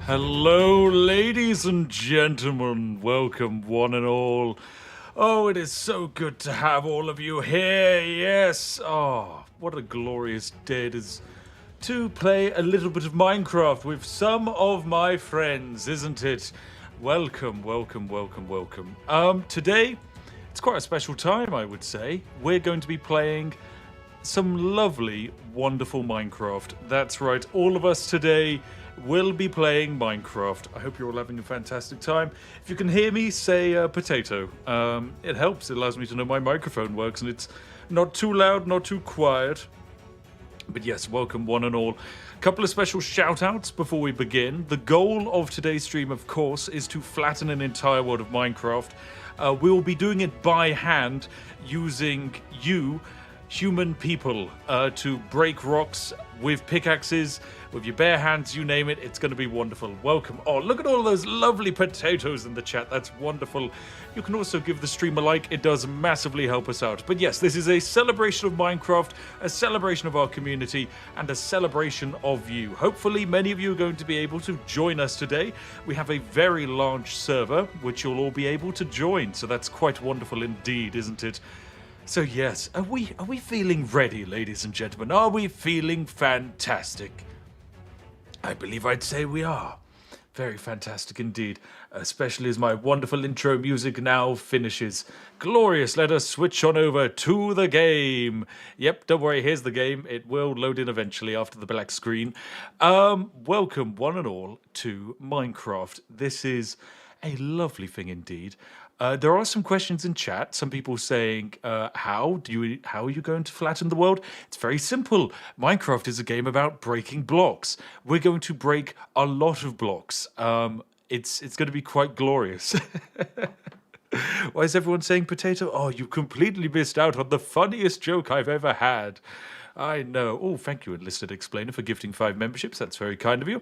Hello, ladies and gentlemen. Welcome, one and all. Oh, it is so good to have all of you here. Yes. Oh, what a glorious day it is to play a little bit of Minecraft with some of my friends, isn't it? Welcome, welcome, welcome, welcome. Today, it's quite a special time, I would say. We're going to be playing some lovely, wonderful Minecraft. That's right, all of us today will be playing Minecraft. I hope you're all having a fantastic time. If you can hear me, say potato. It helps. It allows me to know my microphone works and it's not too loud, not too quiet. But yes, welcome one and all. A couple of special shout-outs before we begin. The goal of today's stream, of course, is to flatten an entire world of Minecraft. We will be doing it by hand using you, human people, to break rocks with pickaxes, with your bare hands, you name it. It's going to be wonderful. Welcome. Oh, look at all those lovely potatoes in the chat. That's wonderful. You can also give the stream a like. It does massively help us out. But yes, this is a celebration of Minecraft, a celebration of our community, and a celebration of you. Hopefully, many of you are going to be able to join us today. We have a very large server, which you'll all be able to join. So that's quite wonderful indeed, isn't it? So yes, are we feeling ready, ladies and gentlemen? Are we feeling fantastic? I believe I'd say we are. Very fantastic indeed, especially as my wonderful intro music now finishes. Glorious, let us switch on over to the game. Yep, don't worry, here's the game. It will load in eventually after the black screen. Welcome one and all to Minecraft. This is a lovely thing indeed. There are some questions in chat. Some people saying, how are you going to flatten the world? It's very simple. Minecraft is a game about breaking blocks. We're going to break a lot of blocks. It's going to be quite glorious. Why is everyone saying potato? Oh, you completely missed out on the funniest joke I've ever had. I know. Oh, thank you, Enlisted Explainer, for gifting 5 memberships. That's very kind of you.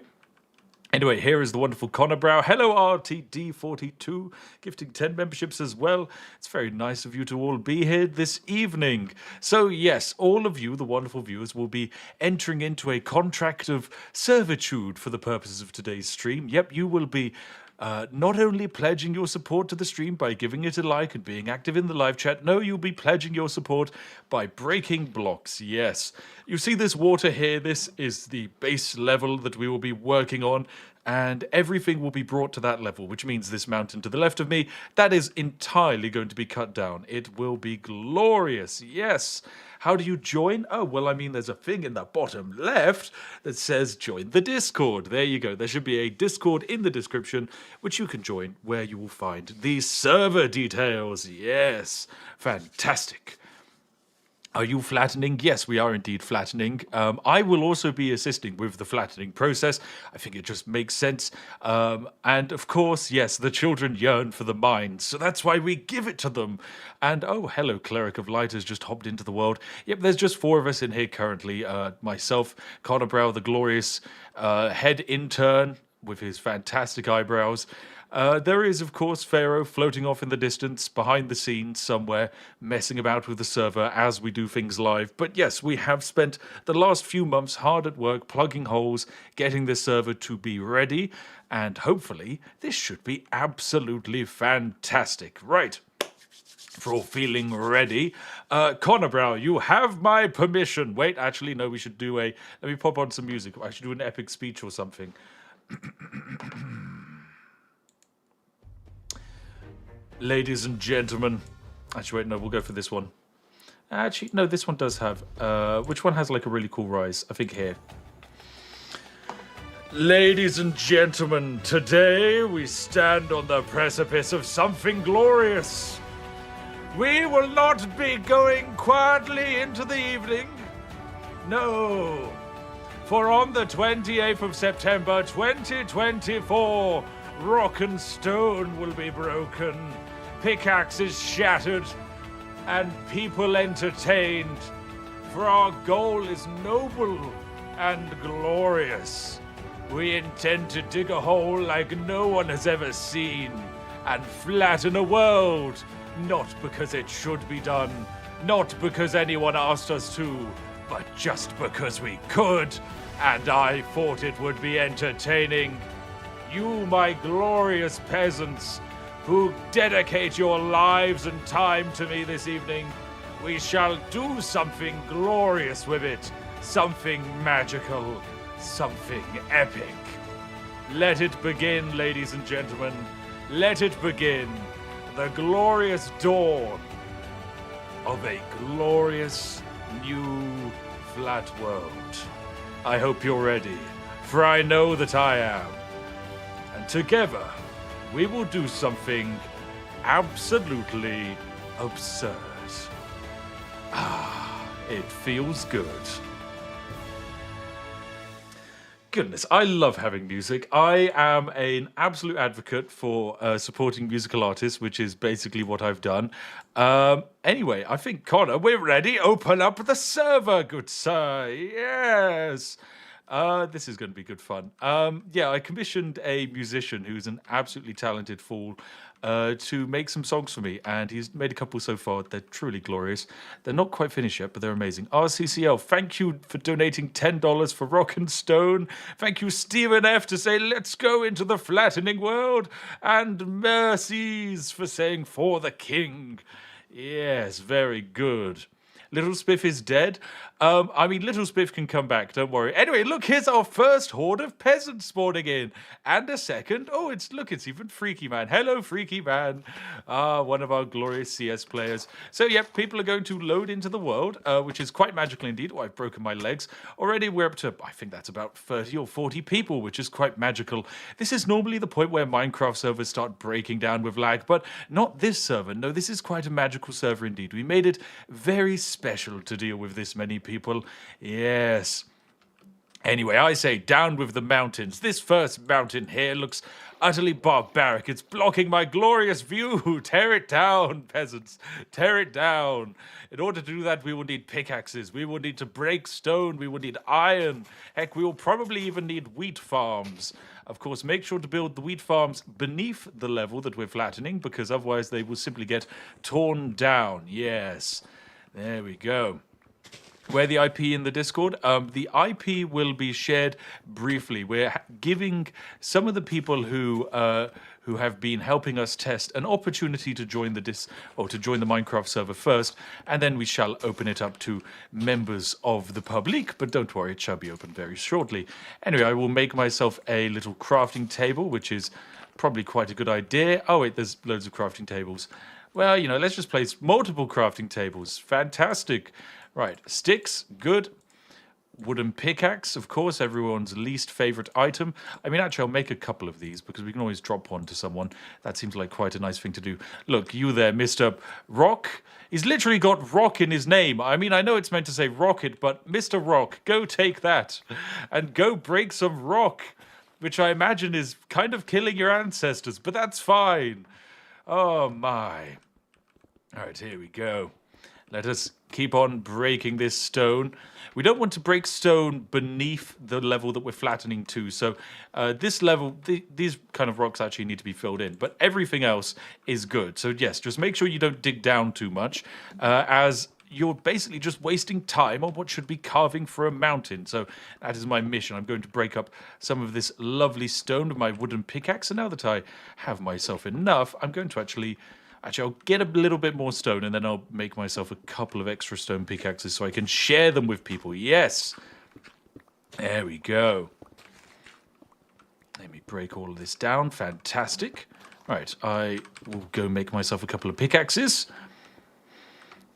Anyway, here is the wonderful Connor Brow. Hello, RTD42, gifting 10 memberships as well. It's very nice of you to all be here this evening. So, yes, all of you, the wonderful viewers, will be entering into a contract of servitude for the purposes of today's stream. Yep, you will be not only pledging your support to the stream by giving it a like and being active in the live chat, no, you'll be pledging your support by breaking blocks, yes. You see this water here, this is the base level that we will be working on, and everything will be brought to that level, which means this mountain to the left of me, that is entirely going to be cut down. It will be glorious, yes. How do you join? Oh, well, I mean, there's a thing in the bottom left that says join the Discord. There you go. There should be a Discord in the description, which you can join, where you will find the server details. Yes, fantastic. Are you flattening? Yes, we are indeed flattening. I will also be assisting with the flattening process. I think it just makes sense. And of course, yes, the children yearn for the mines, so that's why we give it to them. And oh, hello, Cleric of Light has just hopped into the world. Yep, there's just 4 of us in here currently. Myself, Connor Brow, the glorious head intern with his fantastic eyebrows. There is, of course, Pharaoh floating off in the distance, behind the scenes somewhere, messing about with the server as we do things live. But yes, we have spent the last few months hard at work, plugging holes, getting this server to be ready, and hopefully this should be absolutely fantastic. Right. For all feeling ready. Connor Brow, you have my permission. Wait, actually, no, we should do let me pop on some music. I should do an epic speech or something. Ladies and gentlemen, actually, wait, no, we'll go for this one. Actually, no, this one does have, which one has like a really cool rise? I think here. Ladies and gentlemen, today we stand on the precipice of something glorious. We will not be going quietly into the evening. No. For on the 28th of September 2024, rock and stone will be broken, pickaxes shattered, and people entertained. For our goal is noble and glorious. We intend to dig a hole like no one has ever seen, and flatten a world, not because it should be done, not because anyone asked us to, but just because we could, and I thought it would be entertaining. you, my glorious peasants, who dedicate your lives and time to me this evening. We shall do something glorious with it, something magical, something epic. Let it begin, ladies and gentlemen. Let it begin. The glorious dawn of a glorious new flat world. I hope you're ready, for I know that I am. And together, we will do something absolutely absurd. It feels good. Goodness, I love having music. I am an absolute advocate for supporting musical artists, which is basically what I've done. Anyway, I think, Connor, we're ready. Open up the server, good sir. Yes. This is going to be good fun. Yeah, I commissioned a musician who's an absolutely talented fool to make some songs for me, and he's made a couple so far. They're truly glorious. They're not quite finished yet, but they're amazing. RCCL, thank you for donating $10 for Rock and Stone. Thank you, Stephen F, to say, let's go into the flattening world. And Mercies for saying, for the king. Yes, very good. Little Spiff is dead. I mean, Little Spiff can come back, don't worry. Anyway, look, here's our first horde of peasants spawning in. And a second. Oh, it's even Freaky Man. Hello, Freaky Man. One of our glorious CS players. So, yep, people are going to load into the world, which is quite magical indeed. Oh, I've broken my legs. Already we're up to, I think that's about 30 or 40 people, which is quite magical. This is normally the point where Minecraft servers start breaking down with lag, but not this server. No, this is quite a magical server indeed. We made it very special to deal with this many people. Yes. Anyway, I say down with the mountains. This first mountain here looks utterly barbaric. It's blocking my glorious view. Tear it down, peasants. Tear it down. In order to do that, we will need pickaxes. We will need to break stone. We will need iron. Heck, we will probably even need wheat farms. Of course, make sure to build the wheat farms beneath the level that we're flattening, because otherwise they will simply get torn down. Yes. There we go. Where the IP in the Discord? The IP will be shared briefly. We're giving some of the people who have been helping us test an opportunity to join the Minecraft server first, and then we shall open it up to members of the public. But don't worry, it shall be open very shortly. Anyway, I will make myself a little crafting table, which is probably quite a good idea. Oh wait, there's loads of crafting tables. Well, you know, let's just place multiple crafting tables. Fantastic. Right, sticks, good. Wooden pickaxe, of course, everyone's least favorite item. I mean, actually, I'll make a couple of these because we can always drop one to someone. That seems like quite a nice thing to do. Look, you there, Mr. Rock. He's literally got rock in his name. I mean, I know it's meant to say rocket, but Mr. Rock, go take that and go break some rock, which I imagine is kind of killing your ancestors, but that's fine. Oh, my. All right, here we go. Let us keep on breaking this stone. We don't want to break stone beneath the level that we're flattening to. So this level, these kind of rocks actually need to be filled in. But everything else is good. So yes, just make sure you don't dig down too much, as you're basically just wasting time on what should be carving for a mountain. So that is my mission. I'm going to break up some of this lovely stone with my wooden pickaxe. And now that I have myself enough, I'm going to Actually, I'll get a little bit more stone, and then I'll make myself a couple of extra stone pickaxes so I can share them with people. Yes! There we go. Let me break all of this down. Fantastic. Right, I will go make myself a couple of pickaxes.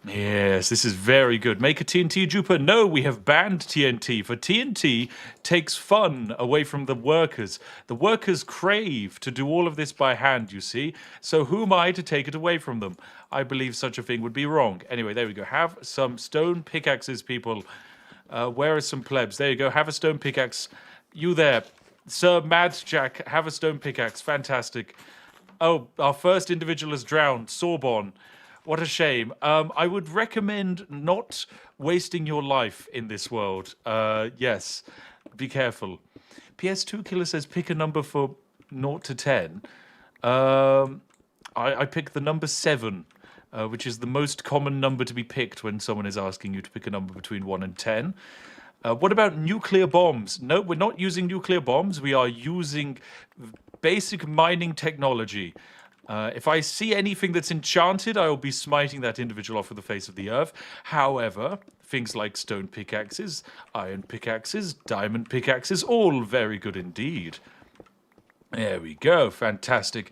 Yes, this is very good. Make a TNT duper? No, we have banned TNT, for TNT takes fun away from the workers. The workers crave to do all of this by hand, you see. So who am I to take it away from them? I believe such a thing would be wrong. Anyway, there we go. Have some stone pickaxes, people. Where are some plebs? There you go. Have a stone pickaxe. You there. Sir Mad Jack, have a stone pickaxe. Fantastic. Oh, our first individual has drowned. Sorbonne. What a shame. I would recommend not wasting your life in this world. Yes, be careful. PS2 Killer says pick a number for 0 to 10. I pick the number 7, which is the most common number to be picked when someone is asking you to pick a number between 1 and 10. What about nuclear bombs? No, we're not using nuclear bombs. We are using basic mining technology. If I see anything that's enchanted, I will be smiting that individual off of the face of the earth. However, things like stone pickaxes, iron pickaxes, diamond pickaxes, all very good indeed. There we go. Fantastic.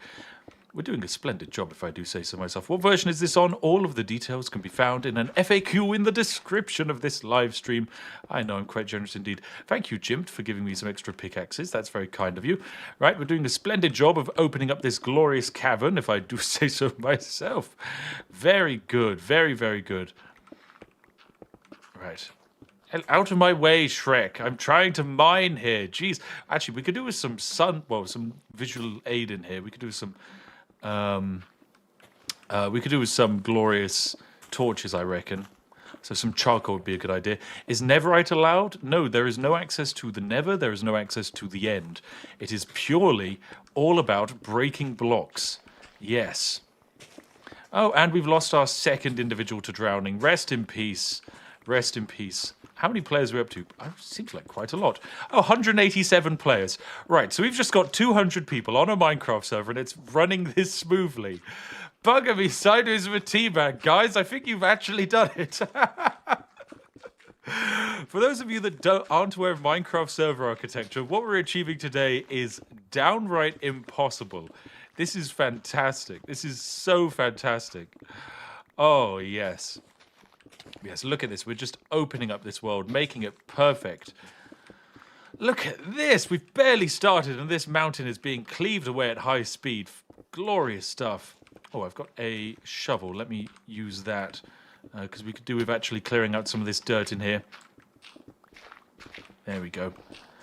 We're doing a splendid job, if I do say so myself. What version is this on? All of the details can be found in an FAQ in the description of this live stream. I know, I'm quite generous indeed. Thank you, Jim, for giving me some extra pickaxes. That's very kind of you. Right, we're doing a splendid job of opening up this glorious cavern, if I do say so myself. Very good. Very, very good. Right. Out of my way, Shrek. I'm trying to mine here. Jeez. Actually, we could do with some some visual aid in here. We could do with some... we could do with some glorious torches, I reckon. So some charcoal would be a good idea. Is Netherite allowed? No, there is no access to the Nether. There is no access to the End. It is purely all about breaking blocks. Yes. Oh, and we've lost our second individual to drowning. Rest in peace. Rest in peace. How many players are we up to? Oh, seems like quite a lot. Oh, 187 players. Right, so we've just got 200 people on a Minecraft server, and it's running this smoothly. Bugger me sideways with a teabag. Guys, I think you've actually done it. For those of you that aren't aware of Minecraft server architecture, what we're achieving today is downright impossible. This is fantastic. This is so fantastic. Oh, yes. Yes, look at this. We're just opening up this world, making it perfect. Look at this. We've barely started, and this mountain is being cleaved away at high speed. Glorious stuff. Oh, I've got a shovel. Let me use that, because we could do with actually clearing out some of this dirt in here. There we go.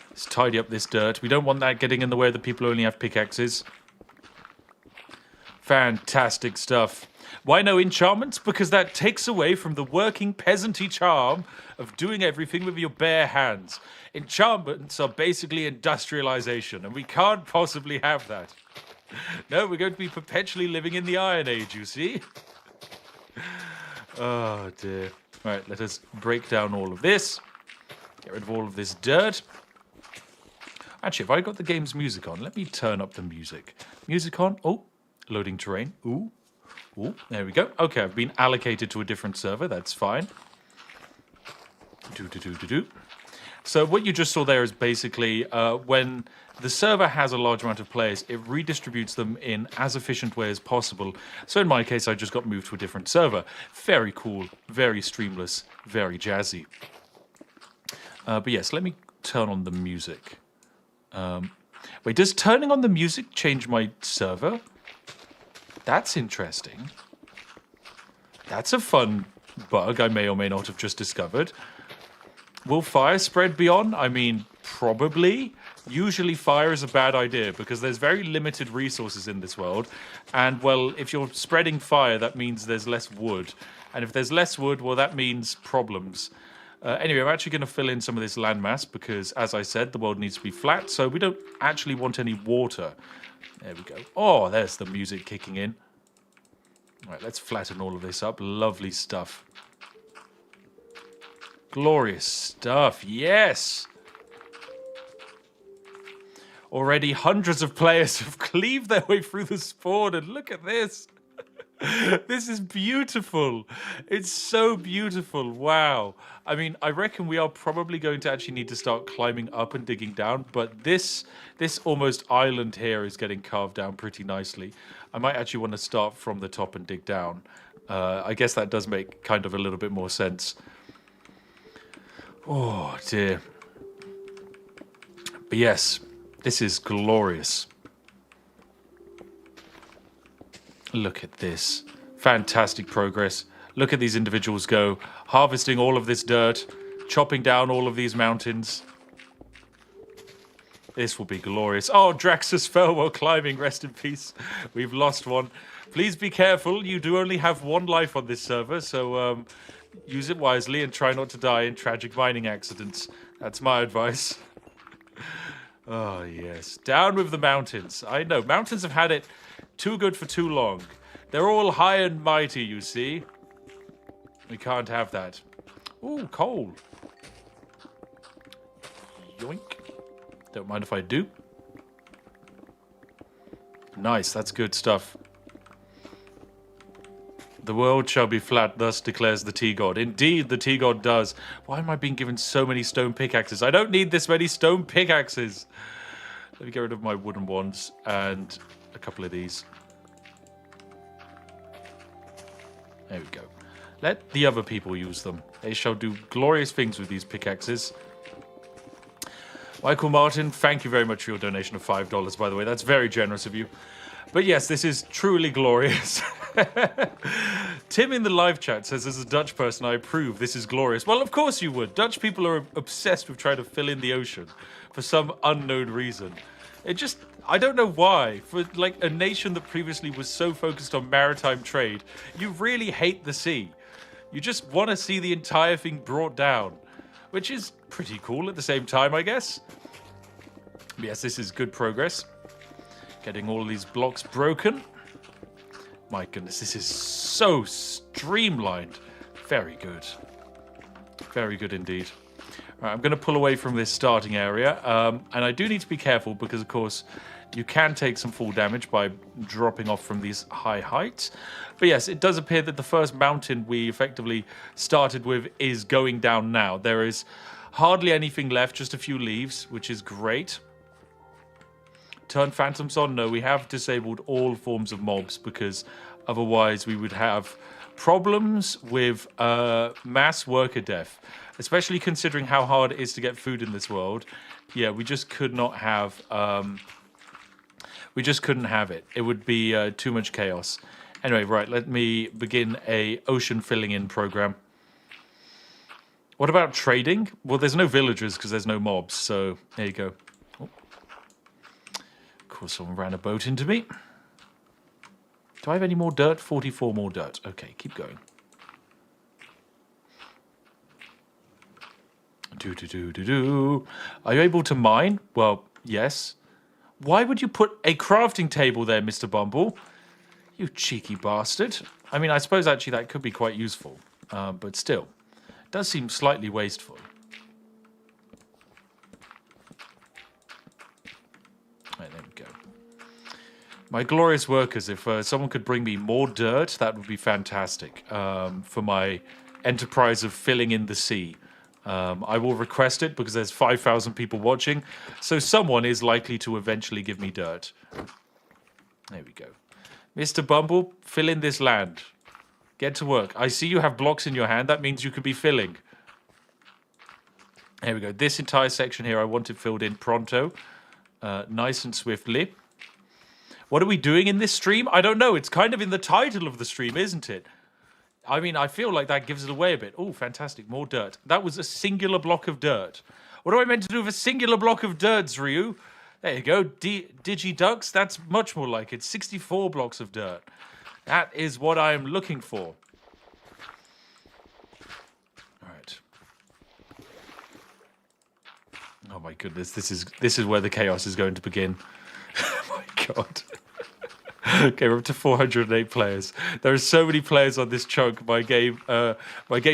Let's tidy up this dirt. We don't want that getting in the way of the people who only have pickaxes. Fantastic stuff. Why no enchantments? Because that takes away from the working peasanty charm of doing everything with your bare hands. Enchantments are basically industrialization, and we can't possibly have that. No, we're going to be perpetually living in the Iron Age, you see? Oh, dear. Right, let us break down all of this. Get rid of all of this dirt. Actually, if I got the game's music on, let me turn up the music. Music on. Oh, loading terrain. Ooh. Ooh, there we go. Okay, I've been allocated to a different server. That's fine. So what you just saw there is basically when the server has a large amount of players, it redistributes them in as efficient way as possible. So in my case, I just got moved to a different server. Very cool, very streamless, very jazzy. But yes, let me turn on the music. Wait, does turning on the music change my server? That's interesting. That's a fun bug I may or may not have just discovered. Will fire spread beyond? I mean, probably. Usually fire is a bad idea because there's very limited resources in this world. And, well, if you're spreading fire, that means there's less wood. And if there's less wood, well, that means problems. Anyway, I'm actually going to fill in some of this landmass because, as I said, the world needs to be flat. So we don't actually want any water. There we go. Oh, there's the music kicking in. All right, let's flatten all of this up. Lovely stuff. Glorious stuff. Yes. Already hundreds of players have cleaved their way through the spawn, and look at this. This is beautiful. It's so beautiful. Wow. I mean, I reckon we are probably going to actually need to start climbing up and digging down, but this almost island here is getting carved down pretty nicely. I might actually want to start from the top and dig down. I guess that does make kind of a little bit more sense. Oh, dear. But yes, this is glorious. Look at this. Fantastic progress. Look at these individuals go. Harvesting all of this dirt. Chopping down all of these mountains. This will be glorious. Oh, Draxus fell while climbing. Rest in peace. We've lost one. Please be careful. You do only have one life on this server, so use it wisely and try not to die in tragic mining accidents. That's my advice. Oh, yes. Down with the mountains. I know. Mountains have had it too good for too long. They're all high and mighty, you see. We can't have that. Ooh, coal. Yoink. Don't mind if I do. Nice, that's good stuff. The world shall be flat, thus declares the tea god. Indeed, the tea god does. Why am I being given so many stone pickaxes? I don't need this many stone pickaxes. Let me get rid of my wooden ones and a couple of these. There we go. Let the other people use them. They shall do glorious things with these pickaxes. Michael Martin, thank you very much for your donation of $5, by the way. That's very generous of you. But yes, this is truly glorious. Tim in the live chat says, as a Dutch person, I approve. This is glorious. Well, of course you would. Dutch people are obsessed with trying to fill in the ocean for some unknown reason. It just, I don't know why. For like a nation that previously was so focused on maritime trade, you really hate the sea. You just want to see the entire thing brought down, which is pretty cool at the same time, I guess. Yes, this is good progress. Getting all of these blocks broken. My goodness, this is so streamlined. Very good. Very good indeed. Right, I'm going to pull away from this starting area. And I do need to be careful because, of course, you can take some fall damage by dropping off from these high heights. But yes, it does appear that the first mountain we effectively started with is going down now. There is hardly anything left, just a few leaves, which is great. Turn phantoms on? No, we have disabled all forms of mobs because otherwise we would have problems with mass worker death, especially considering how hard it is to get food in this world. Yeah, we just could not have... we just couldn't have it. It would be too much chaos. Anyway, right, let me begin a ocean filling in program. What about trading? Well, there's no villagers because there's no mobs, so there you go. Of course, someone ran a boat into me. Do I have any more dirt? 44 more dirt. Okay, keep going. Are you able to mine? Well, yes. Why would you put a crafting table there, Mr. Bumble? You cheeky bastard. I mean, I suppose actually that could be quite useful. But still, it does seem slightly wasteful. Right, there we go. My glorious workers, if someone could bring me more dirt, that would be fantastic for my enterprise of filling in the sea. I will request it because there's 5,000 people watching, so someone is likely to eventually give me dirt. There we go. Mr. Bumble, fill in this land. Get to work. I see you have blocks in your hand. That means you could be filling. There we go. This entire section here I want it filled in pronto. Nice and swiftly. What are we doing in this stream? I don't know. It's kind of in the title of the stream, isn't it? I mean, I feel like that gives it away a bit. Oh, fantastic. More dirt. That was a singular block of dirt. What am I meant to do with a singular block of dirt, Ryu? There you go. Digiducks. That's much more like it. 64 blocks of dirt. That is what I am looking for. All right. Oh my goodness. This is where the chaos is going to begin. Oh my god. Okay, we're up to 408 players. There are so many players on this chunk. My game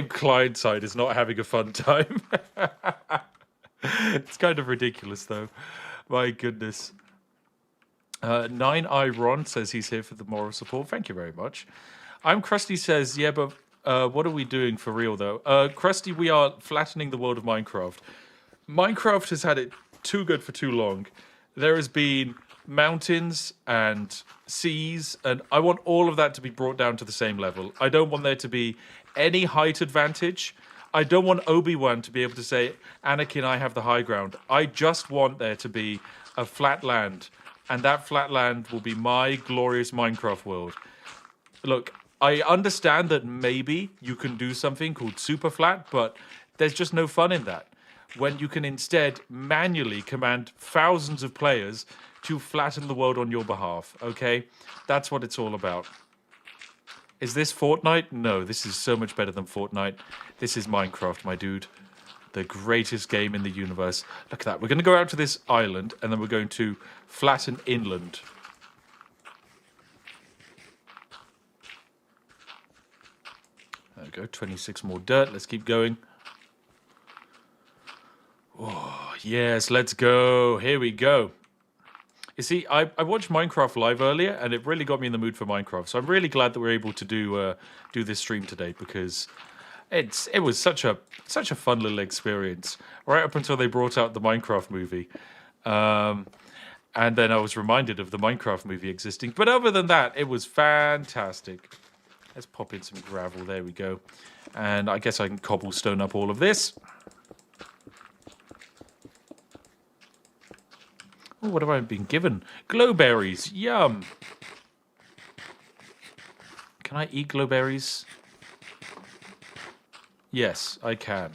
client side is not having a fun time. It's kind of ridiculous, though. My goodness. 9i Ron says he's here for the moral support. Thank you very much. I'm Krusty says, yeah, but what are we doing for real, though? Krusty, we are flattening the world of Minecraft. Minecraft has had it too good for too long. There has been mountains and seas, and I want all of that to be brought down to the same level. I don't want there to be any height advantage. I don't want Obi-Wan to be able to say, Anakin, I have the high ground. I just want there to be a flat land, and that flat land will be my glorious Minecraft world. Look, I understand that maybe you can do something called super flat, but there's just no fun in that. When you can instead manually command thousands of players to flatten the world on your behalf, okay? That's what it's all about. Is this Fortnite? No, this is so much better than Fortnite. This is Minecraft, my dude. The greatest game in the universe. Look at that. We're going to go out to this island, and then we're going to flatten inland. There we go, 26 more dirt. Let's keep going. Oh, yes, let's go. Here we go. You see, I watched Minecraft live earlier, and it really got me in the mood for Minecraft. So I'm really glad that we're able to do this stream today because it was such a fun little experience right up until they brought out the Minecraft movie, and then I was reminded of the Minecraft movie existing. But other than that, it was fantastic. Let's pop in some gravel. There we go, and I guess I can cobblestone up all of this. Oh, what have I been given? Glowberries. Yum. Can I eat glowberries? Yes, I can.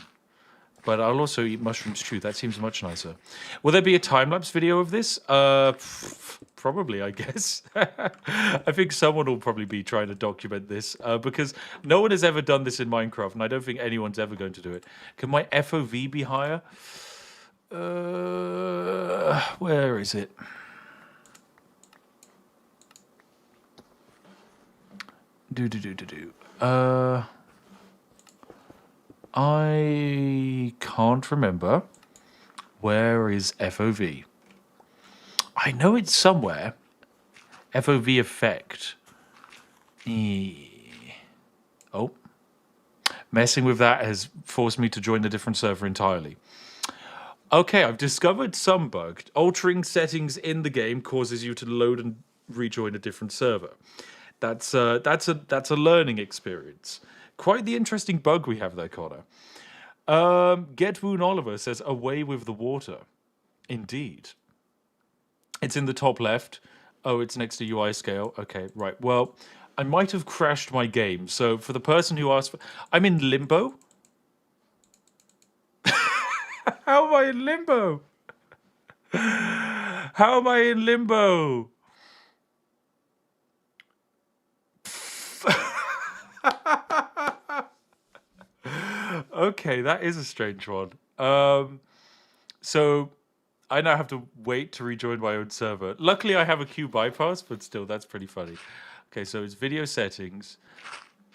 But I'll also eat mushrooms too. That seems much nicer. Will there be a time-lapse video of this? Probably, I guess. I think someone will probably be trying to document this because no one has ever done this in Minecraft, and I don't think anyone's ever going to do it. Can my FOV be higher? Where is it? I can't remember. Where is FOV? I know it's somewhere. FOV effect. Oh. Messing with that has forced me to join a different server entirely. Okay, I've discovered some bug. Altering settings in the game causes you to load and rejoin a different server. That's a learning experience. Quite the interesting bug we have there, Connor. Getwoon Oliver says, away with the water. Indeed. It's in the top left. Oh, it's next to UI scale. Okay, right. Well, I might have crashed my game. So for the person who asked for... I'm in limbo? How am I in limbo? How am I in limbo? Okay, that is a strange one. So I now have to wait to rejoin my own server. Luckily, I have a queue bypass, but still, that's pretty funny. Okay, so it's video settings.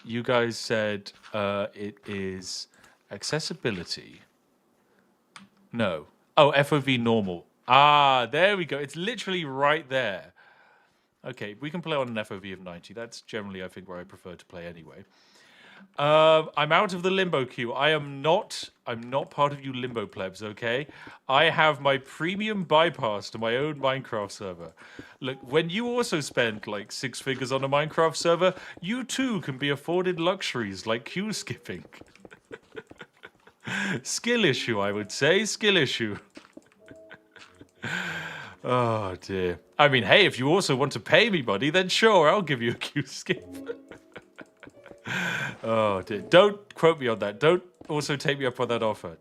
You guys said it is accessibility. No. Oh, FOV normal. Ah, there we go. It's literally right there. Okay, we can play on an FOV of 90. That's generally, I think, where I prefer to play anyway. I'm out of the limbo queue. I'm not part of you limbo plebs, okay? I have my premium bypass to my own Minecraft server. Look, when you also spend like 6 figures on a Minecraft server, you too can be afforded luxuries like queue skipping. Skill issue, I would say. Skill issue. Oh, dear. I mean, hey, if you also want to pay me money, then sure, I'll give you a queue skip. Oh, dear. Don't quote me on that. Don't also take me up on that offer.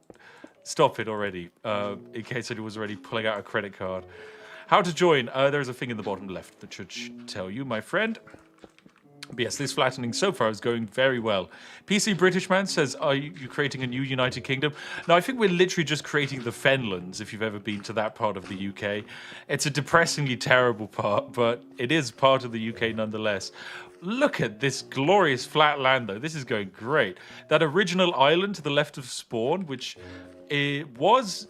Stop it already, in case anyone was already pulling out a credit card. How to join? There's a thing in the bottom left that should tell you, my friend. But yes, this flattening so far is going very well. PC British Man says, are you creating a new United Kingdom? No, I think we're literally just creating the Fenlands, if you've ever been to that part of the UK. It's a depressingly terrible part, but it is part of the UK nonetheless. Look at this glorious flat land, though. This is going great. That original island to the left of spawn, which it was...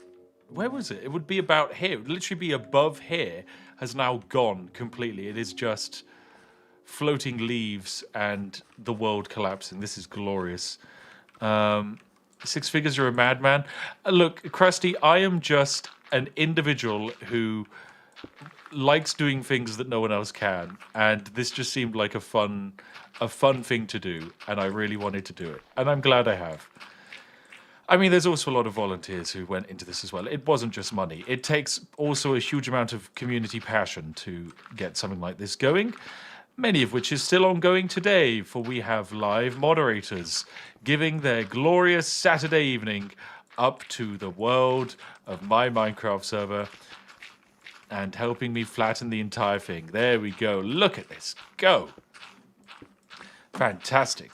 Where was it? It would be about here. It would literally be above here, has now gone completely. It is just... floating leaves and the world collapsing. This is glorious. 6 figures, you're a madman. Look, Krusty, I am just an individual who likes doing things that no one else can, and this just seemed like a fun thing to do, and I really wanted to do it, and I'm glad I have. I mean, there's also a lot of volunteers who went into this as well. It wasn't just money. It takes also a huge amount of community passion to get something like this going. Many of which is still ongoing today, for we have live moderators giving their glorious Saturday evening up to the world of my Minecraft server and helping me flatten the entire thing. There we go. Look at this. Go. Fantastic.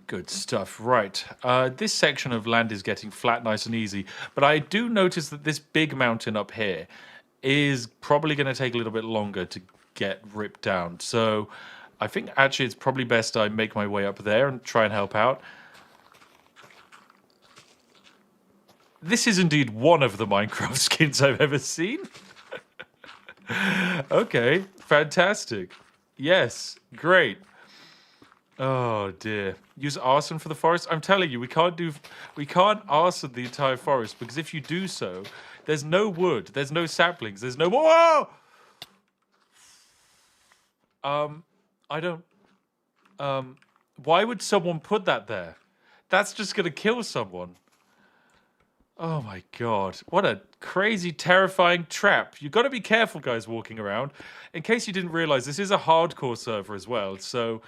Good stuff. Right. This section of land is getting flat, nice and easy, but I do notice that this big mountain up here is probably going to take a little bit longer to get ripped down. So I think actually it's probably best I make my way up there and try and help out. This is indeed one of the Minecraft skins I've ever seen. Okay, fantastic. Yes, great. Oh dear. Use arson for the forest. I'm telling you, we can't arson the entire forest because if you do so, there's no wood, there's no saplings, there's no more. I don't. Why would someone put that there? That's just gonna kill someone. Oh my god. What a crazy, terrifying trap. You've got to be careful, guys, walking around. In case you didn't realize, this is a hardcore server as well. So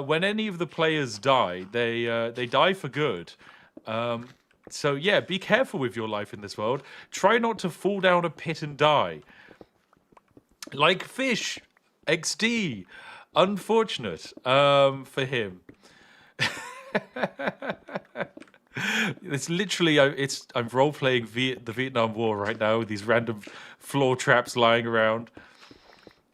when any of the players die, they die for good. So yeah, be careful with your life in this world. Try not to fall down a pit and die. Like Fish, XD. Unfortunate for him. It's literally, I'm role playing the Vietnam War right now with these random floor traps lying around.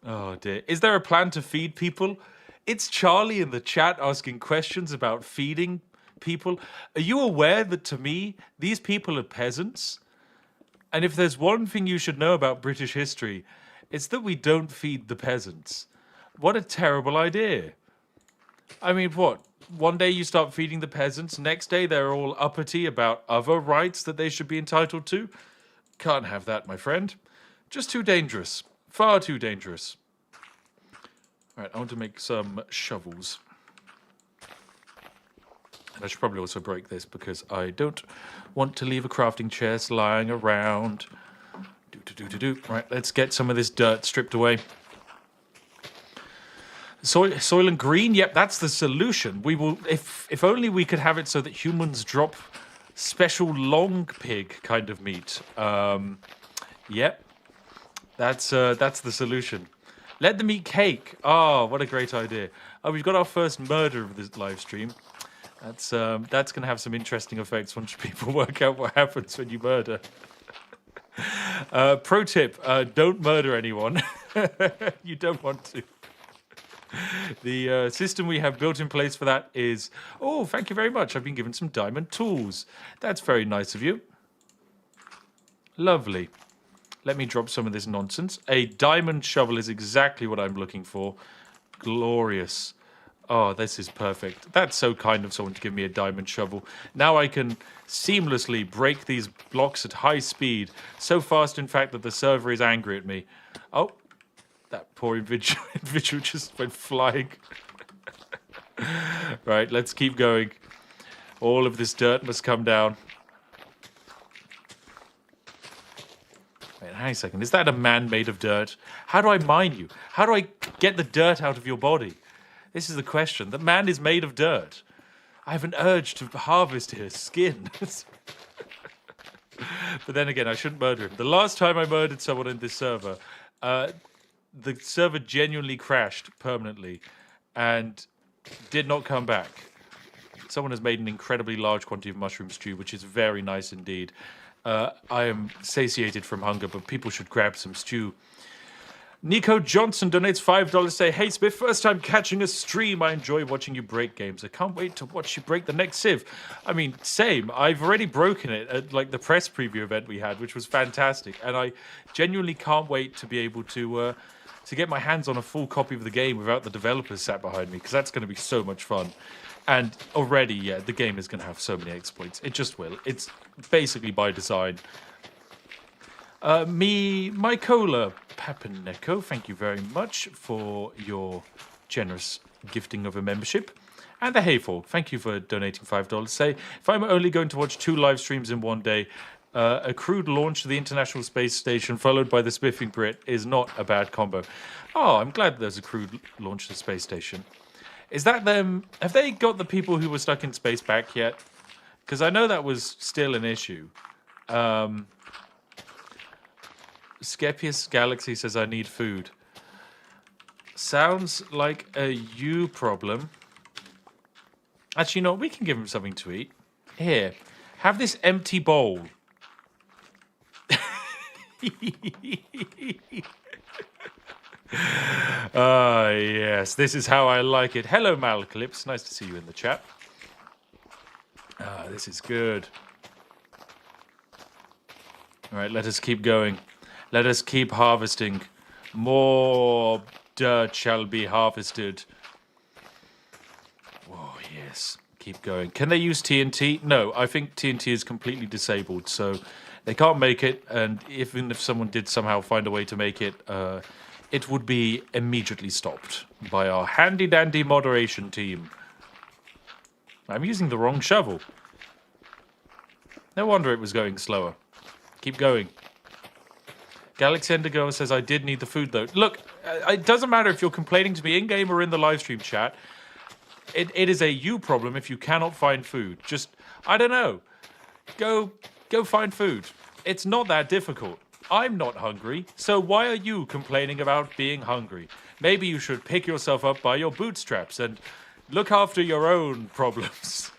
Oh dear. Is there a plan to feed people? It's Charlie in the chat asking questions about feeding people. Are you aware that to me, these people are peasants? And if there's one thing you should know about British history, it's that we don't feed the peasants. What a terrible idea. I mean, what? One day you start feeding the peasants, next day they're all uppity about other rights that they should be entitled to. Can't have that, my friend. Just too dangerous. Far too dangerous. Alright, I want to make some shovels. And I should probably also break this because I don't want to leave a crafting chest lying around. Right, let's get some of this dirt stripped away. Soil and green, yep, that's the solution. We will, if only we could have it so that humans drop special long pig kind of meat. Yep, that's the solution. Let them eat cake. Oh, what a great idea. Oh, we've got our first murder of this live stream. That's gonna have some interesting effects once people work out what happens when you murder. Pro tip: don't murder anyone. You don't want to. The system we have built in place for that is... Oh, thank you very much. I've been given some diamond tools. That's very nice of you. Lovely. Let me drop some of this nonsense. A diamond shovel is exactly what I'm looking for. Glorious. Oh, this is perfect. That's so kind of someone to give me a diamond shovel. Now I can seamlessly break these blocks at high speed. So fast, in fact, that the server is angry at me. Oh. That poor individual just went flying. Right, let's keep going. All of this dirt must come down. Wait, hang a second. Is that a man made of dirt? How do I mine you? How do I get the dirt out of your body? This is the question. The man is made of dirt. I have an urge to harvest his skin. But then again, I shouldn't murder him. The last time I murdered someone in this server... the server genuinely crashed permanently and did not come back. Someone has made an incredibly large quantity of mushroom stew, which is very nice indeed. I am satiated from hunger, but people should grab some stew. Nico Johnson donates $5 say, hey Spiff, first time catching a stream. I enjoy watching you break games. I can't wait to watch you break the next Civ. I mean, same. I've already broken it at like the press preview event we had, which was fantastic. And I genuinely can't wait to be able to get my hands on a full copy of the game without the developers sat behind me, because that's going to be so much fun. And already, yeah, the game is going to have so many exploits. It just will. It's basically by design. Mykola Papaneko, thank you very much for your generous gifting of a membership. And the Hayfall, thank you for donating $5. Say, if I'm only going to watch 2 live streams in one day, a crude launch to the International Space Station followed by the Spiffing Brit is not a bad combo. Oh, I'm glad there's a crude launch to the space station. Is that them? Have they got the people who were stuck in space back yet? Because I know that was still an issue. Skepius Galaxy says, I need food. Sounds like a you problem. Actually, no, we can give him something to eat. Here, have this empty bowl. Ah, yes, this is how I like it. Hello, Malclips. Nice to see you in the chat. Ah, this is good. All right, let us keep going. Let us keep harvesting. More dirt shall be harvested. Oh, yes. Keep going. Can they use TNT? No, I think TNT is completely disabled, so they can't make it, and even if someone did somehow find a way to make it, it would be immediately stopped by our handy-dandy moderation team. I'm using the wrong shovel. No wonder it was going slower. Keep going. Galaxy Endergirl says, I did need the food, though. Look, it doesn't matter if you're complaining to me in-game or in the live stream chat. It is a you problem if you cannot find food. Just, I don't know. Go find food. It's not that difficult. I'm not hungry, so why are you complaining about being hungry? Maybe you should pick yourself up by your bootstraps and look after your own problems.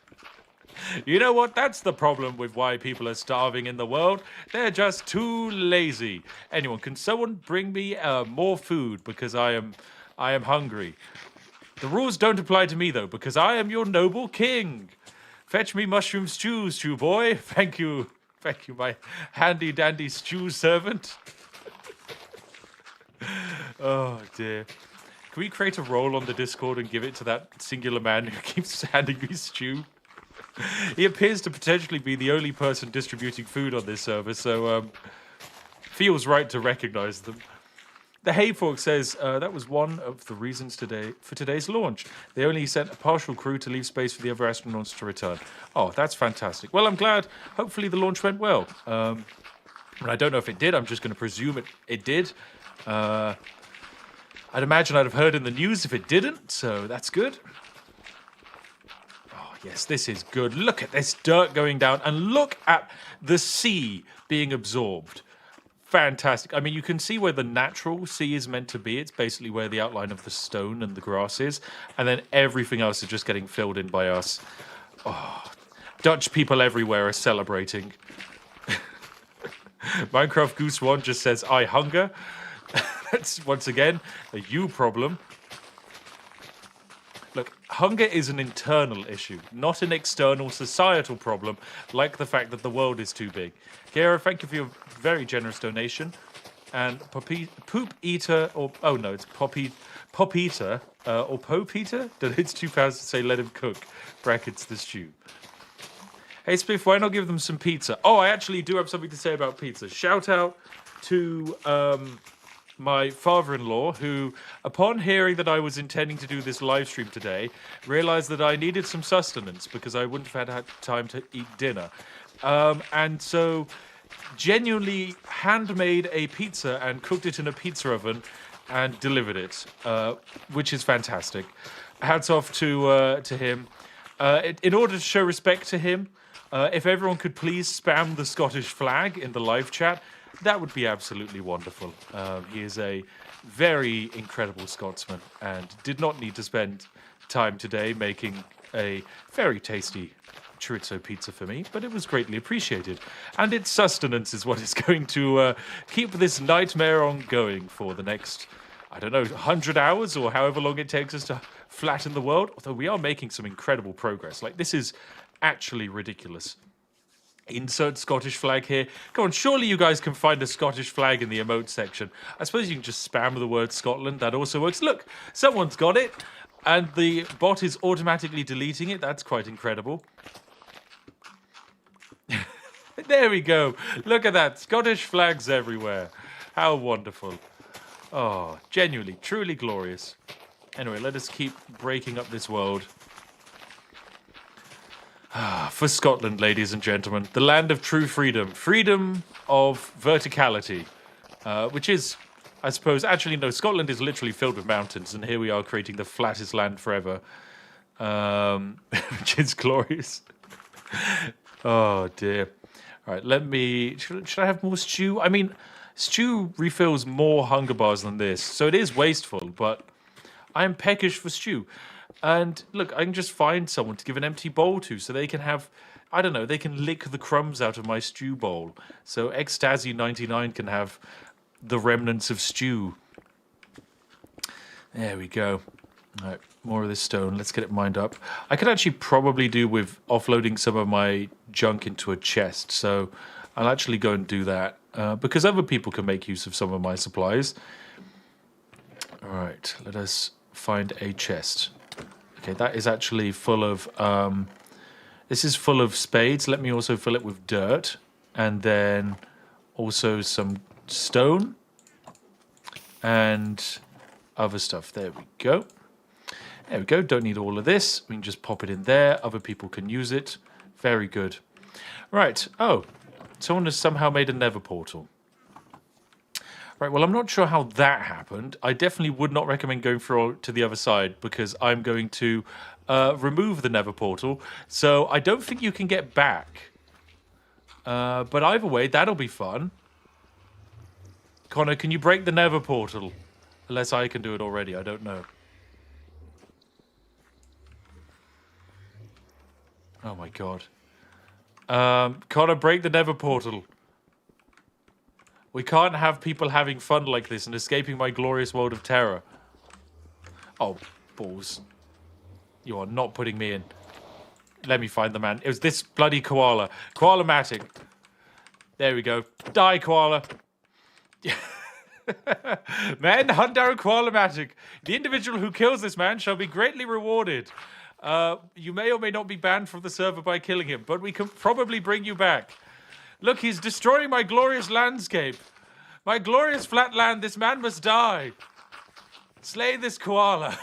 You know what? That's the problem with why people are starving in the world. They're just too lazy. Anyone, can someone bring me more food because I am hungry? The rules don't apply to me though, because I am your noble king. Fetch me mushroom stew, stew boy. Thank you, my handy dandy stew servant. Oh dear. Can we create a role on the Discord and give it to that singular man who keeps handing me stew? He appears to potentially be the only person distributing food on this server, so feels right to recognize them. The Hayfork says that was one of the reasons for today's launch. They only sent a partial crew to leave space for the other astronauts to return. Oh, that's fantastic. Well, I'm glad. Hopefully the launch went well. And I don't know if it did. I'm just going to presume it did. I'd imagine I'd have heard in the news if it didn't, so that's good. Yes, this is good. Look at this dirt going down, and look at the sea being absorbed. Fantastic. I mean, you can see where the natural sea is meant to be. It's basically where the outline of the stone and the grass is, and then everything else is just getting filled in by us. Oh, Dutch people everywhere are celebrating. Minecraft Goose One just says, I hunger. That's, once again, a you problem. Look, hunger is an internal issue, not an external societal problem, like the fact that the world is too big. Kiera, thank you for your very generous donation. And Poop Eater, or, oh no, it's Pop Eater, or Pope Eater, donates 2,000 to say let him cook, brackets the stew. Hey Spiff, why not give them some pizza? Oh, I actually do have something to say about pizza. Shout out to my father-in-law, who, upon hearing that I was intending to do this live stream today, realized that I needed some sustenance because I wouldn't have had time to eat dinner. And so genuinely handmade a pizza and cooked it in a pizza oven and delivered it, which is fantastic. Hats off to him. In order to show respect to him, if everyone could please spam the Scottish flag in the live chat, that would be absolutely wonderful. He is a very incredible Scotsman and did not need to spend time today making a very tasty chorizo pizza for me, but it was greatly appreciated. And its sustenance is what is going to keep this nightmare on going for the next, I don't know, 100 hours or however long it takes us to flatten the world. Although we are making some incredible progress. Like, this is actually ridiculous. Insert Scottish flag here. Go on, surely you guys can find a Scottish flag in the emote section. I suppose you can just spam the word Scotland. That also works. Look, someone's got it. And the bot is automatically deleting it. That's quite incredible. There we go. Look at that. Scottish flags everywhere. How wonderful. Oh, genuinely, truly glorious. Anyway, let us keep breaking up this world. For Scotland, ladies and gentlemen, the land of true freedom. Freedom of verticality, which is, I suppose, actually, no, Scotland is literally filled with mountains, and here we are creating the flattest land forever, which is glorious. Oh, dear. All right, let me... Should I have more stew? I mean, stew refills more hunger bars than this, so it is wasteful, but I am peckish for stew. And look, I can just find someone to give an empty bowl to so they can have, I don't know, they can lick the crumbs out of my stew bowl. So Ecstasy99 can have the remnants of stew. There we go. All right, more of this stone. Let's get it mined up. I could actually probably do with offloading some of my junk into a chest. So I'll actually go and do that because other people can make use of some of my supplies. All right, let us find a chest. Okay, that is actually full of... this is full of spades. Let me also fill it with dirt. And then also some stone. And other stuff. There we go. There we go. Don't need all of this. We can just pop it in there. Other people can use it. Very good. Right. Oh, someone has somehow made a nether portal. Right, well, I'm not sure how that happened. I definitely would not recommend going through to the other side because I'm going to remove the nether portal. So I don't think you can get back. But either way, that'll be fun. Connor, can you break the nether portal? Unless I can do it already, I don't know. Oh my god. Connor, break the nether portal. We can't have people having fun like this and escaping my glorious world of terror. Oh, balls. You are not putting me in. Let me find the man. It was this bloody koala. Koala-matic. There we go. Die, koala. Men, hunt down Koala-matic. The individual who kills this man shall be greatly rewarded. You may or may not be banned from the server by killing him, but we can probably bring you back. Look, he's destroying my glorious landscape. My glorious flat land, this man must die. Slay this koala.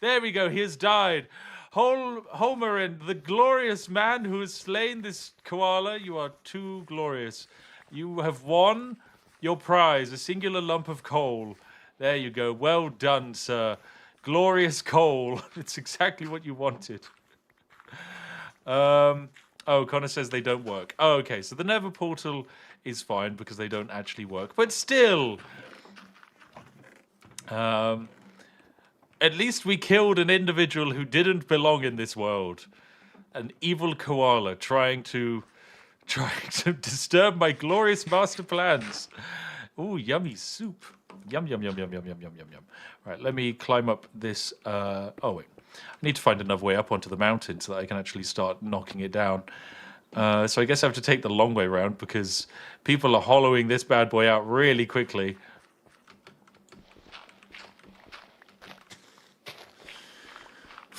There we go, he has died. Homerin, the glorious man who has slain this koala, you are too glorious. You have won your prize, a singular lump of coal. There you go, well done, sir. Glorious coal. It's exactly what you wanted. Oh, Connor says they don't work. Oh, okay, so the nether portal is fine because they don't actually work. But still, at least we killed an individual who didn't belong in this world. An evil koala trying to disturb my glorious master plans. Ooh, yummy soup. Yum, yum, yum, yum, yum, yum, yum, yum, yum. Right, let me climb up this... oh, wait. I need to find another way up onto the mountain so that I can actually start knocking it down. So I guess I have to take the long way around because people are hollowing this bad boy out really quickly.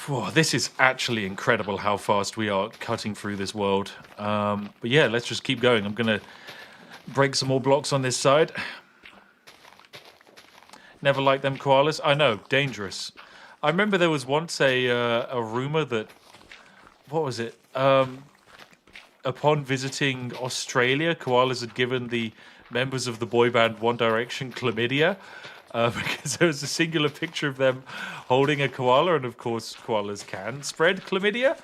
Whoa, this is actually incredible how fast we are cutting through this world. But yeah, let's just keep going. I'm going to break some more blocks on this side. Never liked them koalas. I know, dangerous. I remember there was once a rumor that, what was it? Upon visiting Australia, koalas had given the members of the boy band One Direction chlamydia because there was a singular picture of them holding a koala, and of course, koalas can spread chlamydia.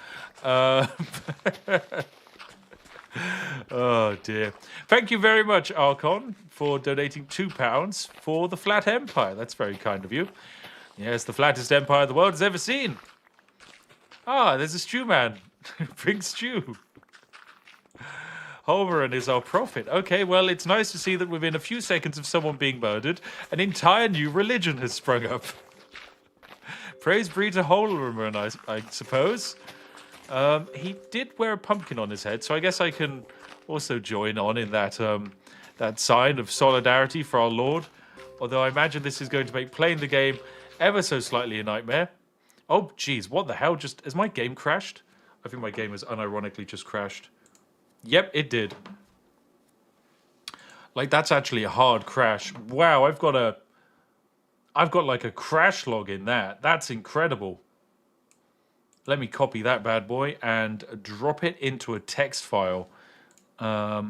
Oh dear. Thank you very much, Archon, for donating £2 for the Flat Empire. That's very kind of you. Yes, the flattest empire the world has ever seen. Ah, there's a stew man. Bring stew. Homerin is our prophet. Okay, well, it's nice to see that within a few seconds of someone being murdered, an entire new religion has sprung up. Praise Brit to Homerin, I suppose. He did wear a pumpkin on his head, so I guess I can also join on in that that sign of solidarity for our Lord. Although I imagine this is going to make playing the game ever so slightly a nightmare. Oh, geez, what the hell? Has my game crashed? I think my game has unironically just crashed. Yep, it did. Like, that's actually a hard crash. Wow, I've got like a crash log in that. That's incredible. Let me copy that bad boy and drop it into a text file. There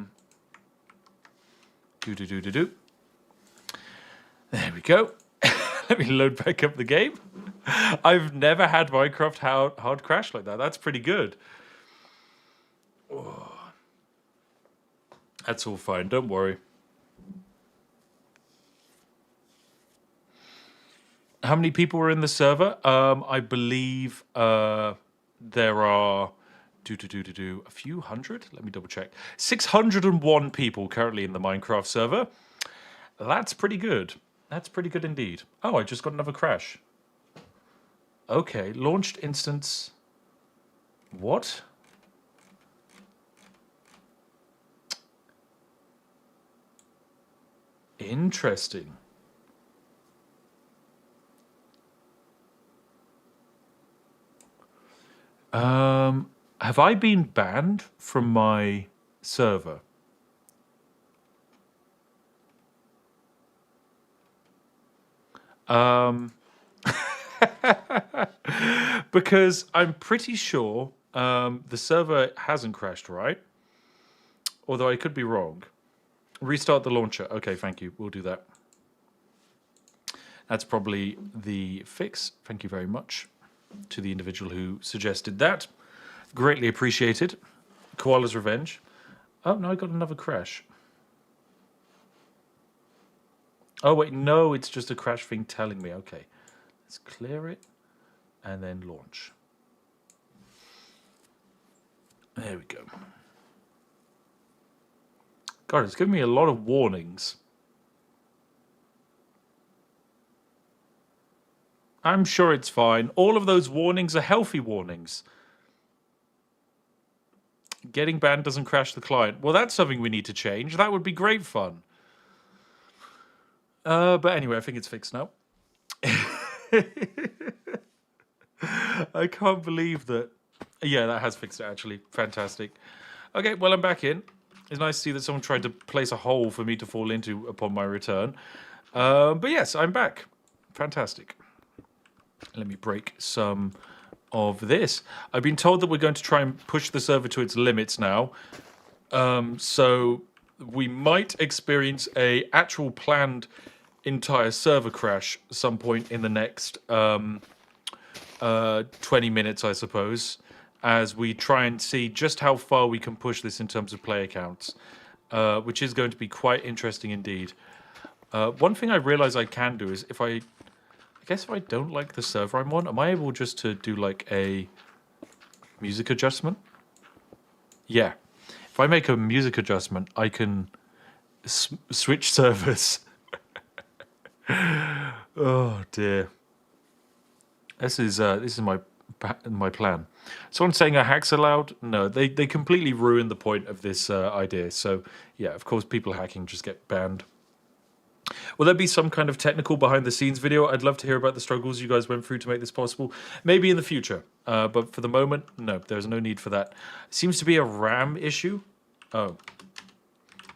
we go. Let me load back up the game. I've never had Minecraft hard crash like that. That's pretty good. Oh. That's all fine. Don't worry. How many people are in the server? I believe there are a few hundred. Let me double check. 601 people currently in the Minecraft server. That's pretty good. That's pretty good indeed. Oh, I just got another crash. Okay, launched instance. What? Interesting. Have I been banned from my server? Because I'm pretty sure the server hasn't crashed, right? Although I could be wrong. Restart the launcher. Okay, thank you. We'll do that. That's probably the fix. Thank you very much to the individual who suggested that. Greatly appreciated. Koala's Revenge. Oh, no, I got another crash. Oh, wait, no, it's just a crash thing telling me. Okay, let's clear it and then launch. There we go. God, it's giving me a lot of warnings. I'm sure it's fine. All of those warnings are healthy warnings. Getting banned doesn't crash the client. Well, that's something we need to change. That would be great fun. But anyway, I think it's fixed now. I can't believe that. Yeah, that has fixed it, actually. Fantastic. Okay, well, I'm back in. It's nice to see that someone tried to place a hole for me to fall into upon my return. But yes, I'm back. Fantastic. Let me break some of this. I've been told that we're going to try and push the server to its limits now. So we might experience a actual planned entire server crash at some point in the next 20 minutes, I suppose, as we try and see just how far we can push this in terms of player counts, which is going to be quite interesting indeed. One thing I realize I can do is I guess if I don't like the server I'm on, am I able just to do like a music adjustment? Yeah. If I make a music adjustment, I can switch servers. Oh dear. This is my plan. Someone saying a hack's allowed? No, they completely ruin the point of this idea. So yeah, of course, people hacking just get banned. Will there be some kind of technical behind the scenes video? I'd love to hear about the struggles you guys went through to make this possible. Maybe in the future. But for the moment, no, there's no need for that. It seems to be a RAM issue. Oh.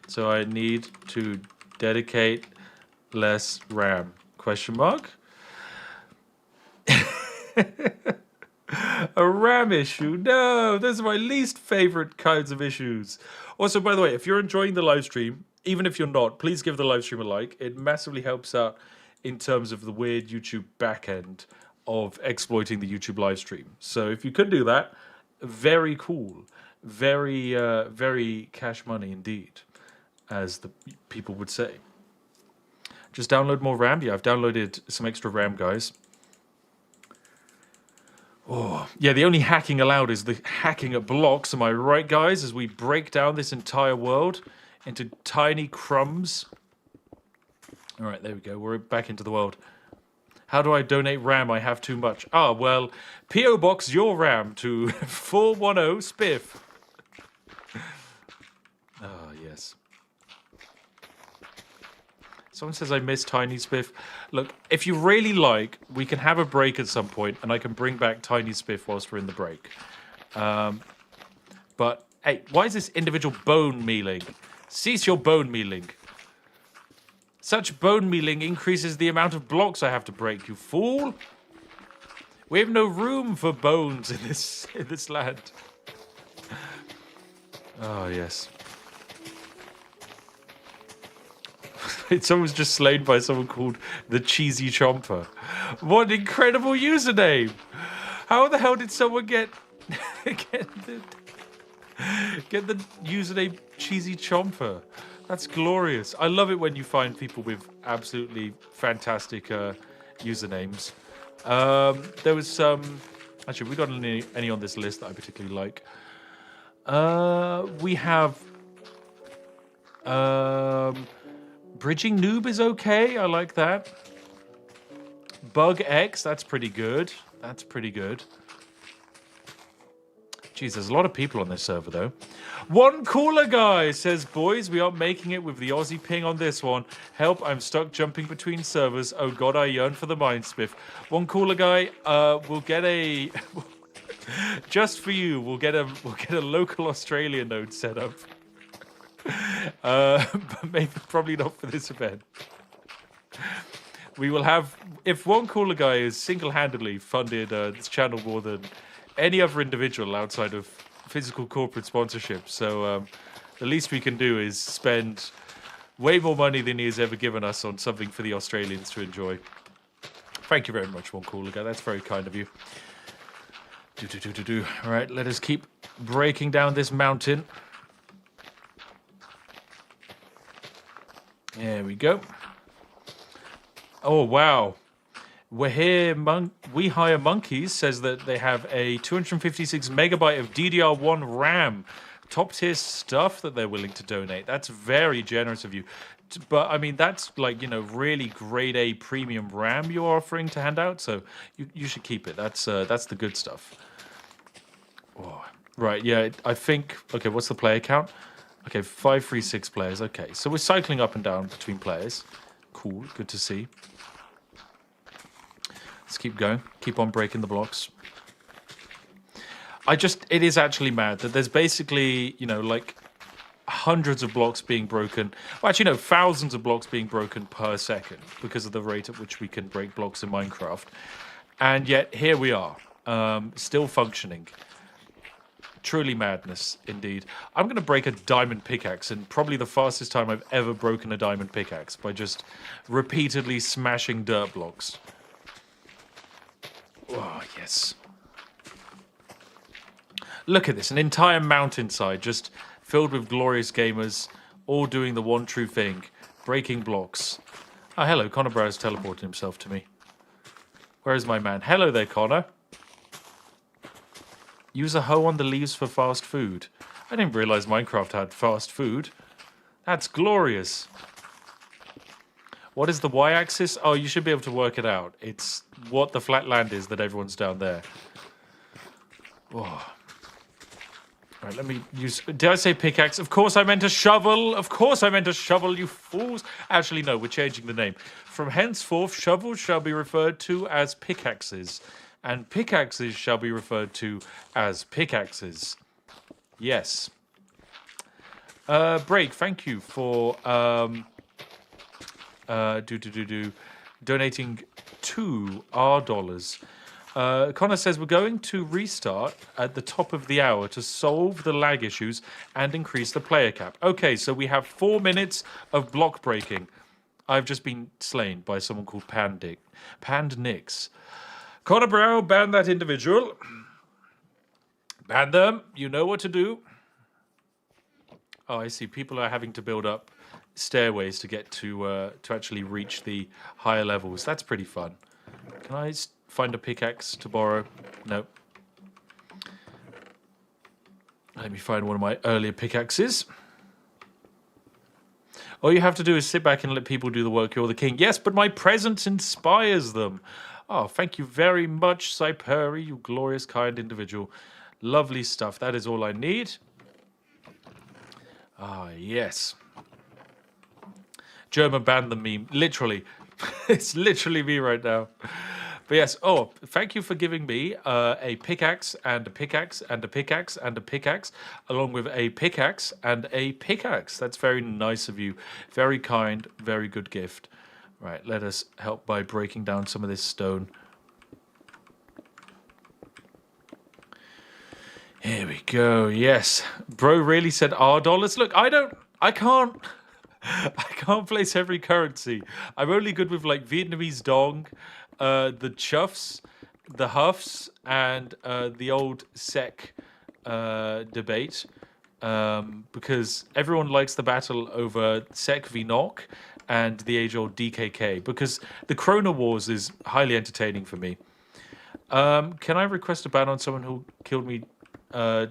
So I need to dedicate less RAM. Question mark? A RAM issue? No, those are my least favorite kinds of issues. Also, by the way, if you're enjoying the live stream, even if you're not, please give the live stream a like. It massively helps out in terms of the weird YouTube backend of exploiting the YouTube live stream. So if you could do that, very cool. Very, very cash money indeed, as the people would say. Just download more RAM. Yeah, I've downloaded some extra RAM, guys. Oh, yeah, the only hacking allowed is the hacking at blocks. Am I right, guys? As we break down this entire world into tiny crumbs. All right, there we go. We're back into the world. How do I donate RAM? I have too much. Ah, well, P.O. Box your RAM to 410 Spiff. Ah, yes. Someone says I miss Tiny Spiff. Look, if you really like, we can have a break at some point, and I can bring back Tiny Spiff whilst we're in the break. But, hey, why is this individual bone mealing? Cease your bone mealing. Such bone mealing increases the amount of blocks I have to break, you fool. We have no room for bones in this land. Oh, yes. Someone was just slain by someone called the Cheesy Chomper. What an incredible username! How the hell did someone get the username Cheesy Chomper? That's glorious. I love it when you find people with absolutely fantastic usernames. There was some. Actually, we got any on this list that I particularly like. We have. Bridging Noob is okay. I like that. Bug X, that's pretty good. That's pretty good. Jeez, there's a lot of people on this server, though. One cooler guy says, boys, we aren't making it with the Aussie ping on this one. Help, I'm stuck jumping between servers. Oh, God, I yearn for the mind spiff. One cooler guy, we'll get a... just for you, we'll get a local Australian node set up. But maybe probably not for this event. We will have... If one cooler guy is single-handedly funded this channel more than any other individual outside of physical corporate sponsorship. So the least we can do is spend way more money than he has ever given us on something for the Australians to enjoy. Thank you very much, one cooler guy. That's very kind of you. All right, let us keep breaking down this mountain. There we go. Oh, wow. We're here, We Hire Monkeys says that they have a 256 megabyte of DDR1 RAM. Top tier stuff that they're willing to donate. That's very generous of you. But, I mean, that's like, you know, really grade A premium RAM you're offering to hand out. So you should keep it. That's the good stuff. Oh, right, yeah, I think... Okay, what's the player count? Okay, 536 players. Okay, so we're cycling up and down between players. Cool, good to see. Let's keep going. Keep on breaking the blocks. It is actually mad that there's basically, you know, like hundreds of blocks being broken. Well, actually, no, thousands of blocks being broken per second because of the rate at which we can break blocks in Minecraft. And yet, here we are, still functioning. Truly madness, indeed. I'm going to break a diamond pickaxe, and probably the fastest time I've ever broken a diamond pickaxe by just repeatedly smashing dirt blocks. Oh, yes. Look at this, an entire mountainside just filled with glorious gamers, all doing the one true thing, breaking blocks. Oh, hello, Connor Brow's teleported himself to me. Where is my man? Hello there, Connor. Use a hoe on the leaves for fast food. I didn't realize Minecraft had fast food. That's glorious. What is the y-axis? Oh, you should be able to work it out. It's what the flat land is that everyone's down there. Oh. All right, let me use... Did I say pickaxe? Of course I meant a shovel. Of course I meant a shovel, you fools. Actually, no, we're changing the name. From henceforth, shovels shall be referred to as pickaxes. And pickaxes shall be referred to as pickaxes. Yes. Break, thank you for... donating $2. Connor says we're going to restart at the top of the hour to solve the lag issues and increase the player cap. Okay, so we have 4 minutes of block breaking. I've just been slain by someone called Pandnix. Connor Brow, ban that individual. Ban them. You know what to do. Oh, I see. People are having to build up stairways to get to actually reach the higher levels. That's pretty fun. Can I find a pickaxe to borrow? Nope. Let me find one of my earlier pickaxes. All you have to do is sit back and let people do the work. You're the king. Yes, but my presence inspires them. Oh, thank you very much, Saiperi, you glorious, kind individual. Lovely stuff. That is all I need. Ah, yes. German banned the meme. Literally. It's literally me right now. But yes, oh, thank you for giving me a pickaxe and a pickaxe and a pickaxe and a pickaxe, along with a pickaxe and a pickaxe. That's very nice of you. Very kind, very good gift. Right, let us help by breaking down some of this stone. Here we go, yes. Bro really said $R. Look, I can't place every currency. I'm only good with like Vietnamese dong, the chuffs, the huffs, and the old sec debate. Because everyone likes the battle over sec v knock and the age-old DKK. Because the Krona Wars is highly entertaining for me. Can I request a ban on someone who killed me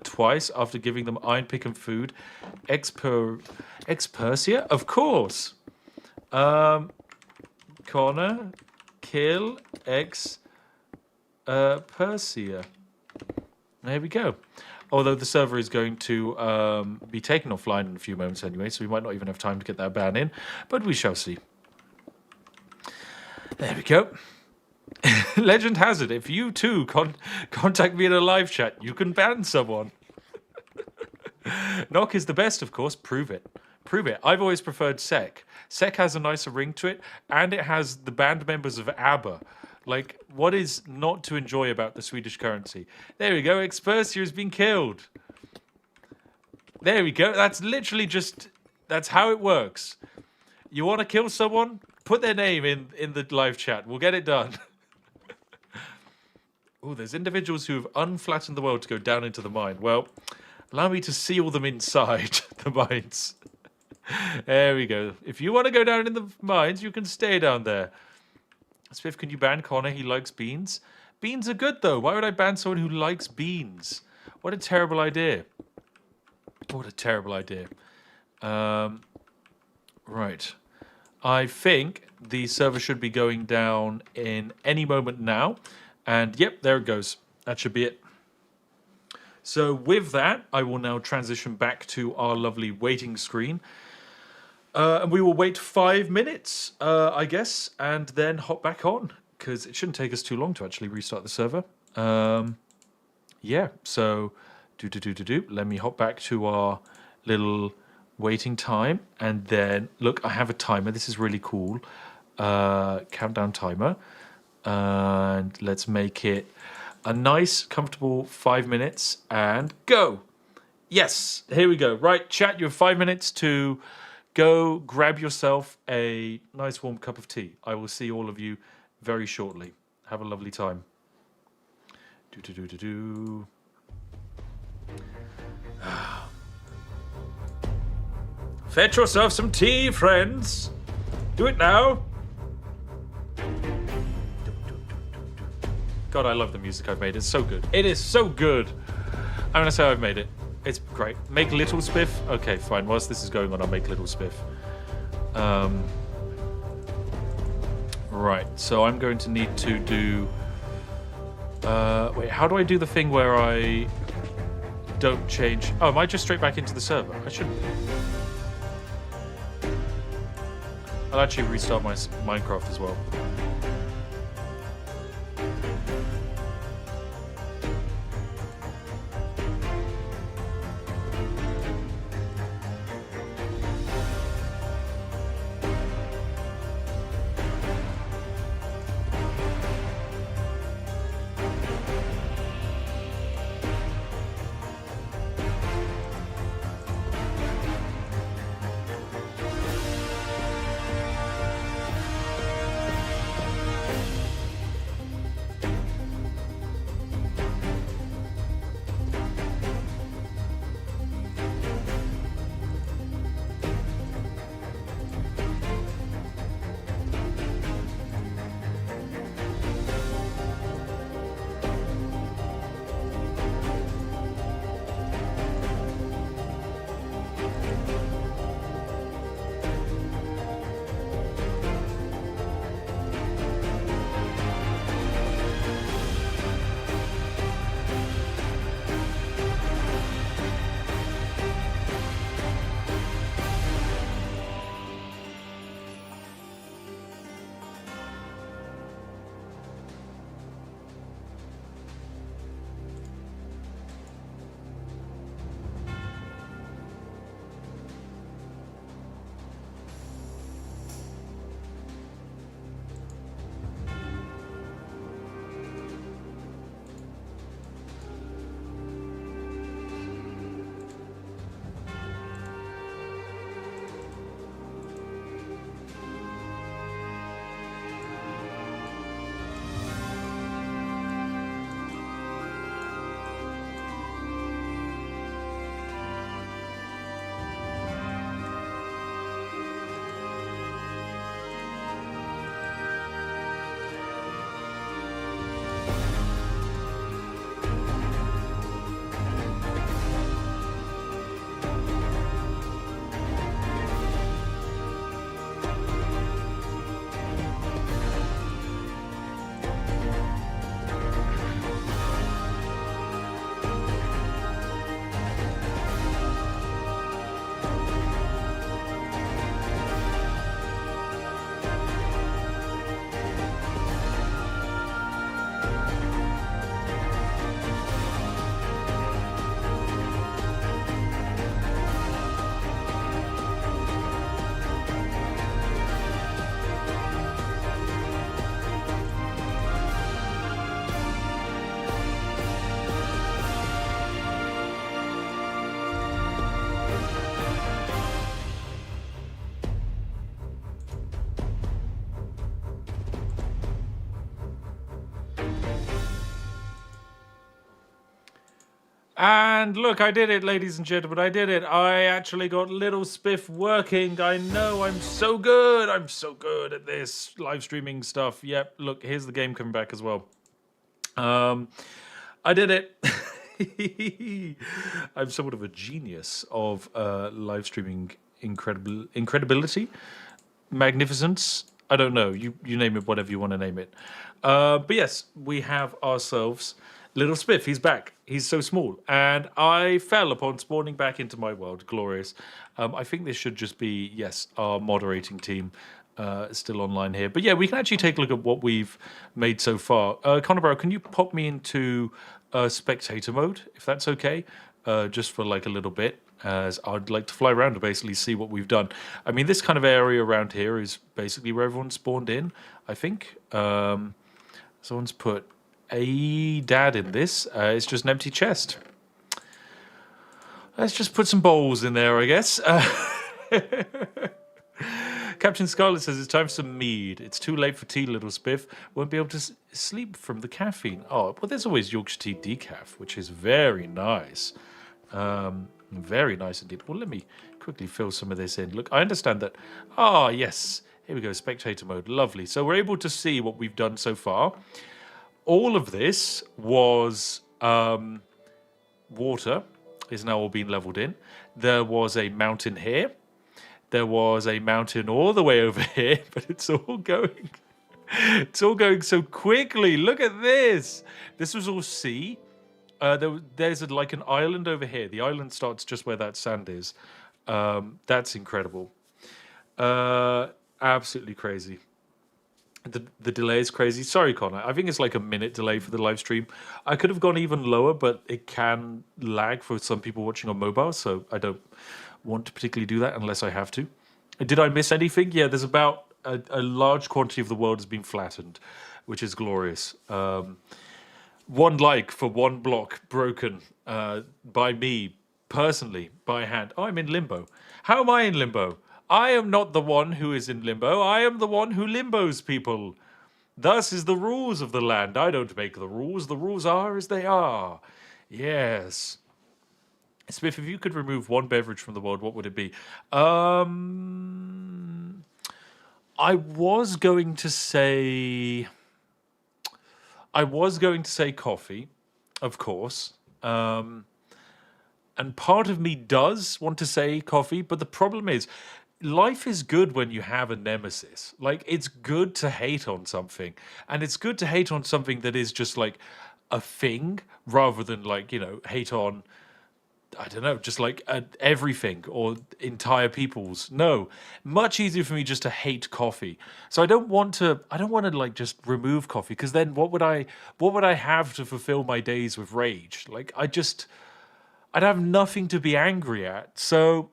twice after giving them iron pick and food? Expersia? Of course. Connor, kill Persia. There we go. Although the server is going to be taken offline in a few moments anyway, so we might not even have time to get that ban in, but we shall see. There we go. Legend has it, if you too contact me in a live chat, you can ban someone. Knock is the best, of course. Prove it. Prove it. I've always preferred Sek. Sek has a nicer ring to it, and it has the band members of ABBA. Like, what is not to enjoy about the Swedish currency? There we go. Expersia has been killed. There we go. That's literally just... That's how it works. You want to kill someone? Put their name in the live chat. We'll get it done. Oh, there's individuals who have unflattened the world to go down into the mine. Well, allow me to seal them inside the mines. There we go. If you want to go down in the mines, you can stay down there. Spiff, can you ban Connor? He likes beans. Beans are good, though. Why would I ban someone who likes beans? What a terrible idea. What a terrible idea. Right. I think the server should be going down in any moment now. And, yep, there it goes. That should be it. So with that, I will now transition back to our lovely waiting screen. And we will wait 5 minutes, I guess, and then hop back on, because it shouldn't take us too long to actually restart the server. Yeah, so let me hop back to our little waiting time, and then, look, I have a timer. This is really cool. Countdown timer. And let's make it a nice, comfortable 5 minutes, and go. Yes, here we go. Right, chat, you have 5 minutes to... Go grab yourself a nice warm cup of tea. I will see all of you very shortly. Have a lovely time. Fetch yourself some tea, friends. Do it now. God, I love the music I've made. It's so good. It is so good. I'm going to say I've made it. It's great. Make little Spiff? Okay, fine. Whilst this is going on, I'll make little Spiff. Right, so I'm going to need to do... wait, how do I do the thing where I don't change... Oh, am I just straight back into the server? I shouldn't be. I'll actually restart my Minecraft as well. And look, I did it, ladies and gentlemen. I did it. I actually got little Spiff working. I know, I'm so good. I'm so good at this live streaming stuff. Yep, look, here's the game coming back as well. I did it. I'm somewhat of a genius of live streaming incredibility, magnificence. I don't know. You name it, whatever you want to name it. But yes, we have ourselves little Spiff. He's back. He's so small. And I fell upon spawning back into my world. Glorious. I think this should just be, yes, our moderating team still online here. But yeah, we can actually take a look at what we've made so far. Connor, can you pop me into spectator mode, if that's okay? Just for like a little bit, as I'd like to fly around to basically see what we've done. I mean, this kind of area around here is basically where everyone spawned in, I think. Someone's put a dad in this. It's just an empty chest. Let's just put some bowls in there, I guess. Captain Scarlet says it's time for some mead. It's too late for tea, little Spiff. Won't be able to sleep from the caffeine. Oh, well, there's always Yorkshire tea decaf, which is very nice. Very nice indeed. Well, let me quickly fill some of this in. Look, I understand that. Ah, yes. Here we go, spectator mode. Lovely. So we're able to see what we've done so far. All of this was water. Is now all being leveled in. There was a mountain here. There was a mountain all the way over here, but it's all going so quickly. Look at this. This was all sea. There's like an island over here. The island starts just where that sand is. That's incredible. Absolutely crazy. The delay is crazy. Sorry, Connor. I think it's like a minute delay for the live stream. I could have gone even lower, but it can lag for some people watching on mobile, so I don't want to particularly do that unless I have to. Did I miss anything? Yeah, there's about a large quantity of the world has been flattened, which is glorious. One like for one block broken by me personally by hand. Oh, I'm in limbo. How am I in limbo? I am not the one who is in limbo. I am the one who limbos people. Thus is the rules of the land. I don't make the rules. The rules are as they are. Yes. Spiff, if you could remove one beverage from the world, what would it be? I was going to say coffee, of course. And part of me does want to say coffee, but the problem is, life is good when you have a nemesis. Like, it's good to hate on something. And it's good to hate on something that is just like a thing rather than like, you know, hate on, I don't know, just like everything or entire peoples. No, much easier for me just to hate coffee. So I don't want to like just remove coffee, because then what would I have to fulfill my days with rage? Like, I'd have nothing to be angry at. So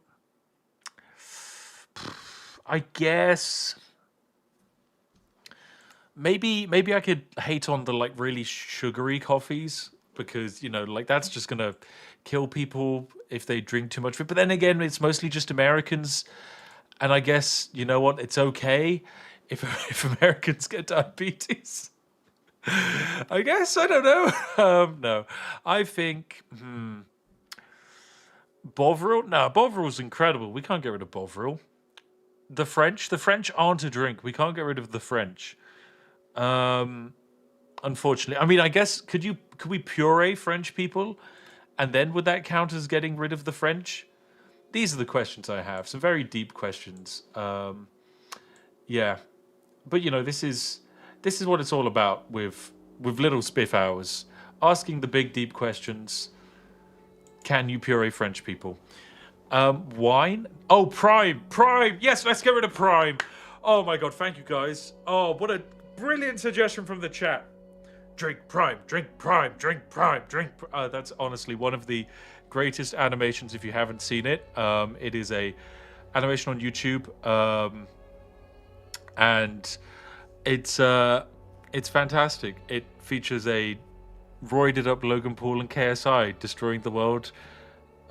I guess maybe I could hate on the like really sugary coffees, because, you know, like that's just gonna kill people if they drink too much of it. But then again, it's mostly just Americans, and I guess, you know what, it's okay if Americans get diabetes. I guess, I don't know. No, I think Bovril. No, Bovril's incredible. We can't get rid of Bovril. The French aren't a drink. We can't get rid of the French. Unfortunately, I mean, I guess could we puree French people, and then would that count as getting rid of the French? These are the questions I have. Some very deep questions. Yeah, but you know, this is what it's all about with little Spiff hours, asking the big deep questions. Can you puree French people? Wine? Oh, Prime! Yes, let's get rid of Prime. Oh my god, thank you guys. Oh, what a brilliant suggestion from the chat. Drink Prime, drink Prime, drink Prime, drink. That's honestly one of the greatest animations. If you haven't seen it, it is a animation on YouTube, and it's fantastic. It features a roided up Logan Paul and KSI destroying the world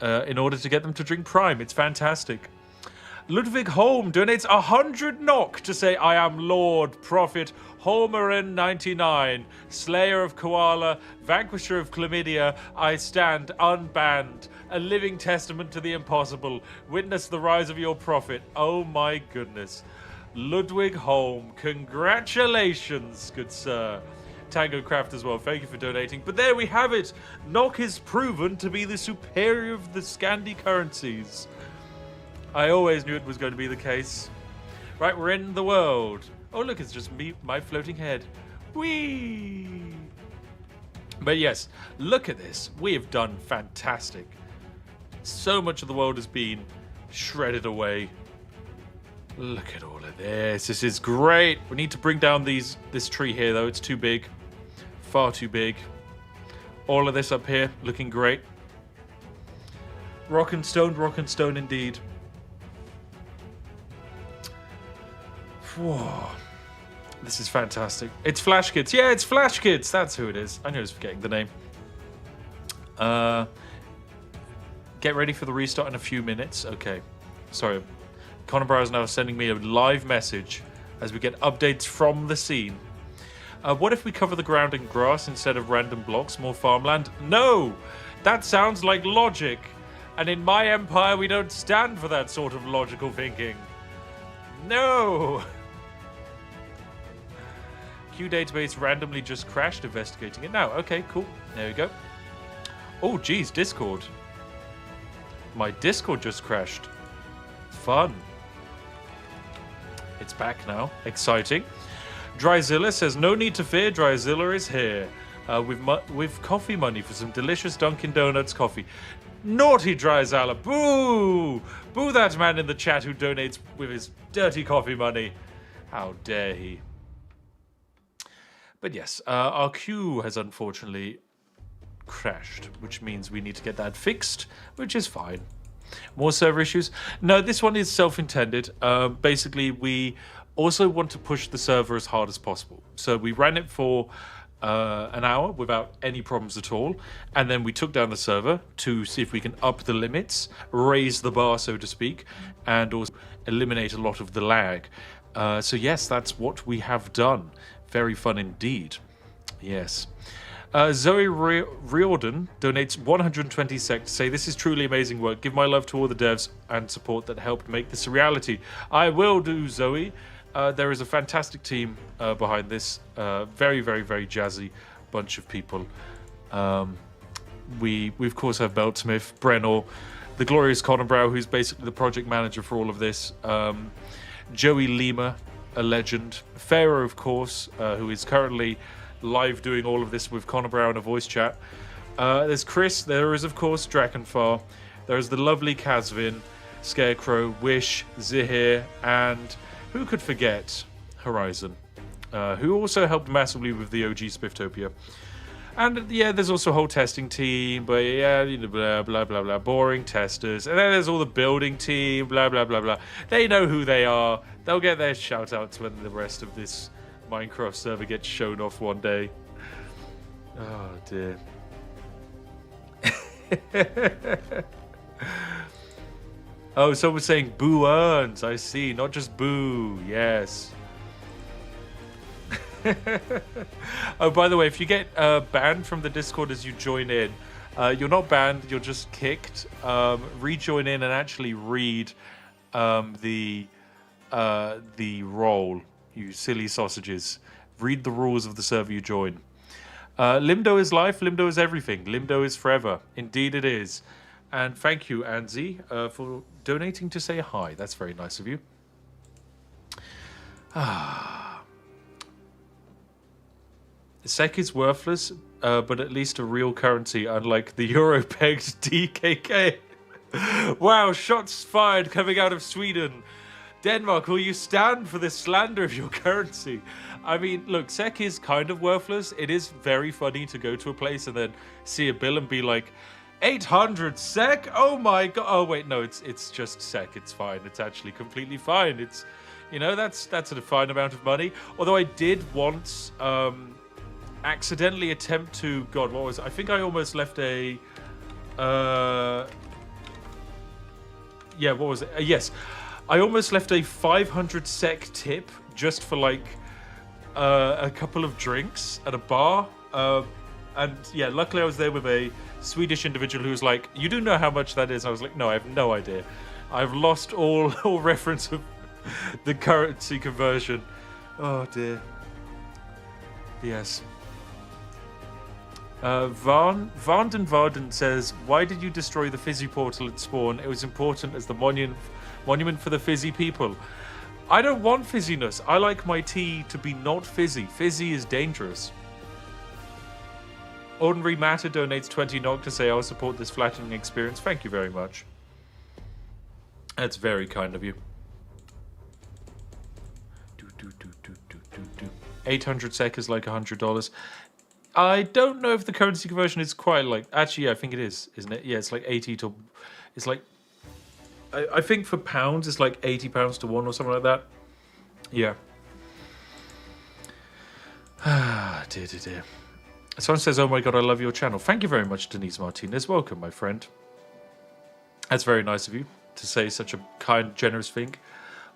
in order to get them to drink Prime. It's fantastic. Ludwig Holm donates 100 NOK to say, I am Lord Prophet Holmeren 99, Slayer of Koala, Vanquisher of Chlamydia, I stand unbanned, a living testament to the impossible. Witness the rise of your prophet. Oh my goodness. Ludwig Holm, congratulations, good sir. Tango Craft as well, thank you for donating. But there we have it. NOK is proven to be the superior of the Scandi currencies. I always knew it was going to be the case. Right, we're in the world. Oh, look, it's just me, my floating head. Whee! But yes, look at this. We have done fantastic. So much of the world has been shredded away. Look at all of this. This is great. We need to bring down this tree here, though. It's too big. Far too big. All of this up here, looking great. Rock and stone indeed. Whoa. This is fantastic. It's Flash Kids. Yeah, it's Flash Kids. That's who it is. I knew I was forgetting the name. Get ready for the restart in a few minutes. Okay. Sorry. Connor Brow is now sending me a live message as we get updates from the scene. What if we cover the ground in grass instead of random blocks? More farmland? No! That sounds like logic. And in my empire, we don't stand for that sort of logical thinking. No! Q database randomly just crashed, investigating it now. Okay, cool. There we go. Oh, geez, Discord. My Discord just crashed. Fun. It's back now. Exciting. Dryzilla says, no need to fear, Dryzilla is here. With coffee money for some delicious Dunkin' Donuts coffee. Naughty Dryzilla. Boo! Boo that man in the chat who donates with his dirty coffee money. How dare he. But yes, our queue has unfortunately crashed, which means we need to get that fixed, which is fine. More server issues? No, this one is self-intended. Basically, we also want to push the server as hard as possible. So we ran it for an hour without any problems at all. And then we took down the server to see if we can up the limits, raise the bar, so to speak, and also eliminate a lot of the lag. So yes, that's what we have done. Very fun indeed. Yes. Zoe Riordan donates 120 sec to say, this is truly amazing work. Give my love to all the devs and support that helped make this a reality. I will do, Zoe. There is a fantastic team behind this. Very, very, very jazzy bunch of people. We of course have Beltsmith, Brennell, the glorious Connor Brow, who's basically the project manager for all of this. Joey Lima, a legend. Pharaoh, of course, who is currently live doing all of this with Connor Brow in a voice chat. There's Chris. There is, of course, Drakenfar. There's the lovely Kazvin, Scarecrow, Wish, Zihir, and who could forget Horizon, who also helped massively with the OG Spifftopia. And yeah, there's also a whole testing team, but yeah, blah, blah, blah, blah, boring testers. And then there's all the building team, blah, blah, blah, blah. They know who they are. They'll get their shout outs when the rest of this Minecraft server gets shown off one day. Oh dear. Oh, someone's saying boo earns. I see, not just boo. Yes. Oh, by the way, if you get banned from the Discord as you join in, you're not banned, you're just kicked. Rejoin in and actually read the role, you silly sausages. Read the rules of the server you join. Limdo is life, Limdo is everything, Limdo is forever. Indeed it is. And thank you, Anzi, for donating to say hi. That's very nice of you. SEK is worthless, but at least a real currency, unlike the euro-pegged DKK. Wow, shots fired coming out of Sweden. Denmark, will you stand for this slander of your currency? I mean, look, SEK is kind of worthless. It is very funny to go to a place and then see a bill and be like, 800 SEK? Oh my god. Oh wait, no, it's just SEK. It's fine. It's actually completely fine. It's, you know, that's a fine amount of money. Although I did once accidentally attempt to, God, what was it? I think I almost left a yeah, what was it? Yes. I almost left a 500 sec tip just for like a couple of drinks at a bar. And yeah, luckily I was there with a Swedish individual who was like, "You do know how much that is?" I was like, "No, I have no idea. I've lost all reference of the currency conversion." Oh dear. Yes. Varden says, "Why did you destroy the fizzy portal at spawn? It was important as the monument for the fizzy people." I don't want fizziness. I like my tea to be not fizzy. Fizzy is dangerous. Ordinary Matter donates 20 NOK to say, "I'll support this flattening experience." Thank you very much. That's very kind of you. 800 SEK is like $100. I don't know if the currency conversion is quite like... Actually, yeah, I think it is, isn't it? Yeah, it's like 80 to... It's like... I think for pounds, it's like 80 pounds to 1 or something like that. Yeah. Dear, dear, dear. Someone says, "Oh my god, I love your channel." Thank you very much, Denise Martinez. Welcome, my friend. That's very nice of you to say such a kind, generous thing.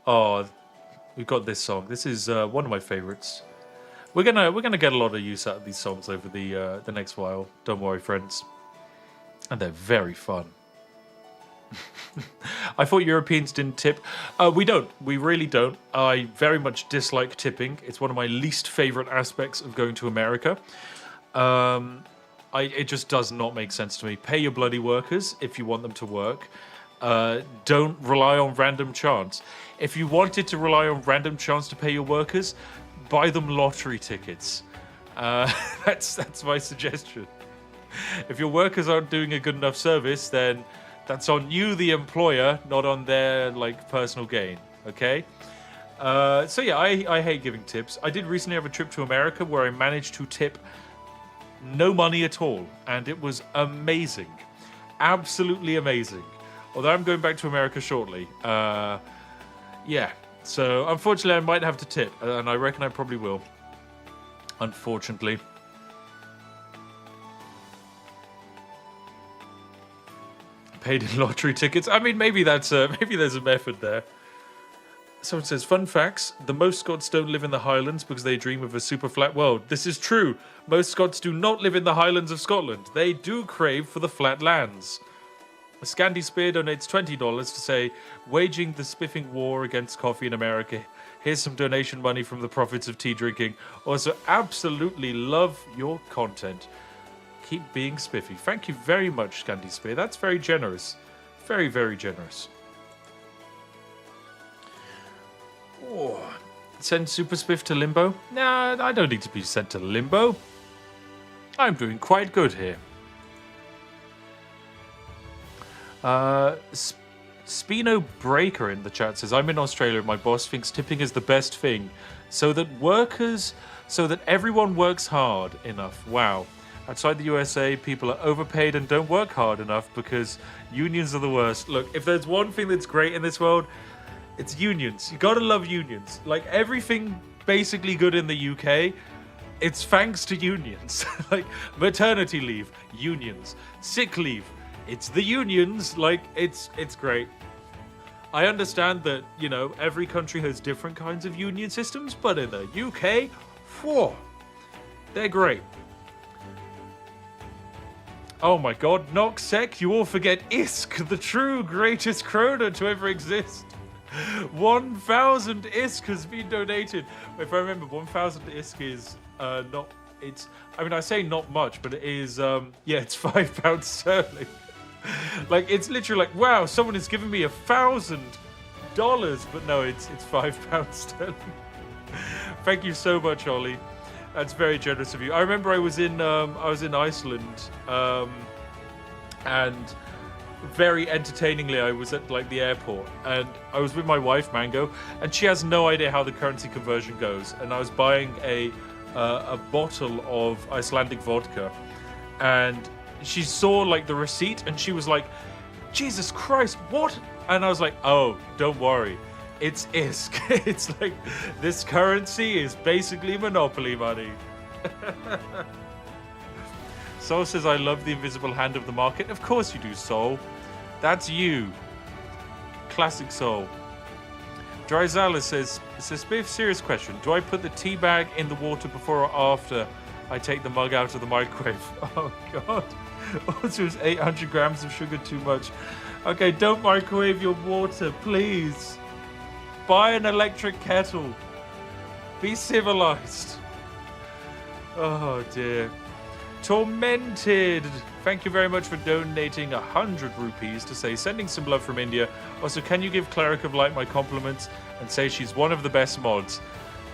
Oh, we've got this song. This is one of my favorites. We're gonna get a lot of use out of these songs over the next while. Don't worry, friends. And they're very fun. I thought Europeans didn't tip. We don't. We really don't. I very much dislike tipping. It's one of my least favorite aspects of going to America. It just does not make sense to me. Pay your bloody workers if you want them to work. Don't rely on random chance. If you wanted to rely on random chance to pay your workers, buy them lottery tickets. That's my suggestion. If your workers aren't doing a good enough service, then that's on you, the employer, not on their like personal gain. Okay. So yeah, I hate giving tips. I did recently have a trip to America where I managed to tip no money at all, and it was amazing, absolutely amazing. Although I'm going back to America shortly. Yeah, so unfortunately I might have to tip, and I reckon I probably will, unfortunately. Paid in lottery tickets. I mean, maybe there's a method there. Someone says, "Fun facts, the most Scots don't live in the Highlands because they dream of a super flat world." This is true. Most Scots do not live in the Highlands of Scotland. They do crave for the flat lands. A Scandi Spear donates $20 to say, "Waging the spiffing war against coffee in America. Here's some donation money from the profits of tea drinking. Also, absolutely love your content. Keep being spiffy." Thank you very much, Scandi Spear. That's very generous. Very, very generous. Oh, send Super Spiff to limbo? Nah, I don't need to be sent to limbo. I'm doing quite good here. Spino Breaker in the chat says, "I'm in Australia. My boss thinks tipping is the best thing, so that everyone works hard enough." Wow. Outside the USA, people are overpaid and don't work hard enough because unions are the worst. Look, if there's one thing that's great in this world, it's unions. You gotta love unions. Like everything basically good in the UK, it's thanks to unions. Like maternity leave, unions. Sick leave, it's the unions. Like it's great. I understand that, you know, every country has different kinds of union systems, but in the UK, whoa, they're great. Oh my god, Noxec, you all forget ISK, the true greatest krona to ever exist. 1,000 ISK has been donated. If I remember, 1,000 ISK is not, it's, I mean, I say not much, but it is, yeah, it's £5 sterling. Like, it's literally like, wow, someone has given me $1,000, but no, it's £5 sterling. Thank you so much, Ollie. That's very generous of you. I remember I was in Iceland, and very entertainingly, I was at like the airport, and I was with my wife, Mango, and she has no idea how the currency conversion goes. And I was buying a bottle of Icelandic vodka, and she saw like the receipt, and she was like, "Jesus Christ, what?" And I was like, "Oh, don't worry. It's ISK. It's like, this currency is basically monopoly money." Soul says, "I love the invisible hand of the market." Of course you do, Soul. That's you. Classic Soul. Dryzala says, Spiff, serious question. Do I put the tea bag in the water before or after I take the mug out of the microwave? Oh, God. Also, is 800 grams of sugar too much? Okay, don't microwave your water, please. Buy an electric kettle. Be civilized. Oh, dear. Tormented. Thank you very much for donating 100 rupees to say, sending some love from India. Also, can you give Cleric of Light my compliments and say she's one of the best mods?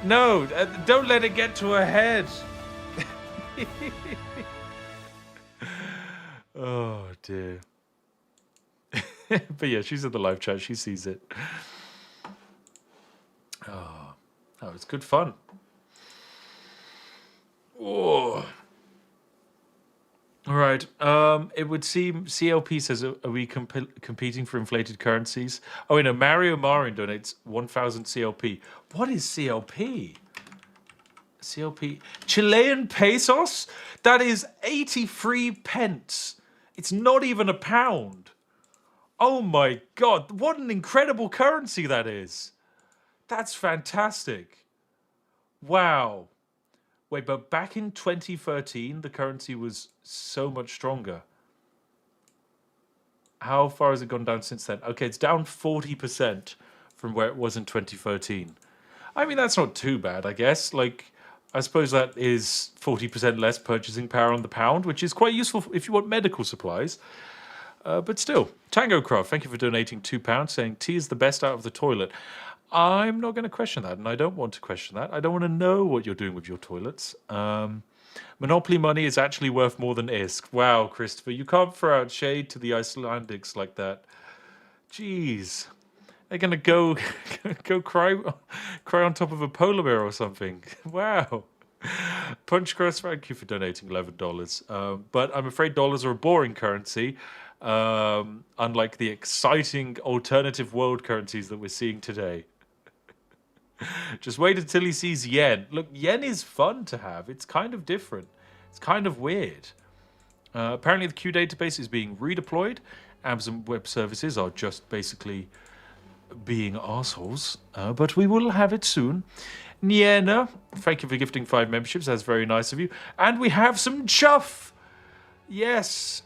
No, don't let it get to her head. Oh, dear. But yeah, she's in the live chat. She sees it. Oh, that was good fun. Oh. All right. It would seem CLP says, are we competing for inflated currencies? Oh, you know, Mario Marin donates 1,000 CLP. What is CLP? CLP. Chilean pesos? That is 83 pence. It's not even a pound. Oh my God. What an incredible currency that is. That's fantastic. Wow. Wait, but back in 2013, the currency was so much stronger. How far has it gone down since then? Okay, it's down 40% from where it was in 2013. I mean, that's not too bad, I guess. Like, I suppose that is 40% less purchasing power on the pound, which is quite useful if you want medical supplies. But still, Tango Craft, thank you for donating £2, saying tea is the best out of the toilet. I'm not going to question that, and I don't want to question that. I don't want to know what you're doing with your toilets. Monopoly money is actually worth more than ISK. Wow, Christopher, you can't throw out shade to the Icelandics like that. Jeez. They're going to go cry on top of a polar bear or something. Wow. Punch Crust, thank you for donating $11. But I'm afraid dollars are a boring currency, unlike the exciting alternative world currencies that we're seeing today. Just wait until he sees yen. Look, yen is fun to have. It's kind of different. It's kind of weird. Apparently the Q database is being redeployed. Amazon Web Services are just basically being assholes. But we will have it soon. Niena, thank you for gifting 5 memberships. That's very nice of you. And we have some chuff. Yes.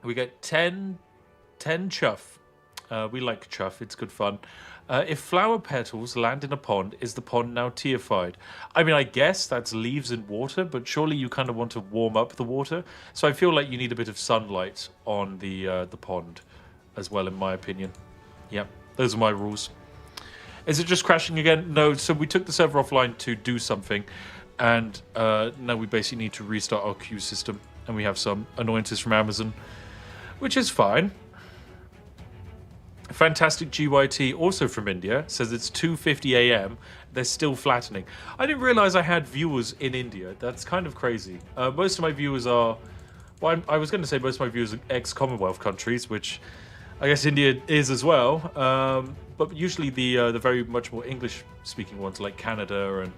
We get 10 chuff. We like chuff. It's good fun. If flower petals land in a pond, is the pond now teified? I mean, I guess that's leaves and water, but surely you kind of want to warm up the water. So I feel like you need a bit of sunlight on the pond as well, in my opinion. Yep, those are my rules. Is it just crashing again? No, so we took the server offline to do something, and now we basically need to restart our queue system, and we have some annoyances from Amazon, which is fine. Fantastic GYT, also from India, says it's 2:50 a.m. They're still flattening. I didn't realize I had viewers in India. That's kind of crazy. Most of my viewers are... Well, I was going to say most of my viewers are ex-Commonwealth countries, which I guess India is as well. But usually the very much more English-speaking ones, like Canada and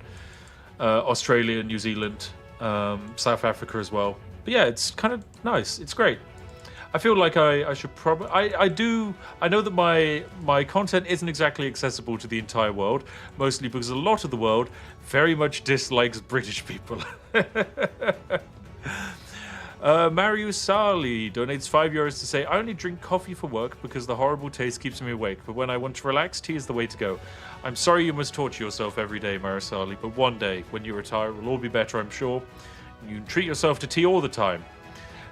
Australia, New Zealand, South Africa as well. But yeah, it's kind of nice. It's great. I feel like I should probably... I know that my content isn't exactly accessible to the entire world, mostly because a lot of the world very much dislikes British people. Mario Sali donates €5 to say, I only drink coffee for work because the horrible taste keeps me awake, but when I want to relax, tea is the way to go. I'm sorry you must torture yourself every day, Mario Sali, but one day, when you retire, it will all be better, I'm sure. You can treat yourself to tea all the time.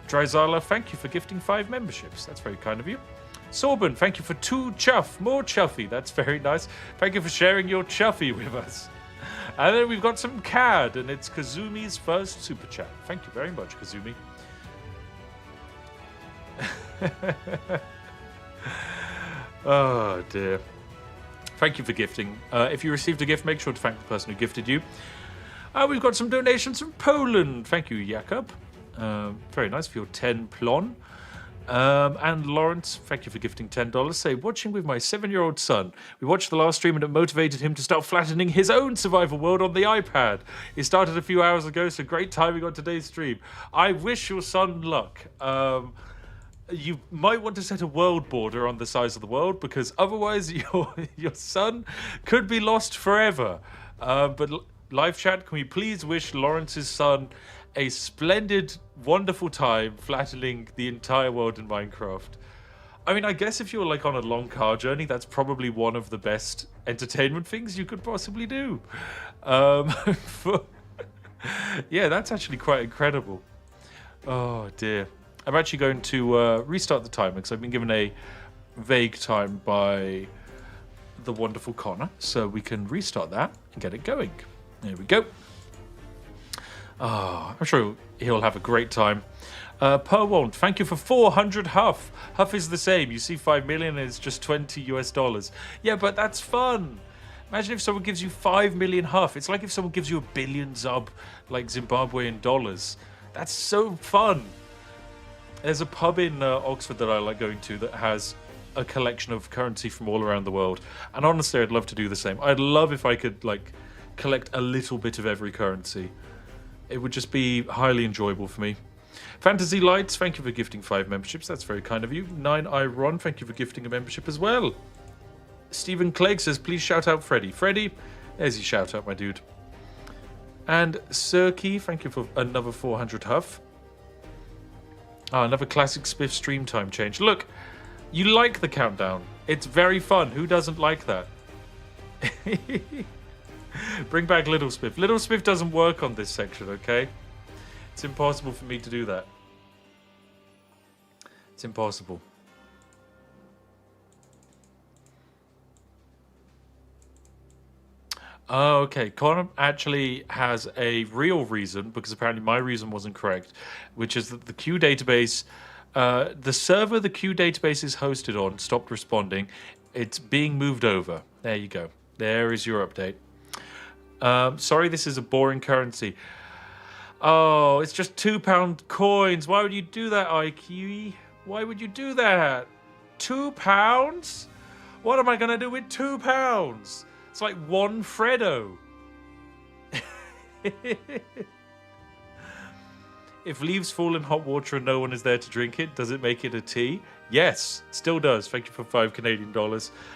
Dryzala, thank you for gifting 5 memberships. That's very kind of you. Sorben, thank you for 2 chuff. More chuffy. That's very nice. Thank you for sharing your chuffy with us. And then we've got some CAD, and it's Kazumi's first super chat. Thank you very much, Kazumi. Oh, dear. Thank you for gifting. If you received a gift, make sure to thank the person who gifted you. We've got some donations from Poland. Thank you, Jakob. Very nice for your 10 plon. And Lawrence, thank you for gifting $10. Say, watching with my 7-year-old son. We watched the last stream and it motivated him to start flattening his own survival world on the iPad. It started a few hours ago, so great timing on today's stream. I wish your son luck. you might want to set a world border on the size of the world, because otherwise your son could be lost forever. But live chat, can we please wish Lawrence's son a splendid, wonderful time flattening the entire world in Minecraft? I mean, I guess if you're like on a long car journey, that's probably one of the best entertainment things you could possibly do. Yeah, that's actually quite incredible. Oh dear. I'm actually going to restart the timer because I've been given a vague time by the wonderful Connor, so we can restart that and get it going. There we go. Oh, I'm sure he'll have a great time. Perwont, thank you for 400 Huff. Huff is the same. You see 5 million and it's just $20 US. Yeah, but that's fun. Imagine if someone gives you 5 million Huff. It's like if someone gives you 1 billion Zub, like Zimbabwean dollars. That's so fun. There's a pub in Oxford that I like going to that has a collection of currency from all around the world. And honestly, I'd love to do the same. I'd love if I could like collect a little bit of every currency. It would just be highly enjoyable for me. Fantasy Lights, thank you for gifting 5 memberships. That's very kind of you. 9iron, thank you for gifting a membership as well. Stephen Clegg says, please shout out Freddy. Freddy, there's your shout out, my dude. And Sirky, thank you for another 400 Huff. Another classic Spiff stream time change. Look, you like the countdown. It's very fun. Who doesn't like that? Bring back Little Spiff. Little Spiff doesn't work on this section, okay? It's impossible for me to do that. It's impossible. Oh, okay. Connor actually has a real reason, because apparently my reason wasn't correct, which is that the Q database, the server the Q database is hosted on stopped responding. It's being moved over. There you go. There is your update. Sorry, this is a boring currency. Oh, it's just £2 coins. Why would you do that, IQ? Why would you do that? £2? What am I going to do with £2? It's like one Freddo. If leaves fall in hot water and no one is there to drink it, does it make it a tea? Yes, still does. Thank you for $5 Canadian.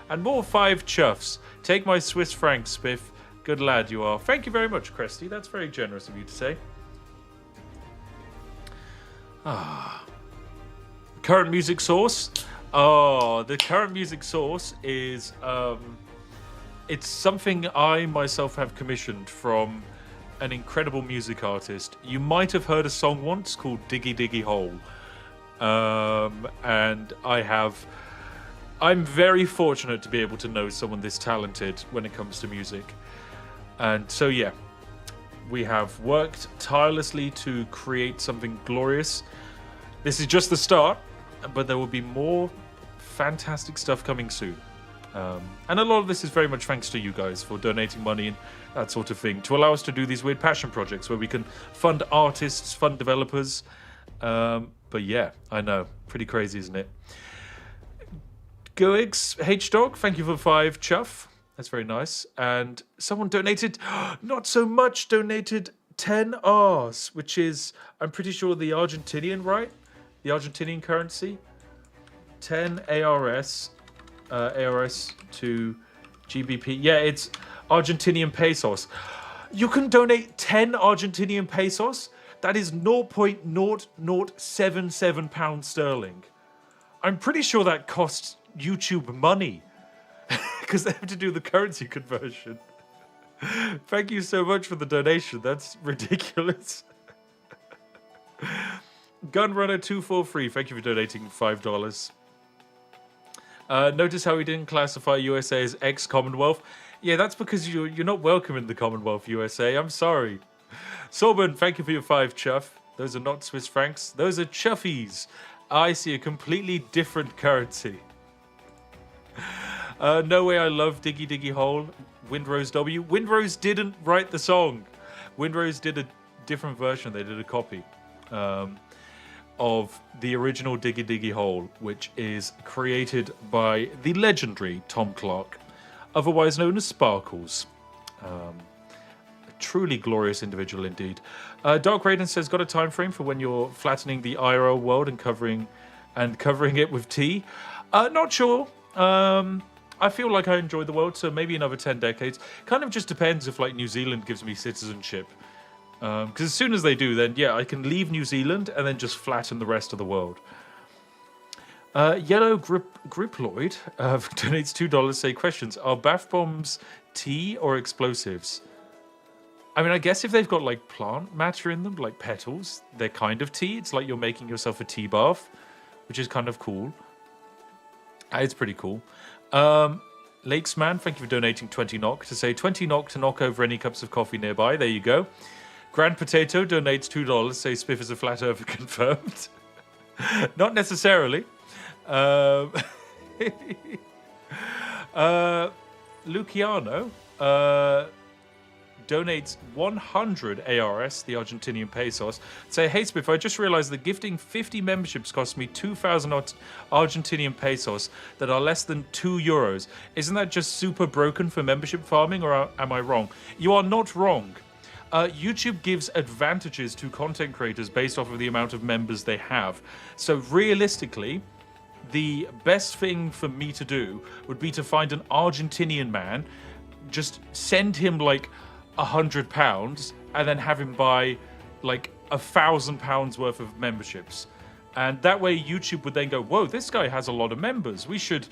And more 5 chuffs. Take my Swiss francs, Spiff. Good lad you are. Thank you very much, Cresty. That's very generous of you to say. Current music source. Oh, the current music source is it's something I myself have commissioned from an incredible music artist. You might have heard a song once called Diggy Diggy Hole. And I'm very fortunate to be able to know someone this talented when it comes to music. And so yeah, we have worked tirelessly to create something glorious. This is just the start, but there will be more fantastic stuff coming soon. And a lot of this is very much thanks to you guys for donating money and that sort of thing to allow us to do these weird passion projects where we can fund artists, fund developers. But yeah, I know. Pretty crazy, isn't it? Goix, H-Dog, thank you for 5 chuff. That's very nice. And someone donated, not so much, donated 10 Rs, which is, I'm pretty sure, the Argentinian, right? The Argentinian currency. 10 ARS. ARS to GBP. Yeah, it's Argentinian pesos. You can donate 10 Argentinian pesos. That is 0.0077 pounds sterling. I'm pretty sure that costs YouTube money because they have to do the currency conversion. Thank you so much for the donation. That's ridiculous. Gunrunner243, thank you for donating $5. Notice how we didn't classify USA as ex-Commonwealth. Yeah, that's because you're not welcome in the Commonwealth, USA. I'm sorry. Sorban, thank you for your 5 chuff. Those are not Swiss francs. Those are chuffies. I see a completely different currency. No way I love Diggy Diggy Hole. Windrose W. Windrose didn't write the song. Windrose did a different version. They did a copy of the original Diggy Diggy Hole, which is created by the legendary Tom Clark, otherwise known as Sparkles. A truly glorious individual indeed. Dark Raiden says, got a time frame for when you're flattening the IRL world and covering and covering it with tea. Not sure. I feel like I enjoy the world, so maybe another 10 decades. Kind of just depends if like New Zealand gives me citizenship. Because as soon as they do, then yeah, I can leave New Zealand and then just flatten the rest of the world. Yellow Griploid donates $2. Say questions: are bath bombs tea or explosives? I mean, I guess if they've got like plant matter in them, like petals, they're kind of tea. It's like you're making yourself a tea bath, which is kind of cool. It's pretty cool. Lakesman, thank you for donating 20 knock to say 20 knock to knock over any cups of coffee nearby. There you go. Grand Potato donates $2. Say Spiff is a flat earther confirmed. Not necessarily. Luciano donates 100 ARS, the Argentinian pesos. Say, hey Spiff, I just realized that gifting 50 memberships cost me 2,000 Argentinian pesos that are less than €2. Isn't that just super broken for membership farming, or am I wrong? You are not wrong. YouTube gives advantages to content creators based off of the amount of members they have. So realistically, the best thing for me to do would be to find an Argentinian man, just send him like £100 and then have him buy like £1,000 worth of memberships. And that way YouTube would then go, whoa, this guy has a lot of members. We should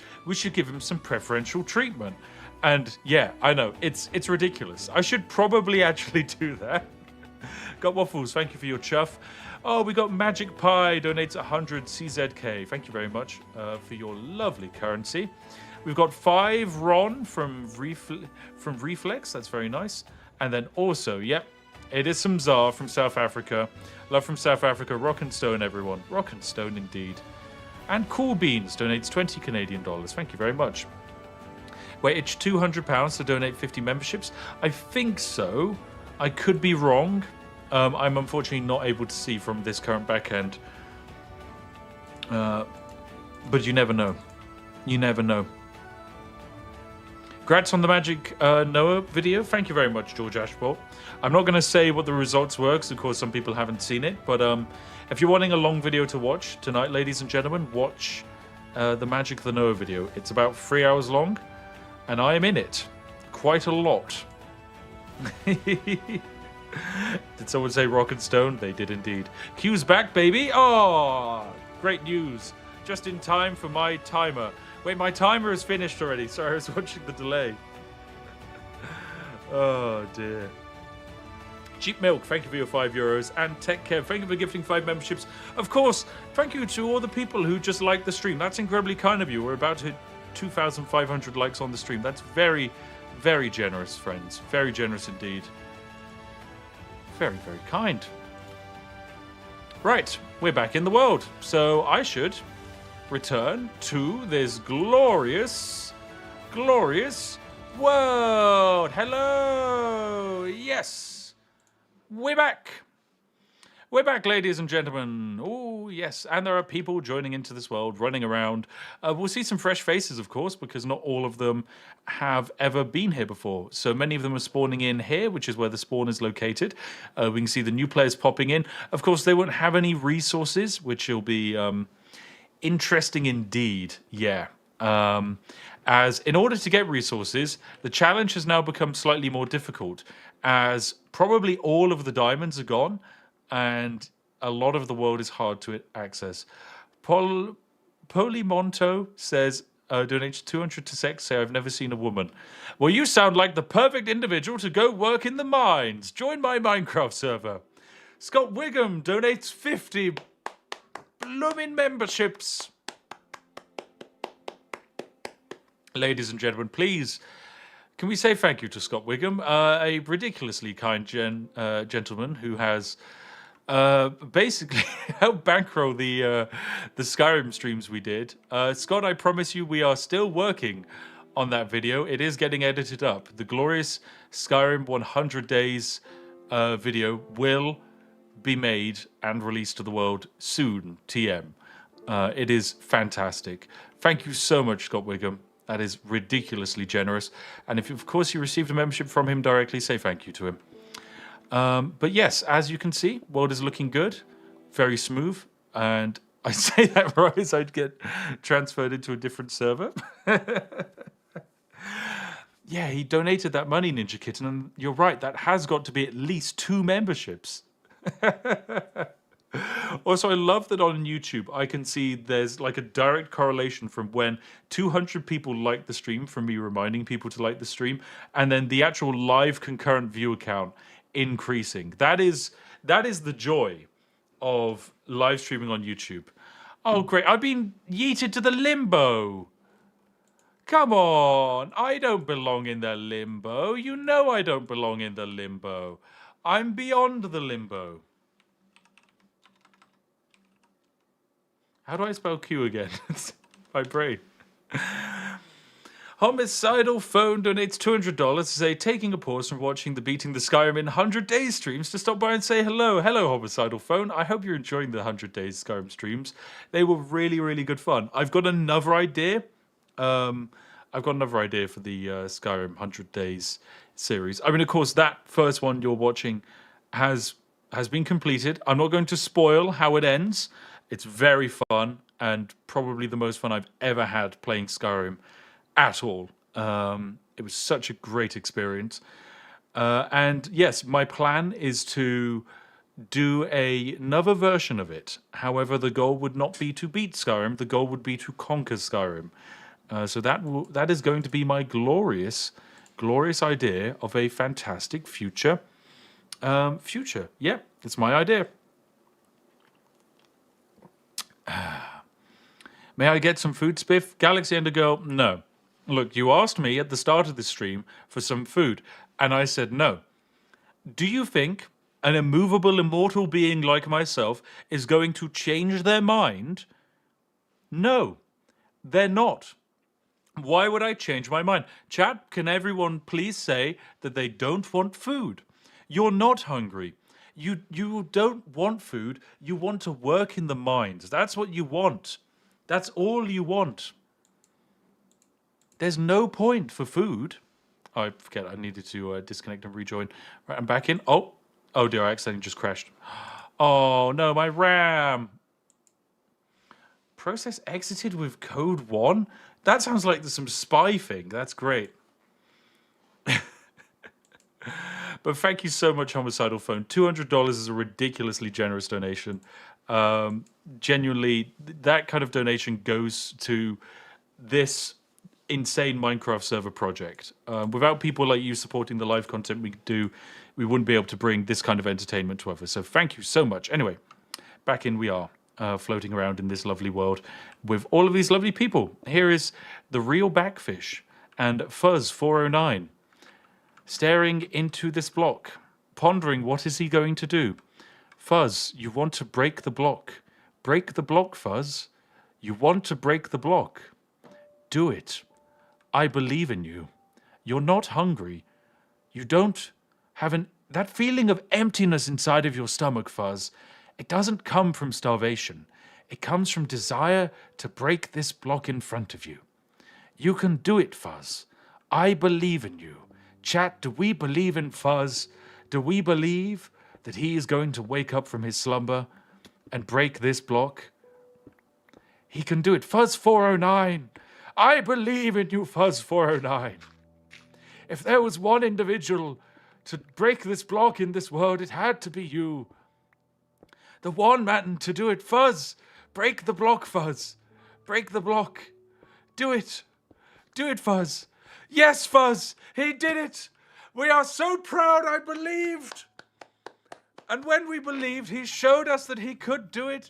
give him some preferential treatment. And yeah, I know, it's ridiculous. I should probably actually do that. Got Waffles, thank you for your chuff. Oh, we got Magic Pie, donates 100 CZK. Thank you very much for your lovely currency. We've got 5 Ron from Reflex, that's very nice. And then also, yep, it is some Czar from South Africa. Love from South Africa, Rock and Stone, everyone. Rock and Stone indeed. And Cool Beans donates 20 Canadian dollars. Thank you very much. Wait, it's £200 to donate 50 memberships? I think so. I could be wrong. I'm unfortunately not able to see from this current backend. But you never know. You never know. Congrats on the Magic Noah video. Thank you very much, George Ashbolt. I'm not going to say what the results were, because of course some people haven't seen it. But if you're wanting a long video to watch tonight, ladies and gentlemen, watch the Magic the Noah video. It's about 3 hours long. And I am in it. Quite a lot. Did someone say Rock and Stone? They did indeed. Q's back, baby. Oh, great news. Just in time for my timer. Wait, my timer is finished already. Sorry, I was watching the delay. Oh, dear. Cheap Milk, thank you for your €5. And Tech Kev, thank you for gifting 5 memberships. Of course, thank you to all the people who just like the stream. That's incredibly kind of you. We're about to hit 2,500 likes on the stream. That's very, very generous, friends. Very generous indeed. Very, very kind. Right, we're back in the world. So I should return to this glorious, glorious world. Hello. Yes. We're back. We're back, ladies and gentlemen. Oh, yes. And there are people joining into this world, running around. We'll see some fresh faces, of course, because not all of them have ever been here before. So many of them are spawning in here, which is where the spawn is located. We can see the new players popping in. Of course, they won't have any resources, which will be interesting indeed. Yeah. As in order to get resources, the challenge has now become slightly more difficult, as probably all of the diamonds are gone, and a lot of the world is hard to access. Polimonto says, donates 200 to sex, say, I've never seen a woman. Well, you sound like the perfect individual to go work in the mines. Join my Minecraft server. Scott Wiggum donates 50 blooming memberships. Ladies and gentlemen, please, can we say thank you to Scott Wiggum, a ridiculously kind gentleman who has basically helped bankroll the Skyrim streams we did. Scott, I promise you we are still working on that video. It is getting edited up. The glorious Skyrim 100 days video will be made and released to the world soon, TM. It is fantastic. Thank you so much, Scott Wiggum. That is ridiculously generous. And if, of course, you received a membership from him directly, say thank you to him. But yes, as you can see, world is looking good, very smooth, and I say that right as I'd get transferred into a different server. Yeah, he donated that money, Ninja Kitten, and you're right, that has got to be at least 2 memberships. Also, I love that on YouTube I can see there's like a direct correlation from when 200 people like the stream, from me reminding people to like the stream, and then the actual live concurrent viewer count increasing. That is the joy of live streaming on YouTube. Oh, great. I've been yeeted to the limbo. Come on. I don't belong in the limbo. You know I don't belong in the limbo. I'm beyond the limbo. How do I spell Q again? My brain. Homicidal Phone donates $200 to say, taking a pause from watching the Beating the Skyrim in 100 Days streams to stop by and say hello. Hello, Homicidal Phone. I hope you're enjoying the 100 Days Skyrim streams. They were really, really good fun. I've got another idea. For the Skyrim 100 Days series. I mean, of course, that first one you're watching has been completed. I'm not going to spoil how it ends. It's very fun and probably the most fun I've ever had playing Skyrim at all. It was such a great experience. And yes, my plan is to do another version of it. However, the goal would not be to beat Skyrim. The goal would be to conquer Skyrim. So that is going to be my glorious idea of a fantastic future. Yeah, it's my idea. May I get some food, Spiff? Galaxy Endergirl, no. Look, you asked me at the start of the stream for some food, and I said no. Do you think an immovable, immortal being like myself is going to change their mind? No, they're not. Why would I change my mind? Chat, can everyone please say that they don't want food? You're not hungry. You don't want food. You want to work in the mines. That's what you want. That's all you want. There's no point for food. Oh, I forget. I needed to disconnect and rejoin. Right, I'm back in. Oh dear, I accidentally just crashed. Oh no, my RAM. Process exited with code 1? That sounds like there's some spy thing. That's great. But thank you so much, Homicidal Phone. $200 is a ridiculously generous donation. Genuinely, that kind of donation goes to this insane Minecraft server project. Without people like you supporting the live content we do, we wouldn't be able to bring this kind of entertainment to others. So thank you so much. Anyway, back in we are, floating around in this lovely world with all of these lovely people. Here is the real Backfish and Fuzz409 staring into this block, pondering what is he going to do. Fuzz, you want to break the block. Break the block, Fuzz. You want to break the block. Do it. I believe in you. You're not hungry. You don't have that feeling of emptiness inside of your stomach, Fuzz. It doesn't come from starvation. It comes from desire to break this block in front of you. You can do it, Fuzz. I believe in you. Chat, do we believe in Fuzz? Do we believe that he is going to wake up from his slumber and break this block? He can do it. Fuzz409. I believe in you, Fuzz409. If there was one individual to break this block in this world, it had to be you. The one man to do it. Fuzz, break the block, Fuzz. Break the block. Do it. Do it, Fuzz. Yes, Fuzz, he did it. We are so proud. I believed. And when we believed, he showed us that he could do it.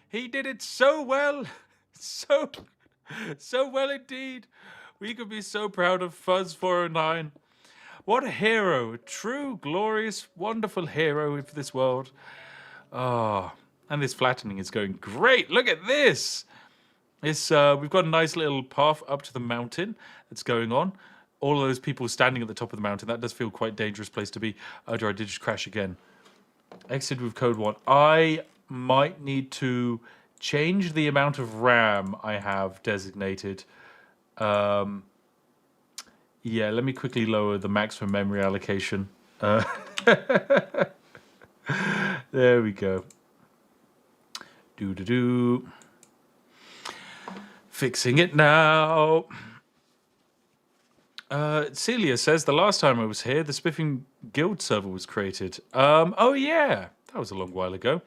He did it so well. So well indeed. We could be so proud of Fuzz409. What a hero. A true, glorious, wonderful hero of this world. Ah, and this flattening is going great. Look at this. We've got a nice little path up to the mountain that's going on. All of those people standing at the top of the mountain. That does feel quite a dangerous place to be. Oh dear, I did just crash again. Exit with code 1. I might need to change the amount of RAM I have designated. Yeah, let me quickly lower the maximum memory allocation. There we go. Do. Fixing it now. Celia says the last time I was here, the Spiffing Guild server was created. Oh yeah, that was a long while ago.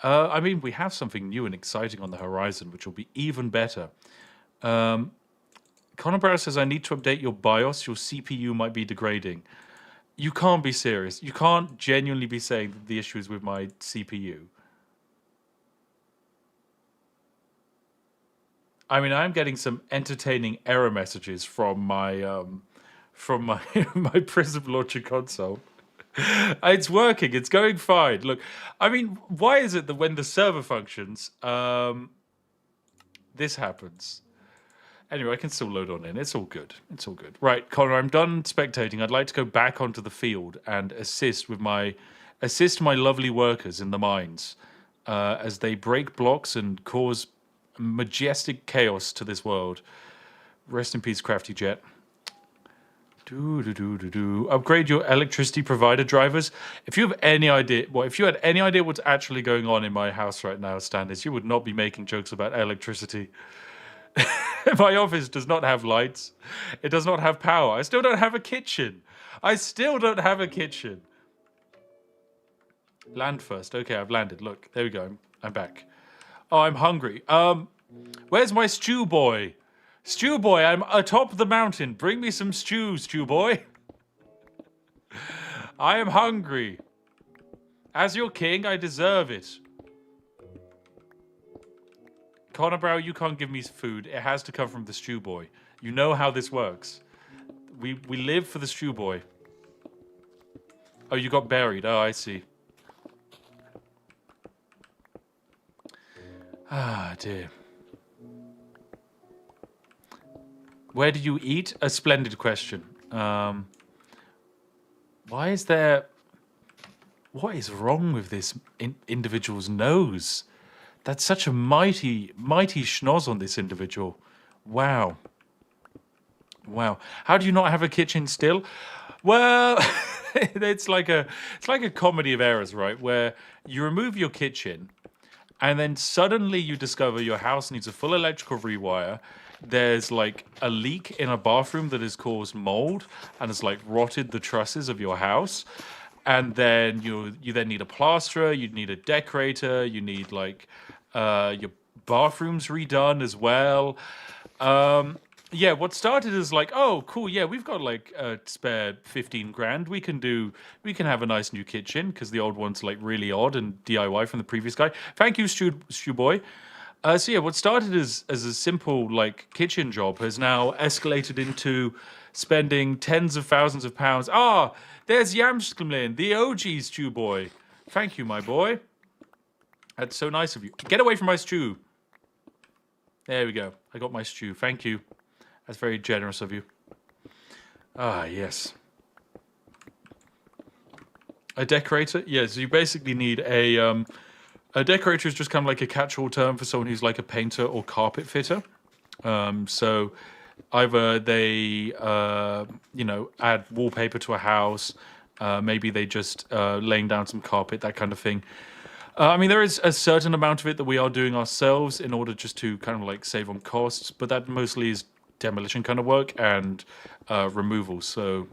I mean, we have something new and exciting on the horizon, which will be even better. Connor Brower says I need to update your BIOS. Your CPU might be degrading. You can't be serious. You can't genuinely be saying that the issue is with my CPU. I mean, I'm getting some entertaining error messages from my my Prism Launcher console. It's working. It's going fine. Look, I mean, why is it that when the server functions, this happens? Anyway, I can still load on in. It's all good. It's all good. Right, Connor, I'm done spectating. I'd like to go back onto the field and assist my lovely workers in the mines as they break blocks and cause majestic chaos to this world. Rest in peace, Crafty Jet. Upgrade your electricity provider drivers. If you have any idea, if you had any idea what's actually going on in my house right now, Standards, you would not be making jokes about electricity. My office does not have lights. It does not have power. I still don't have a kitchen. Land first. Okay, I've landed. Look, there we go. I'm back. Oh, I'm hungry. Where's my stew boy? Stew boy, I'm atop the mountain. Bring me some stew, stew boy. I am hungry. As your king, I deserve it. Connor Brow, you can't give me food. It has to come from the stew boy. You know how this works. We live for the stew boy. Oh, you got buried. Oh, I see. Ah, dear. Where do you eat? A splendid question. Why is there... What is wrong with this individual's nose? That's such a mighty, mighty schnoz on this individual. Wow. Wow. How do you not have a kitchen still? Well, it's like a comedy of errors, right? Where you remove your kitchen and then suddenly you discover your house needs a full electrical rewire. There's like a leak in a bathroom that has caused mold and has like rotted the trusses of your house. And then you then need a plasterer, you need a decorator, you need like your bathrooms redone as well. Yeah, what started as like, oh, cool, yeah, we've got like a spare 15 grand. We can have a nice new kitchen because the old one's like really odd and DIY from the previous guy. Thank you, Stu Boy. So yeah, what started as a simple like kitchen job has now escalated into spending tens of thousands of pounds. Ah, there's Yamsklin, the OG Stew Boy. Thank you, my boy. That's so nice of you. Get away from my stew. There we go. I got my stew. Thank you. That's very generous of you. Ah, yes. A decorator? Yeah, so you basically need a decorator is just kind of like a catch-all term for someone who's like a painter or carpet fitter. So either they, add wallpaper to a house. Maybe they just laying down some carpet, that kind of thing. I mean, there is a certain amount of it that we are doing ourselves in order just to kind of like save on costs, but that mostly is demolition kind of work and removal. So,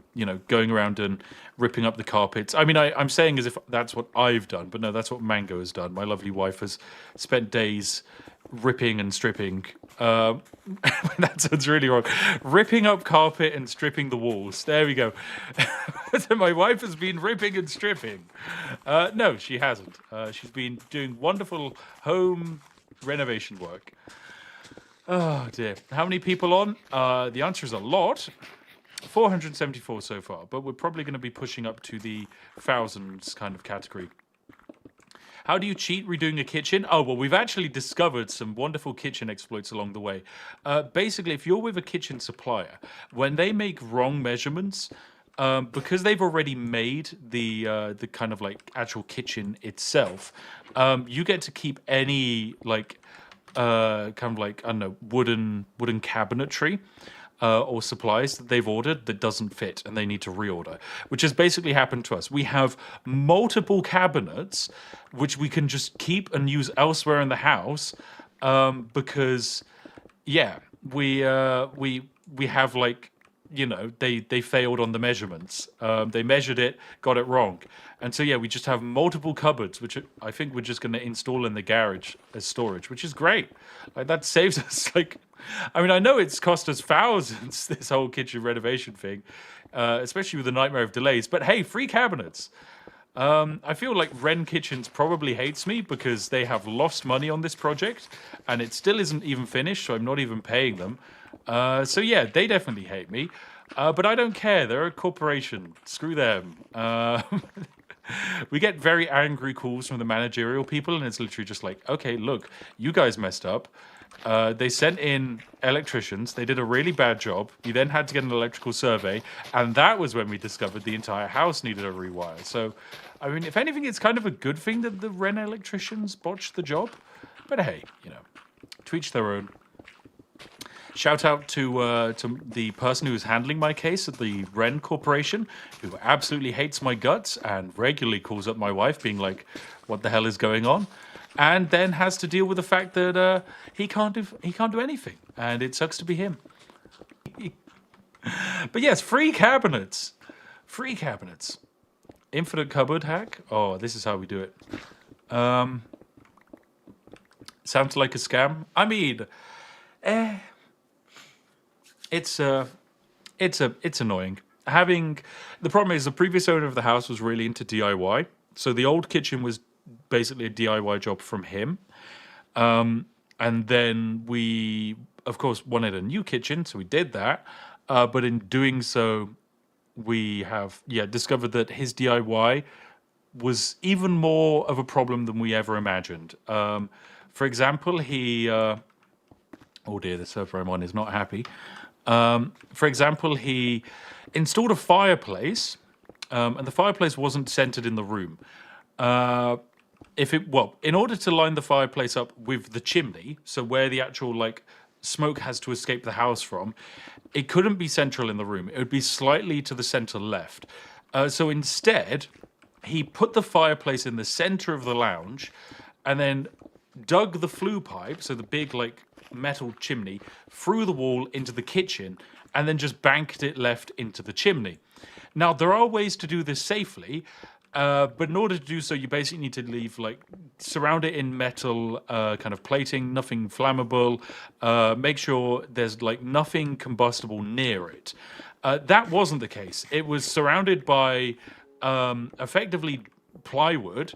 going around and ripping up the carpets. I mean, I'm saying as if that's what I've done, but no, that's what Mango has done. My lovely wife has spent days ripping and stripping. That sounds really wrong. Ripping up carpet and stripping the walls. There we go. So my wife has been ripping and stripping. No, she hasn't. She's been doing wonderful home renovation work. Oh dear. How many people on? The answer is a lot. 474 so far, but we're probably going to be pushing up to the thousands kind of category. How do you cheat redoing a kitchen? Oh, well, we've actually discovered some wonderful kitchen exploits along the way. Basically, if you're with a kitchen supplier, when they make wrong measurements, because they've already made the kind of like actual kitchen itself, you get to keep any like kind of like, I don't know, wooden cabinetry. or supplies that they've ordered that doesn't fit and they need to reorder, which has basically happened to us. We have multiple cabinets which we can just keep and use elsewhere in the house because, yeah, we have like, you know, they failed on the measurements. They measured it, got it wrong. And so, yeah, we just have multiple cupboards, which I think we're just going to install in the garage as storage, which is great. Like, that saves us, like, I mean, I know it's cost us thousands, this whole kitchen renovation thing, especially with the nightmare of delays. But hey, free cabinets. I feel like Wren Kitchens probably hates me because they have lost money on this project and it still isn't even finished, so I'm not even paying them. So yeah, they definitely hate me. But I don't care. They're a corporation. Screw them. We get very angry calls from the managerial people, and it's literally just like, okay, look, you guys messed up. They sent in electricians. They did a really bad job. We then had to get an electrical survey, and that was when we discovered the entire house needed a rewire. So, I mean, if anything, it's kind of a good thing that the Wren electricians botched the job. But hey, you know, to each their own. Shout out to the person who's handling my case at the Wren Corporation, who absolutely hates my guts and regularly calls up my wife, being like, "What the hell is going on?" And then has to deal with the fact that he can't do anything, and it sucks to be him. But yes, free cabinets, infinite cupboard hack. Oh, this is how we do it. Sounds like a scam. I mean, it's annoying. The problem is the previous owner of the house was really into DIY, so the old kitchen was basically a DIY job from him. And then we, of course, wanted a new kitchen, so we did that. But in doing so, we have, discovered that his DIY was even more of a problem than we ever imagined. For example, oh dear, the server I'm on is not happy. For example, he installed a fireplace, and the fireplace wasn't centered in the room. In order to line the fireplace up with the chimney, so where the actual like smoke has to escape the house from, it couldn't be central in the room. It would be slightly to the center left. So instead, he put the fireplace in the center of the lounge, and then dug the flue pipe, so the big like metal chimney, through the wall into the kitchen, and then just banked it left into the chimney. Now, there are ways to do this safely. But in order to do so, you basically need to surround it in metal kind of plating, nothing flammable. Make sure there's nothing combustible near it. That wasn't the case. It was surrounded by effectively plywood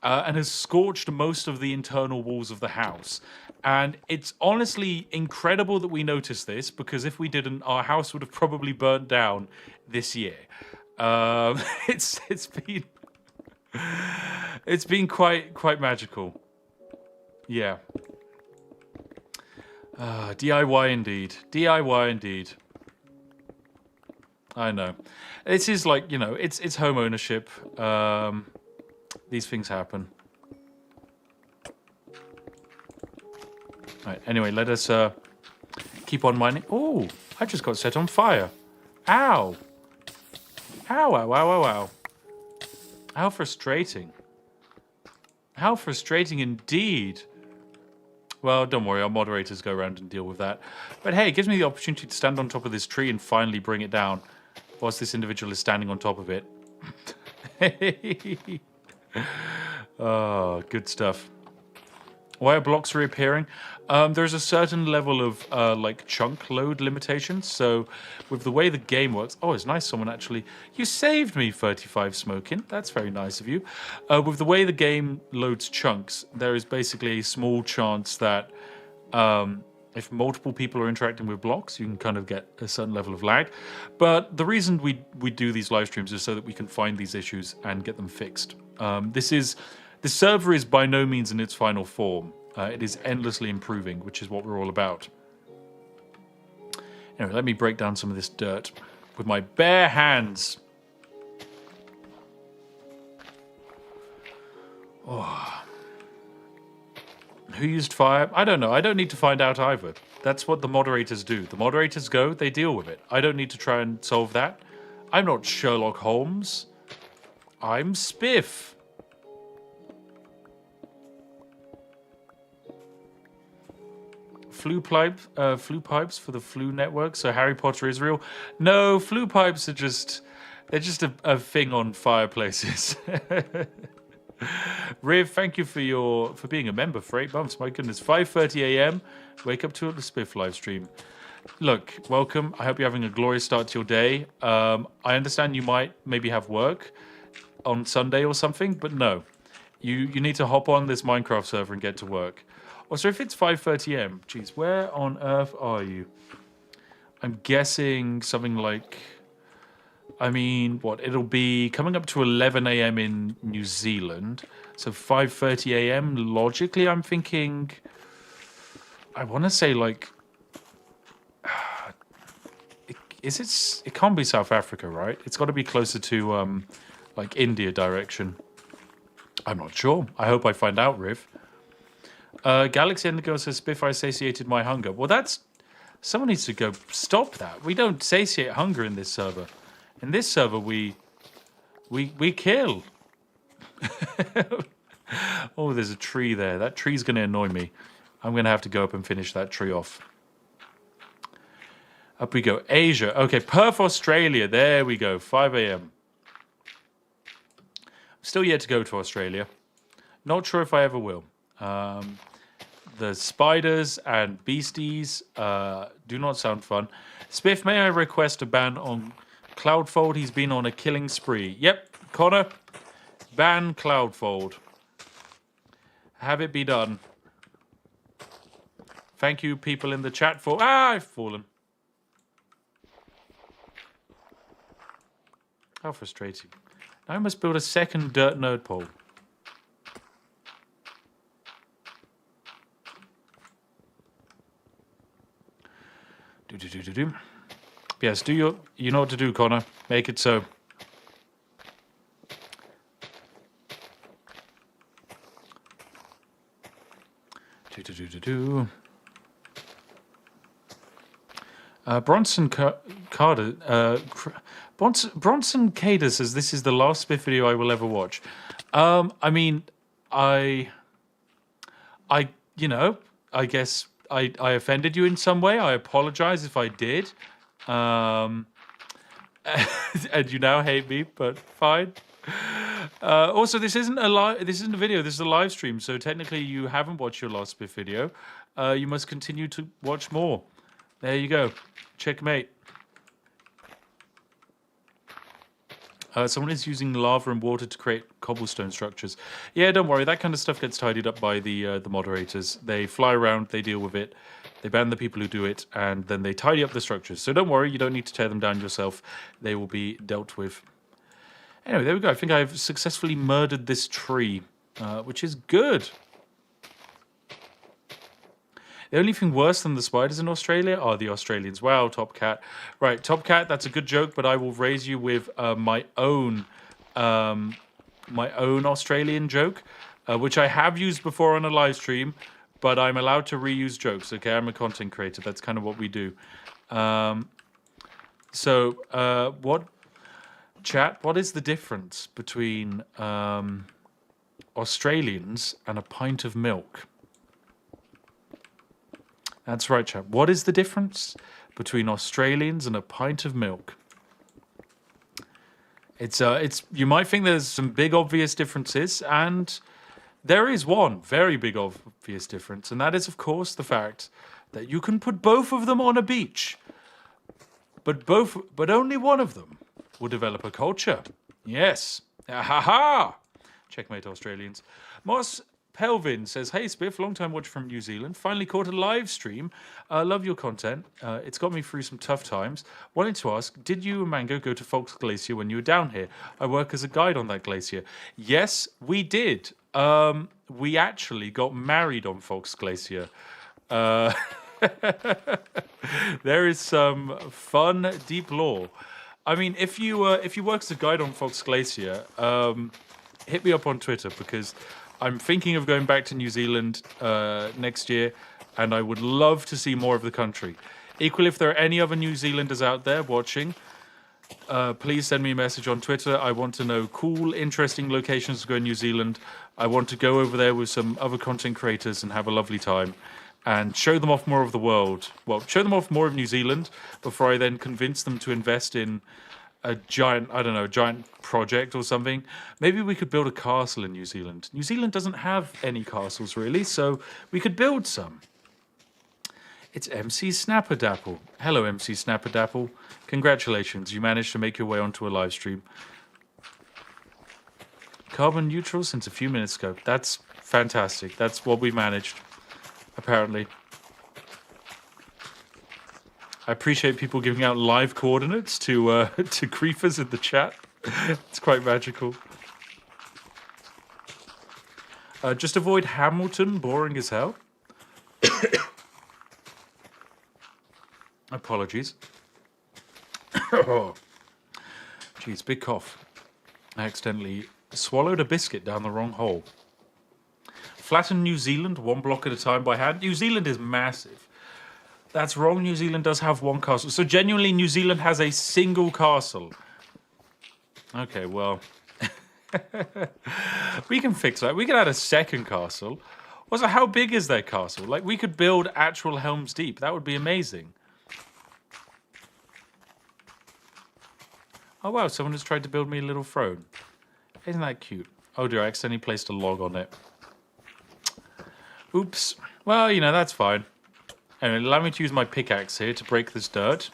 and has scorched most of the internal walls of the house. And it's honestly incredible that we noticed this, because if we didn't, our house would have probably burnt down this year. It's been quite magical. Yeah. DIY indeed. DIY indeed. I know. This is it's home ownership. These things happen. Right, anyway, let us keep on mining. Oh, I just got set on fire. Ow. Ow, ow, ow, ow, ow. How frustrating. How frustrating indeed. Well, don't worry, our moderators go around and deal with that. But hey, it gives me the opportunity to stand on top of this tree and finally bring it down, whilst this individual is standing on top of it. Oh, good stuff. Why are blocks reappearing? There's a certain level of chunk load limitation. So with the way the game works, oh, it's nice. Someone actually, you saved me 35 smoking. That's very nice of you. With the way the game loads chunks, there is basically a small chance that if multiple people are interacting with blocks, you can kind of get a certain level of lag. But the reason we do these live streams is so that we can find these issues and get them fixed. The server is by no means in its final form. It is endlessly improving, which is what we're all about. Anyway, let me break down some of this dirt with my bare hands. Oh. Who used fire? I don't know. I don't need to find out either. That's what the moderators do. The moderators go, they deal with it. I don't need to try and solve that. I'm not Sherlock Holmes. I'm Spiff. Flue pipes for the Flue network. So Harry Potter is real. No, flue pipes are they're just a thing on fireplaces. Riv, thank you for being a member for 8 months. My goodness, 5:30 a.m. Wake up to the Spiff live stream. Look, welcome. I hope you're having a glorious start to your day. I understand you might maybe have work on Sunday or something, but no. You need to hop on this Minecraft server and get to work. Also, if it's 5:30 a.m., geez, where on earth are you? I'm guessing something like... I mean, what? It'll be coming up to 11 a.m. in New Zealand. So 5:30 a.m. Logically, I'm thinking... I want to say, like... It can't be South Africa, right? It's got to be closer to, like, India direction. I'm not sure. I hope I find out, Riv. Galaxy Indigo says, Spiff, I satiated my hunger. Well, that's... Someone needs to go stop that. We don't satiate hunger in this server. In this server, we kill. Oh, there's a tree there. That tree's going to annoy me. I'm going to have to go up and finish that tree off. Up we go. Asia. Okay, Perth, Australia. There we go. 5 a.m. Still yet to go to Australia. Not sure if I ever will. The spiders and beasties do not sound fun. Spiff, may I request a ban on Cloudfold? He's been on a killing spree. Yep, Connor, ban Cloudfold. Have it be done. Thank you, people in the chat, for... Ah, I've fallen. How frustrating. Now I must build a second dirt node pole. Do. Yes, you know what to do, Connor. Make it so. Do. Bronson Carter. Bronson Cader says this is the last Spiff video I will ever watch. I mean, I guess I offended you in some way. I apologize if I did. And you now hate me, but fine. Also, this isn't a video. This is a live stream. So technically, you haven't watched your last Spiff video. You must continue to watch more. There you go. Checkmate. Someone is using lava and water to create cobblestone structures. Yeah, don't worry. That kind of stuff gets tidied up by the moderators. They fly around, they deal with it, they ban the people who do it, and then they tidy up the structures. So don't worry, you don't need to tear them down yourself. They will be dealt with. Anyway, there we go. I think I've successfully murdered this tree, which is good. The only thing worse than the spiders in Australia are the Australians. Wow, Top Cat. Right, Top Cat, that's a good joke, but I will raise you with my own Australian joke, which I have used before on a live stream, but I'm allowed to reuse jokes, okay? I'm a content creator. That's kind of what we do. What is the difference between Australians and a pint of milk? That's right, chap. What is the difference between Australians and a pint of milk? It's you might think there's some big obvious differences, and there is one very big obvious difference, and that is, of course, the fact that you can put both of them on a beach, but only one of them will develop a culture. Yes. Ha! Checkmate, Australians. Moss Pelvin says, hey Spiff, long time watcher from New Zealand. Finally caught a live stream. Love your content. It's got me through some tough times. Wanted to ask, did you and Mango go to Fox Glacier when you were down here? I work as a guide on that glacier. Yes, we did. We actually got married on Fox Glacier. There is some fun, deep lore. I mean, if you work as a guide on Fox Glacier, hit me up on Twitter, because I'm thinking of going back to New Zealand next year, and I would love to see more of the country. Equally, if there are any other New Zealanders out there watching, please send me a message on Twitter. I want to know cool, interesting locations to go in New Zealand. I want to go over there with some other content creators and have a lovely time and show them off more of the world. Well, show them off more of New Zealand before I then convince them to invest in a giant, I don't know, giant project or something. Maybe we could build a castle in New Zealand. New Zealand doesn't have any castles really, so we could build some. It's MC Snapperdapple. Hello, MC Snapperdapple. Congratulations, you managed to make your way onto a live stream. Carbon neutral since a few minutes ago. That's fantastic. That's what we managed, apparently. I appreciate people giving out live coordinates to to griefers in the chat. It's quite magical. Just avoid Hamilton, boring as hell. Apologies. Oh, jeez, big cough. I accidentally swallowed a biscuit down the wrong hole. Flatten New Zealand, one block at a time by hand. New Zealand is massive. That's wrong. New Zealand does have one castle. So genuinely, New Zealand has a single castle. Okay, well, we can fix that. We can add a second castle. Also, how big is their castle? Like, we could build actual Helm's Deep. That would be amazing. Oh, wow, someone has tried to build me a little throne. Isn't that cute? Oh, dear, I accidentally placed a log on it. Oops. Well, you know, that's fine. Anyway, allow me to use my pickaxe here to break this dirt.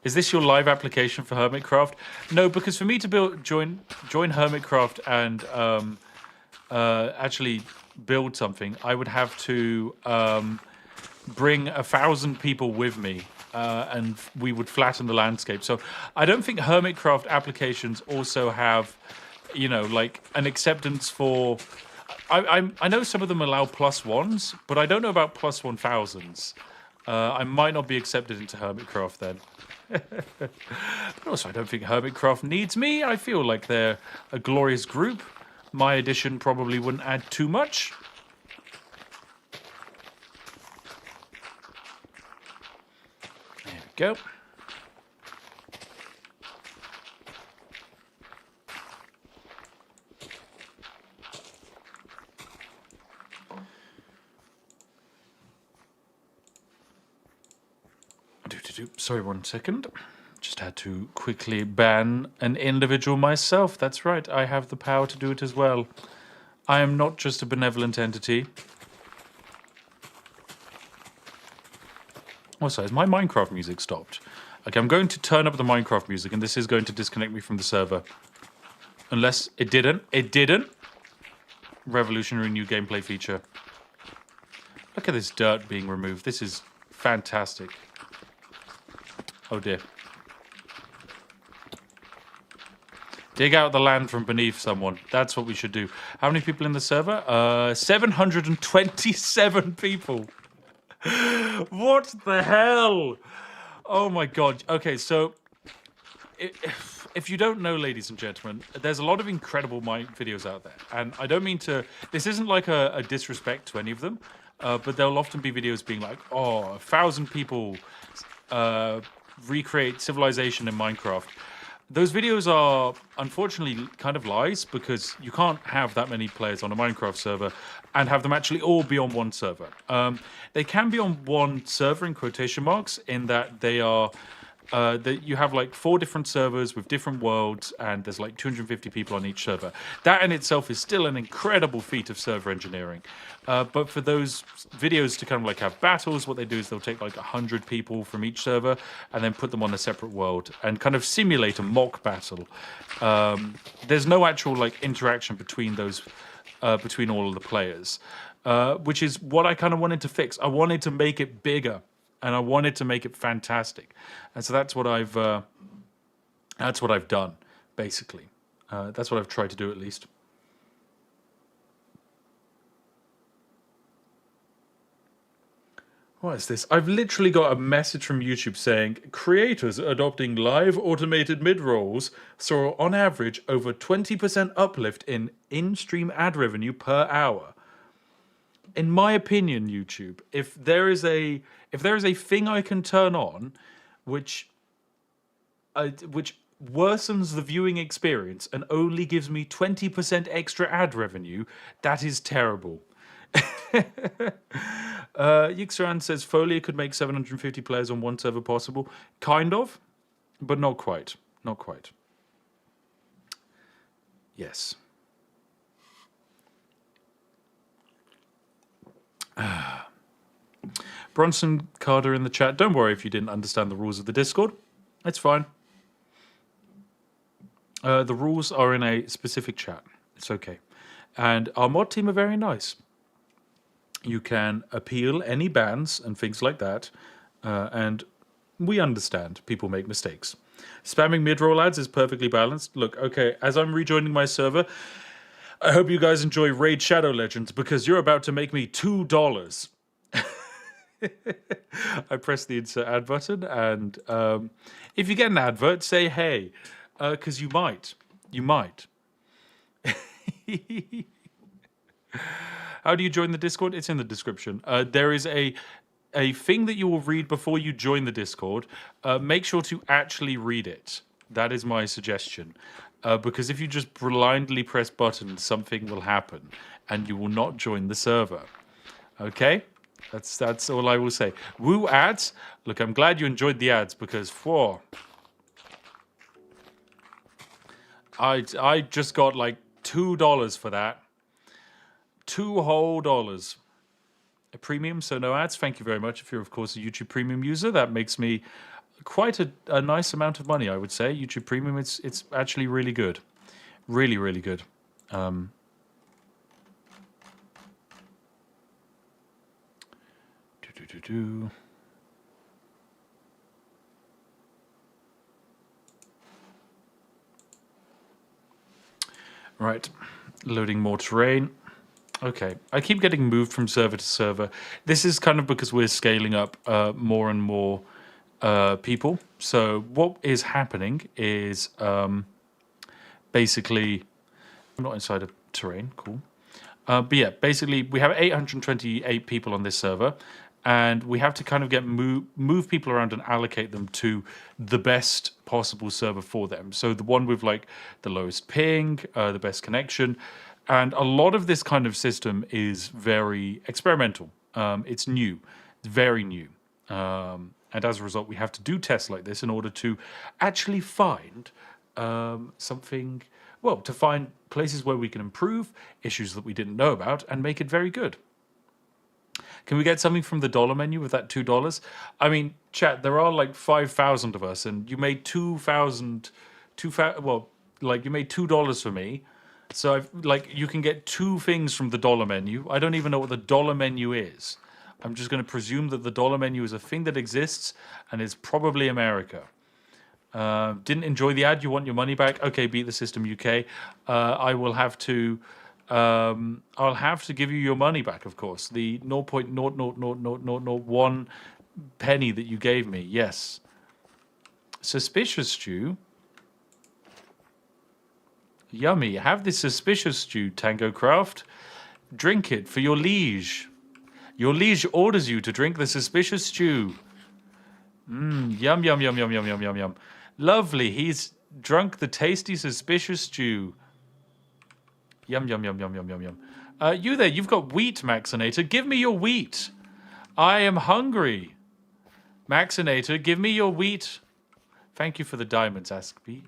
Is this your live application for Hermitcraft? No, because for me to join Hermitcraft and actually build something, I would have to bring 1,000 people with me, and we would flatten the landscape. So I don't think Hermitcraft applications also have, you know, like an acceptance for... I know some of them allow +1s, but I don't know about +1000s. I might not be accepted into Hermitcraft then. But also, I don't think Hermitcraft needs me. I feel like they're a glorious group. My addition probably wouldn't add too much. There we go. Sorry, 1 second. Just had to quickly ban an individual myself. That's right, I have the power to do it as well. I am not just a benevolent entity. Also, has my Minecraft music stopped? Okay, I'm going to turn up the Minecraft music, and this is going to disconnect me from the server. Unless it didn't. It didn't. Revolutionary new gameplay feature. Look at this dirt being removed. This is fantastic. Oh dear. Dig out the land from beneath someone. That's what we should do. How many people in the server? 727 people. What the hell? Oh my god. Okay, so if you don't know, ladies and gentlemen, there's a lot of incredible videos out there. And I don't mean to... This isn't like a disrespect to any of them, but there'll often be videos being like, oh, 1,000 people... recreate civilization in Minecraft. Those videos are unfortunately kind of lies, because you can't have that many players on a Minecraft server and have them actually all be on one server. They can be on one server in quotation marks, in that they are that you have like 4 different servers with different worlds, and there's like 250 people on each server. That in itself is still an incredible feat of server engineering. But for those videos to kind of like have battles, what they do is they'll take like 100 people from each server and then put them on a separate world and kind of simulate a mock battle. There's no actual like interaction between those, between all of the players, which is what I kind of wanted to fix. I wanted to make it bigger. And I wanted to make it fantastic, and so that's what I've done, basically. That's what I've tried to do, at least. What is this? I've literally got a message from YouTube saying creators adopting live automated mid-rolls saw on average over 20% uplift in in-stream ad revenue per hour. In my opinion, YouTube, if there is a thing I can turn on which worsens the viewing experience and only gives me 20% extra ad revenue, that is terrible. Yixaran says Folia could make 750 players on one server possible. Kind of, but not quite. Not quite. Yes. Bronson Carter in the chat. Don't worry if you didn't understand the rules of the Discord. It's fine. The rules are in a specific chat. It's okay. And our mod team are very nice. You can appeal any bans and things like that. And we understand people make mistakes. Spamming mid-roll ads is perfectly balanced. Look, okay, as I'm rejoining my server, I hope you guys enjoy Raid Shadow Legends because you're about to make me $2. I press the insert ad button, and if you get an advert, say hey, because you might. You might. How do you join the Discord? It's in the description. There is a thing that you will read before you join the Discord. Make sure to actually read it. That is my suggestion. Because if you just blindly press buttons, something will happen, and you will not join the server. Okay? That's all I will say. Woo ads. Look, I'm glad you enjoyed the ads because I just got like $2 for that. $2 whole. A premium, so no ads. Thank you very much. If you're, of course, a YouTube Premium user, that makes me quite a nice amount of money, I would say. YouTube Premium, it's actually really good. Really, really good. Right, loading more terrain. Okay, I keep getting moved from server to server. This is kind of because we're scaling up more and more people. So what is happening is basically... I'm not inside of terrain, cool. But yeah, basically we have 828 people on this server, and we have to kind of move people around and allocate them to the best possible server for them. So the one with like the lowest ping, the best connection, and a lot of this kind of system is very experimental. It's new, it's very new. And as a result, we have to do tests like this in order to actually find something, well, to find places where we can improve, issues that we didn't know about, and make it very good. Can we get something from the dollar menu with that $2? I mean, chat, there are like 5,000 of us, and you made well, like you made $2 for me. So you can get two things from the dollar menu. I don't even know what the dollar menu is. I'm just going to presume that the dollar menu is a thing that exists and is probably America. Didn't enjoy the ad, you want your money back? Okay, Beat the System UK. I will have to... I'll have to give you your money back, of course. The 0.00001 penny that you gave me, yes. Suspicious stew. Yummy. Have this suspicious stew, Tango Craft. Drink it for your liege. Your liege orders you to drink the suspicious stew. Yum, yum, yum, yum, yum, yum, yum, yum. Lovely. He's drunk the tasty suspicious stew. Yum, yum, yum, yum, yum, yum, yum. You there, you've got wheat, Maxinator. Give me your wheat. I am hungry. Maxinator, give me your wheat. Thank you for the diamonds, Askby.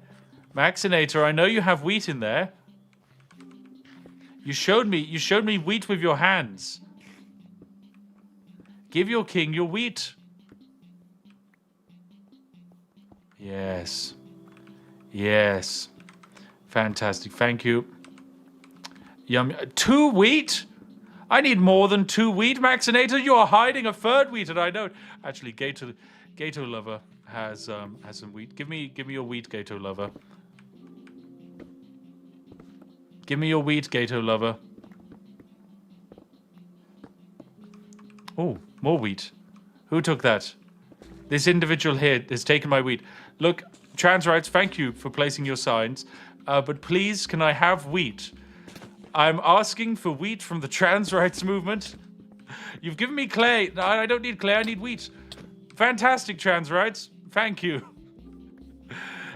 Maxinator, I know you have wheat in there. You showed me wheat with your hands. Give your king your wheat. Yes. Yes. Fantastic. Thank you. Yum. 2 wheat? I need more than 2 wheat, Maxinator. You are hiding a third wheat, and I know. Actually, Gato Lover has some wheat. Give me your wheat, Gato Lover. Give me your wheat, Gato Lover. Oh, more wheat. Who took that? This individual here has taken my wheat. Look, trans rights, thank you for placing your signs. But please, can I have wheat? I'm asking for wheat from the trans rights movement. You've given me clay. No, I don't need clay, I need wheat. Fantastic, trans rights. Thank you.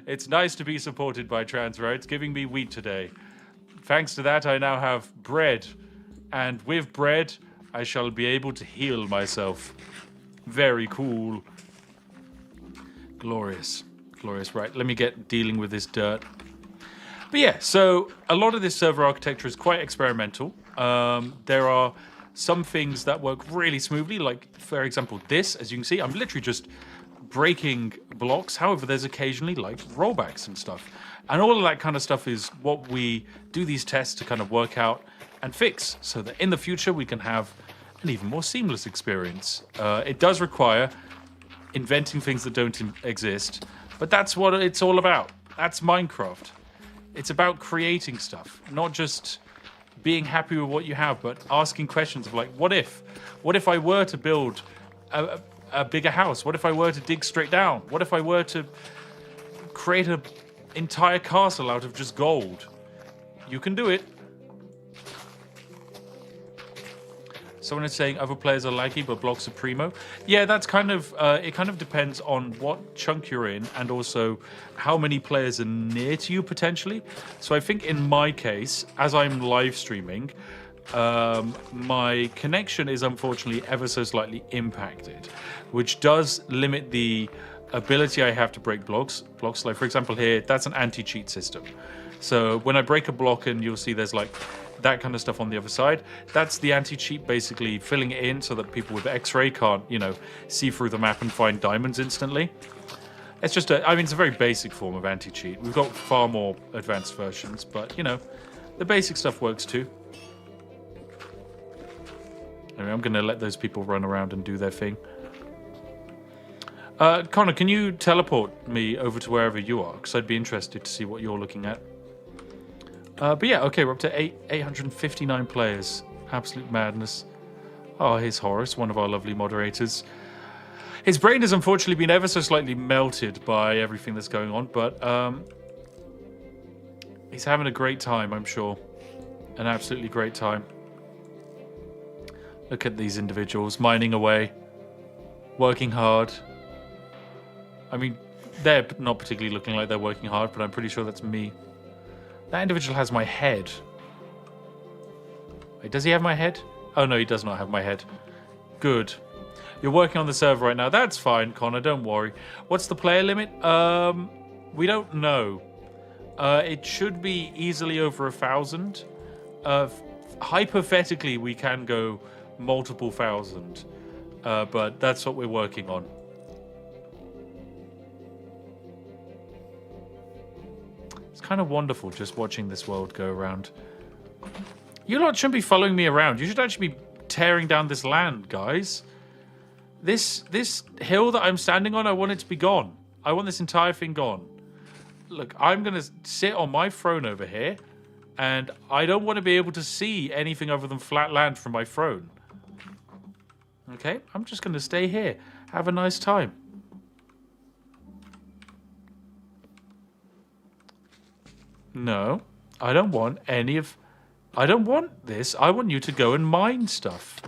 It's nice to be supported by trans rights, giving me wheat today. Thanks to that, I now have bread. And with bread, I shall be able to heal myself. Very cool. Glorious. Glorious. Right, let me get dealing with this dirt. But yeah, so a lot of this server architecture is quite experimental. There are some things that work really smoothly, like, for example, this. As you can see, I'm literally just breaking blocks. However, there's occasionally, like, rollbacks and stuff. And all of that kind of stuff is what we do these tests to kind of work out and fix, so that in the future we can have an even more seamless experience. It does require inventing things that don't exist, but that's what it's all about. That's Minecraft. It's about creating stuff, not just being happy with what you have, but asking questions of like, what if? What if I were to build a bigger house? What if I were to dig straight down? What if I were to create an entire castle out of just gold? You can do it. Someone is saying other players are laggy, but blocks are primo. Yeah, that's kind of, it kind of depends on what chunk you're in and also how many players are near to you potentially. So I think in my case, as I'm live streaming, my connection is unfortunately ever so slightly impacted, which does limit the ability I have to break blocks. Blocks, like for example here, that's an anti-cheat system. So when I break a block and you'll see there's like that kind of stuff on the other side, that's the anti-cheat basically filling it in so that people with X-ray can't, you know, see through the map and find diamonds instantly. It's just I mean, it's a very basic form of anti-cheat. We've got far more advanced versions, but, you know, the basic stuff works too. Anyway, I'm going to let those people run around and do their thing. Connor, can you teleport me over to wherever you are? Because I'd be interested to see what you're looking at. But yeah, okay, we're up to 859 players. Absolute madness. Oh, here's Horace, one of our lovely moderators. His brain has unfortunately been ever so slightly melted by everything that's going on, but he's having a great time, I'm sure. An absolutely great time. Look at these individuals mining away, working hard. I mean, they're not particularly looking like they're working hard, but I'm pretty sure that's me. That individual has my head. Wait, does he have my head? Oh no, he does not have my head. Good. You're working on the server right now. That's fine, Connor, don't worry. What's the player limit? We don't know. It should be easily over 1,000. Hypothetically, we can go multiple thousand. But that's what we're working on. It's kind of wonderful just watching this world go around. You lot shouldn't be following me around. You should actually be tearing down this land, guys. This hill that I'm standing on, I want it to be gone. I want this entire thing gone. Look, I'm going to sit on my throne over here, and I don't want to be able to see anything other than flat land from my throne. Okay? I'm just going to stay here. Have a nice time. No, I don't want any of... I don't want this. I want you to go and mine stuff.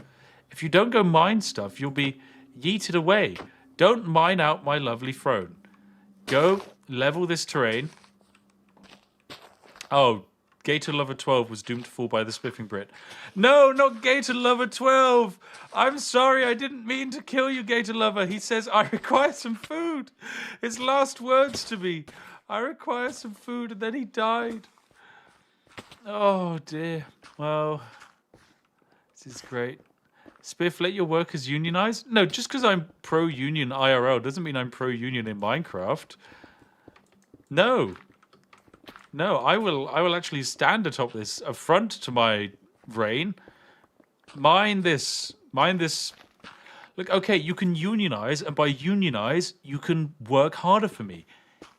If you don't go mine stuff, you'll be yeeted away. Don't mine out my lovely throne. Go level this terrain. Oh, Gator Lover 12 was doomed to fall by the Spiffing Brit. No, not Gator Lover 12. I'm sorry, I didn't mean to kill you, Gator Lover. He says, I require some food. His last words to me. I require some food, and then he died. Oh, dear. Well, this is great. Spiff, let your workers unionize? No, just because I'm pro-union IRL doesn't mean I'm pro-union in Minecraft. No. No, I will actually stand atop this, affront to my reign. Mind this. Mind this. Look, okay, you can unionize, and by unionize, you can work harder for me.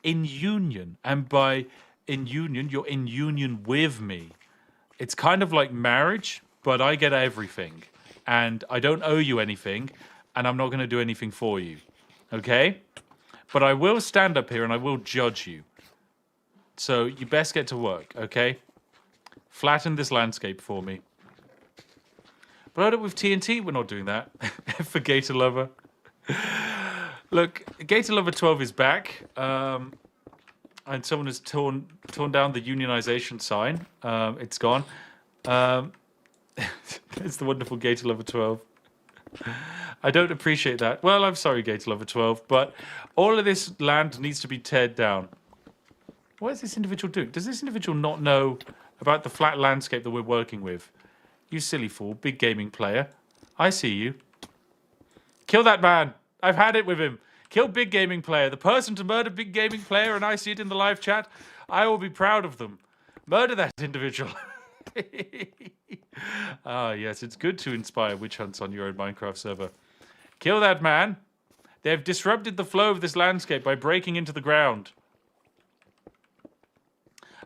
In union, and by in union, you're in union with me. It's kind of like marriage, but I get everything, and I don't owe you anything, and I'm not going to do anything for you. Okay? But I will stand up here and I will judge you. So you best get to work, okay? Flatten this landscape for me. But with TNT, we're not doing that. For Gator Lover. Look, Gator Lover 12 is back. And someone has torn down the unionization sign. It's gone. It's the wonderful Gator Lover 12. I don't appreciate that. Well, I'm sorry, Gator Lover 12, but all of this land needs to be teared down. What is this individual doing? Does this individual not know about the flat landscape that we're working with? You silly fool, big gaming player. I see you. Kill that man. I've had it with him. Kill big gaming player. The person to murder big gaming player, and I see it in the live chat. I will be proud of them. Murder that individual. Ah, yes, it's good to inspire witch hunts on your own Minecraft server. Kill that man. They have disrupted the flow of this landscape by breaking into the ground.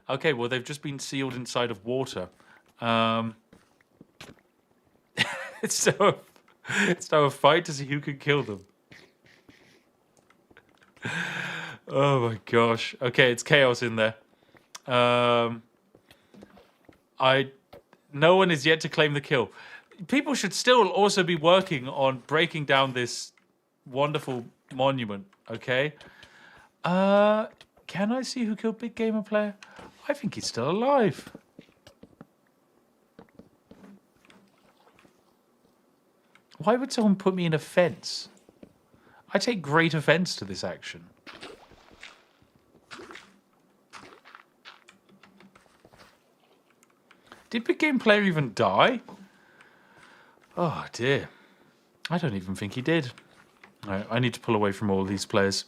Okay, well, they've just been sealed inside of water. It's now a fight to see who can kill them. Oh my gosh. Okay, it's chaos in there. No one is yet to claim the kill. People should still also be working on breaking down this wonderful monument, okay? Can I see who killed Big Gamer Player? I think he's still alive. Why would someone put me in a fence? I take great offense to this action. Did Big Game Player even die? Oh dear. I don't even think he did. I need to pull away from all these players.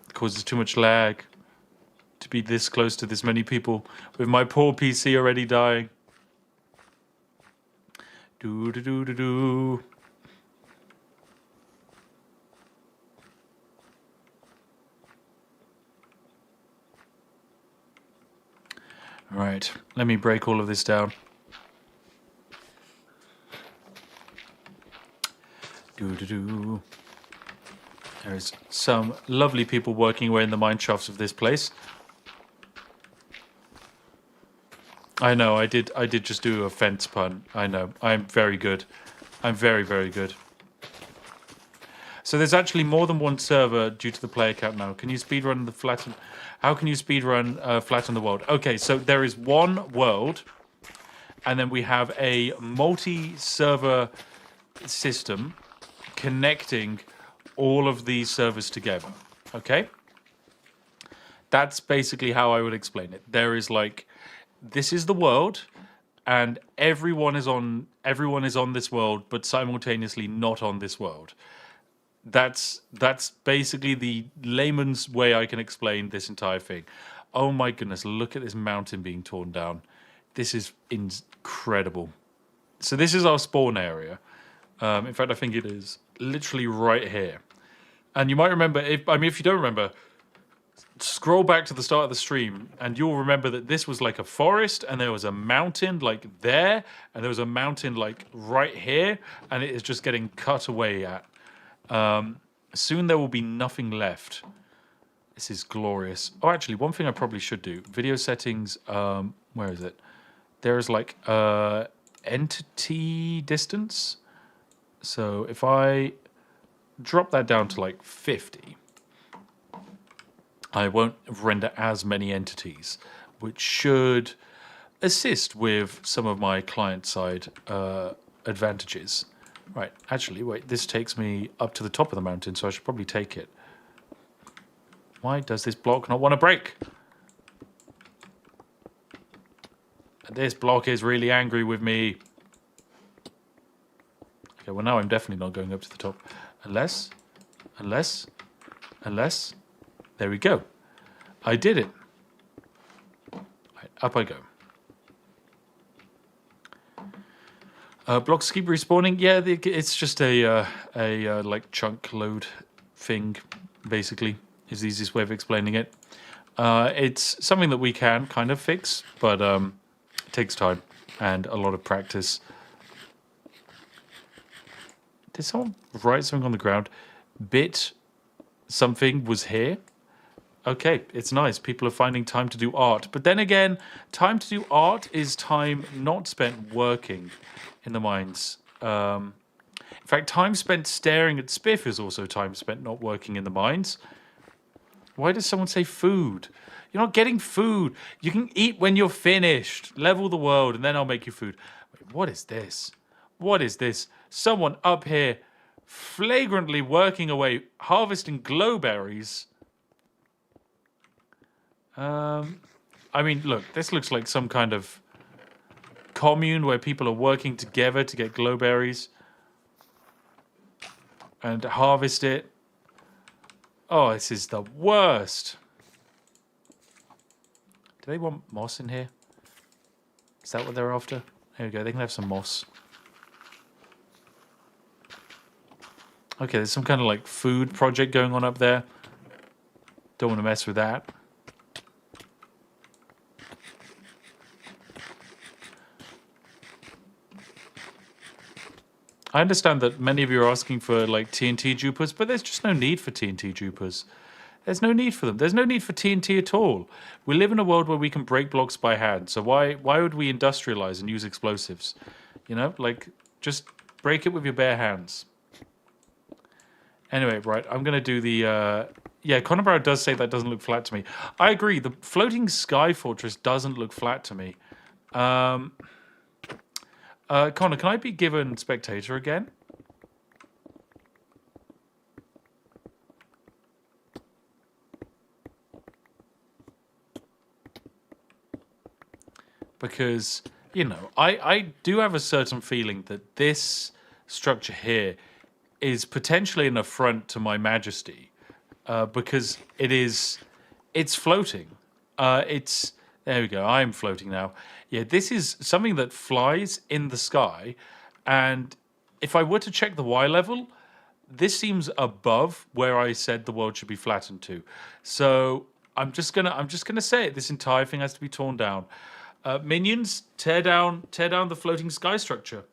It causes too much lag to be this close to this many people with my poor PC already dying. Do. Right, let me break all of this down. There's some lovely people working away in the mine shafts of this place. I know, I did just do a fence pun. I know, I'm very good. I'm very, very good. So there's actually more than one server due to the player count now. Can you speedrun the flatten? How can you speedrun flatten the world? Okay, so there is one world, and then we have a multi-server system connecting all of these servers together. Okay? That's basically how I would explain it. There is like, this is the world, and everyone is on this world, but simultaneously not on this world. That's basically the layman's way I can explain this entire thing. Oh my goodness, look at this mountain being torn down. This is incredible. So this is our spawn area. In fact, I think it is literally right here. And you might remember, if you don't remember, scroll back to the start of the stream and you'll remember that this was like a forest and there was a mountain like there and there was a mountain like right here and it is just getting cut away at. Soon there will be nothing left. This is glorious. Oh, actually, one thing I probably should do. Video settings, where is it? There is like entity distance. So if I drop that down to like 50, I won't render as many entities, which should assist with some of my client-side advantages. Right, actually, wait, this takes me up to the top of the mountain, so I should probably take it. Why does this block not want to break? This block is really angry with me. Okay, well now I'm definitely not going up to the top. Unless, there we go. I did it. Right, up I go. Blocks keep respawning. Yeah, it's just a like chunk load thing, basically, is the easiest way of explaining it. It's something that we can kind of fix, but it takes time and a lot of practice. Did someone write something on the ground? Bit something was here. Okay, it's nice. People are finding time to do art. But then again, time to do art is time not spent working in the mines. In fact, time spent staring at Spiff is also time spent not working in the mines. Why does someone say food? You're not getting food. You can eat when you're finished. Level the world, and then I'll make you food. Wait, what is this? What is this? Someone up here flagrantly working away, harvesting glowberries. I mean, look, this looks like some kind of commune where people are working together to get glowberries and harvest it. Oh, this is the worst. Do they want moss in here? Is that what they're after? There we go, they can have some moss. Okay, there's some kind of like food project going on up there. Don't want to mess with that. I understand that many of you are asking for like TNT jupers, but there's just no need for TNT jupers. There's no need for them. There's no need for TNT at all. We live in a world where we can break blocks by hand. So why would we industrialize and use explosives? You know, like just break it with your bare hands. Anyway, right, I'm going to do the... yeah, Connor Brown does say that doesn't look flat to me. I agree. The floating sky fortress doesn't look flat to me. Connor, can I be given spectator again? Because, you know, I do have a certain feeling that this structure here is potentially an affront to my majesty. Because it's floating. There we go, I'm floating now. Yeah, this is something that flies in the sky, and if I were to check the Y level, this seems above where I said the world should be flattened to. So I'm just gonna say it. This entire thing has to be torn down. Minions, tear down the floating sky structure.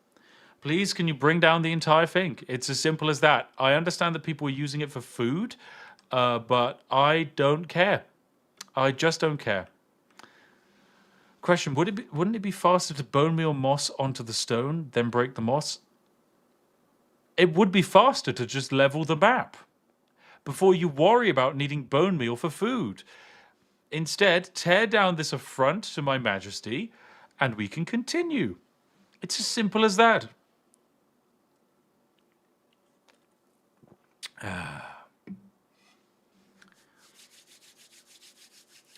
Please, can you bring down the entire thing? It's as simple as that. I understand that people are using it for food, but I don't care. I just don't care. Question, wouldn't it be faster to bone meal moss onto the stone, then break the moss? It would be faster to just level the map before you worry about needing bone meal for food. Instead, tear down this affront to my majesty, and we can continue. It's as simple as that.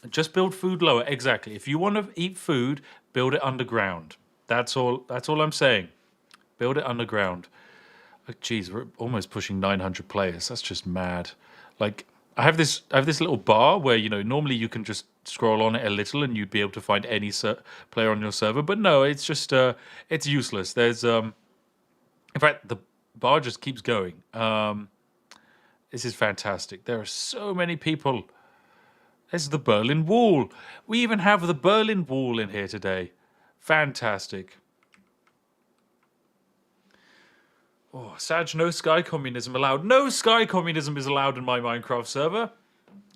Just build food lower. Exactly. If you want to eat food, build it underground. That's all I'm saying. Build it underground. Oh, geez, we're almost pushing 900 players. That's just mad. Like, I have this little bar where, you know, normally you can just scroll on it a little and you'd be able to find any player on your server. But no, it's just it's useless. There's in fact, the bar just keeps going. This is fantastic. There are so many people. There's the Berlin Wall. We even have the Berlin Wall in here today. Fantastic. Oh, Sag, no sky communism allowed. No sky communism is allowed in my Minecraft server.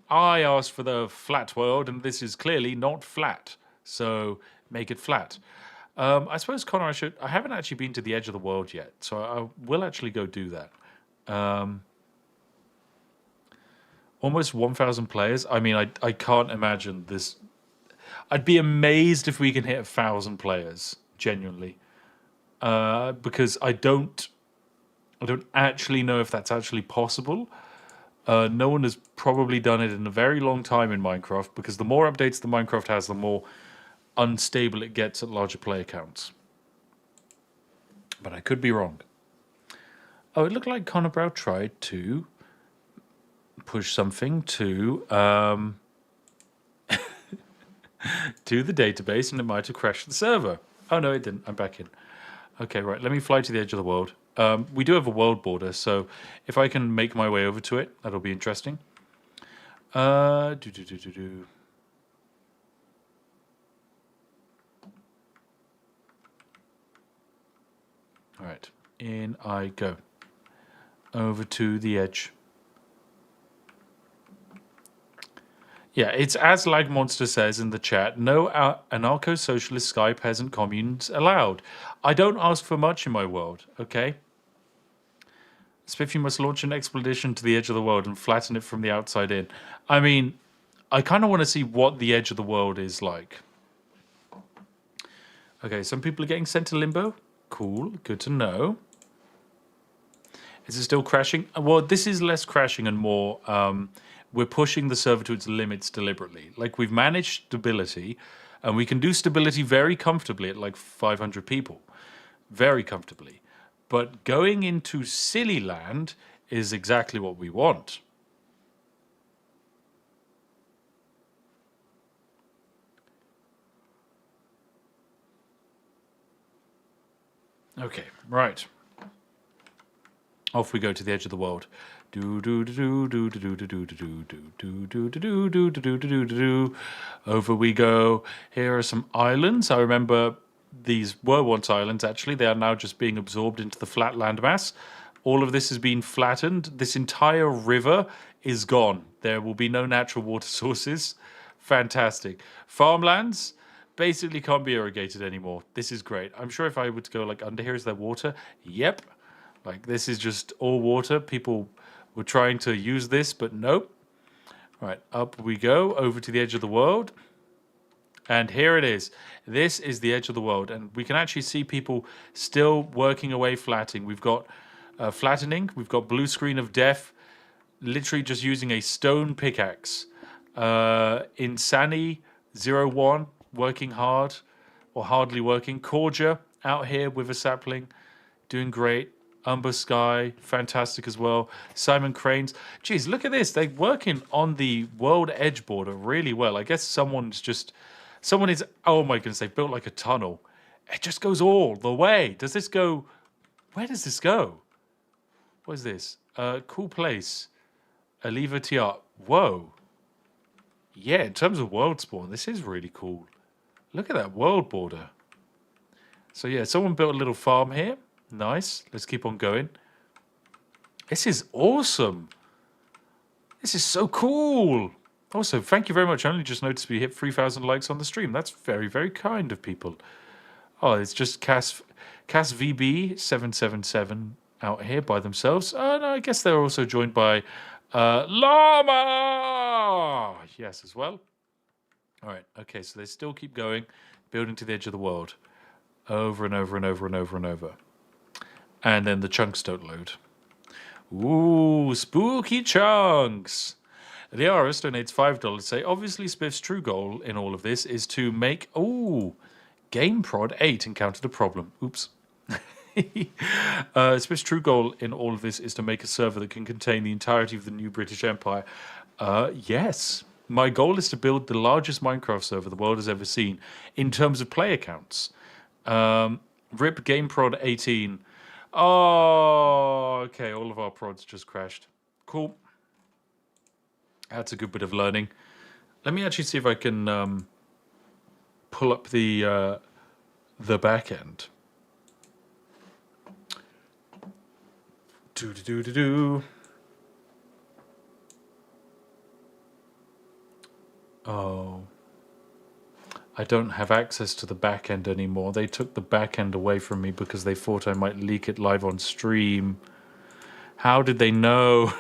I asked for the flat world, and this is clearly not flat. So make it flat. I suppose, Connor, I haven't actually been to the edge of the world yet, so I will actually go do that. Almost 1,000 players. I mean, I can't imagine this. I'd be amazed if we can hit 1,000 players, genuinely. Because I don't actually know if that's actually possible. No one has probably done it in a very long time in Minecraft, because the more updates the Minecraft has, the more unstable it gets at larger player counts. But I could be wrong. Oh, it looked like Connor Brow tried to push something to to the database, and it might have crashed the server. Oh no, it didn't. I'm back in. Okay, right. Let me fly to the edge of the world. We do have a world border, so if I can make my way over to it, that'll be interesting. All right, in I go. over to the edge. Yeah, it's as Lag Monster says in the chat, no anarcho-socialist Sky peasant communes allowed. I don't ask for much in my world, okay? Spiffing must launch an expedition to the edge of the world and flatten it from the outside in. I mean, I kind of want to see what the edge of the world is like. Okay, some people are getting sent to limbo. Cool, good to know. Is it still crashing? Well, this is less crashing and more... we're pushing the server to its limits deliberately. Like, we've managed stability, and we can do stability very comfortably at like 500 people. Very comfortably. But going into silly land is exactly what we want. Okay, right. Off we go to the edge of the world. Over we go. Here are some islands. I remember these were once islands, actually. They are now just being absorbed into the flat land mass. All of this has been flattened. This entire river is gone. There will be no natural water sources. Fantastic. Farmlands basically can't be irrigated anymore. This is great. I'm sure if I were to go like under here, is there water? Yep. Like, this is just all water. People were trying to use this, but nope. All right, up we go, over to the edge of the world. And here it is. This is the edge of the world. And we can actually see people still working away flattening. We've got flattening. We've got blue screen of death, literally just using a stone pickaxe. Insani 01, working hard, or hardly working. Cordia out here with a sapling, doing great. Umber Sky, fantastic as well. Simon Cranes. Geez, look at this. They're working on the world edge border really well. I guess someone is, oh my goodness, they've built like a tunnel. It just goes all the way. Does this go, where does this go? What is this? Cool place. Aliva Tiart. Whoa. Yeah, in terms of world spawn, this is really cool. Look at that world border. So yeah, someone built a little farm here. Nice. Let's keep on going. This is awesome. This is so cool. Also, thank you very much. I only just noticed we hit 3,000 likes on the stream. That's very, very kind of people. Oh, it's just Cass VB777 out here by themselves. Oh, no, I guess they're also joined by Llama. Yes, as well. All right. Okay, so they still keep going, building to the edge of the world. Over and over and over and over and over. And then the chunks don't load. Ooh, spooky chunks. The RS donates $5 say, obviously Spiff's true goal in all of this is to make... Ooh, GameProd 8 encountered a problem. Oops. Spiff's true goal in all of this is to make a server that can contain the entirety of the new British Empire. Yes. My goal is to build the largest Minecraft server the world has ever seen in terms of player counts. RIP GameProd 18... Oh, okay. All of our prods just crashed. Cool. That's a good bit of learning. Let me actually see if I can pull up the back end. Do. Oh. I don't have access to the back end anymore. They took the back end away from me because they thought I might leak it live on stream. How did they know?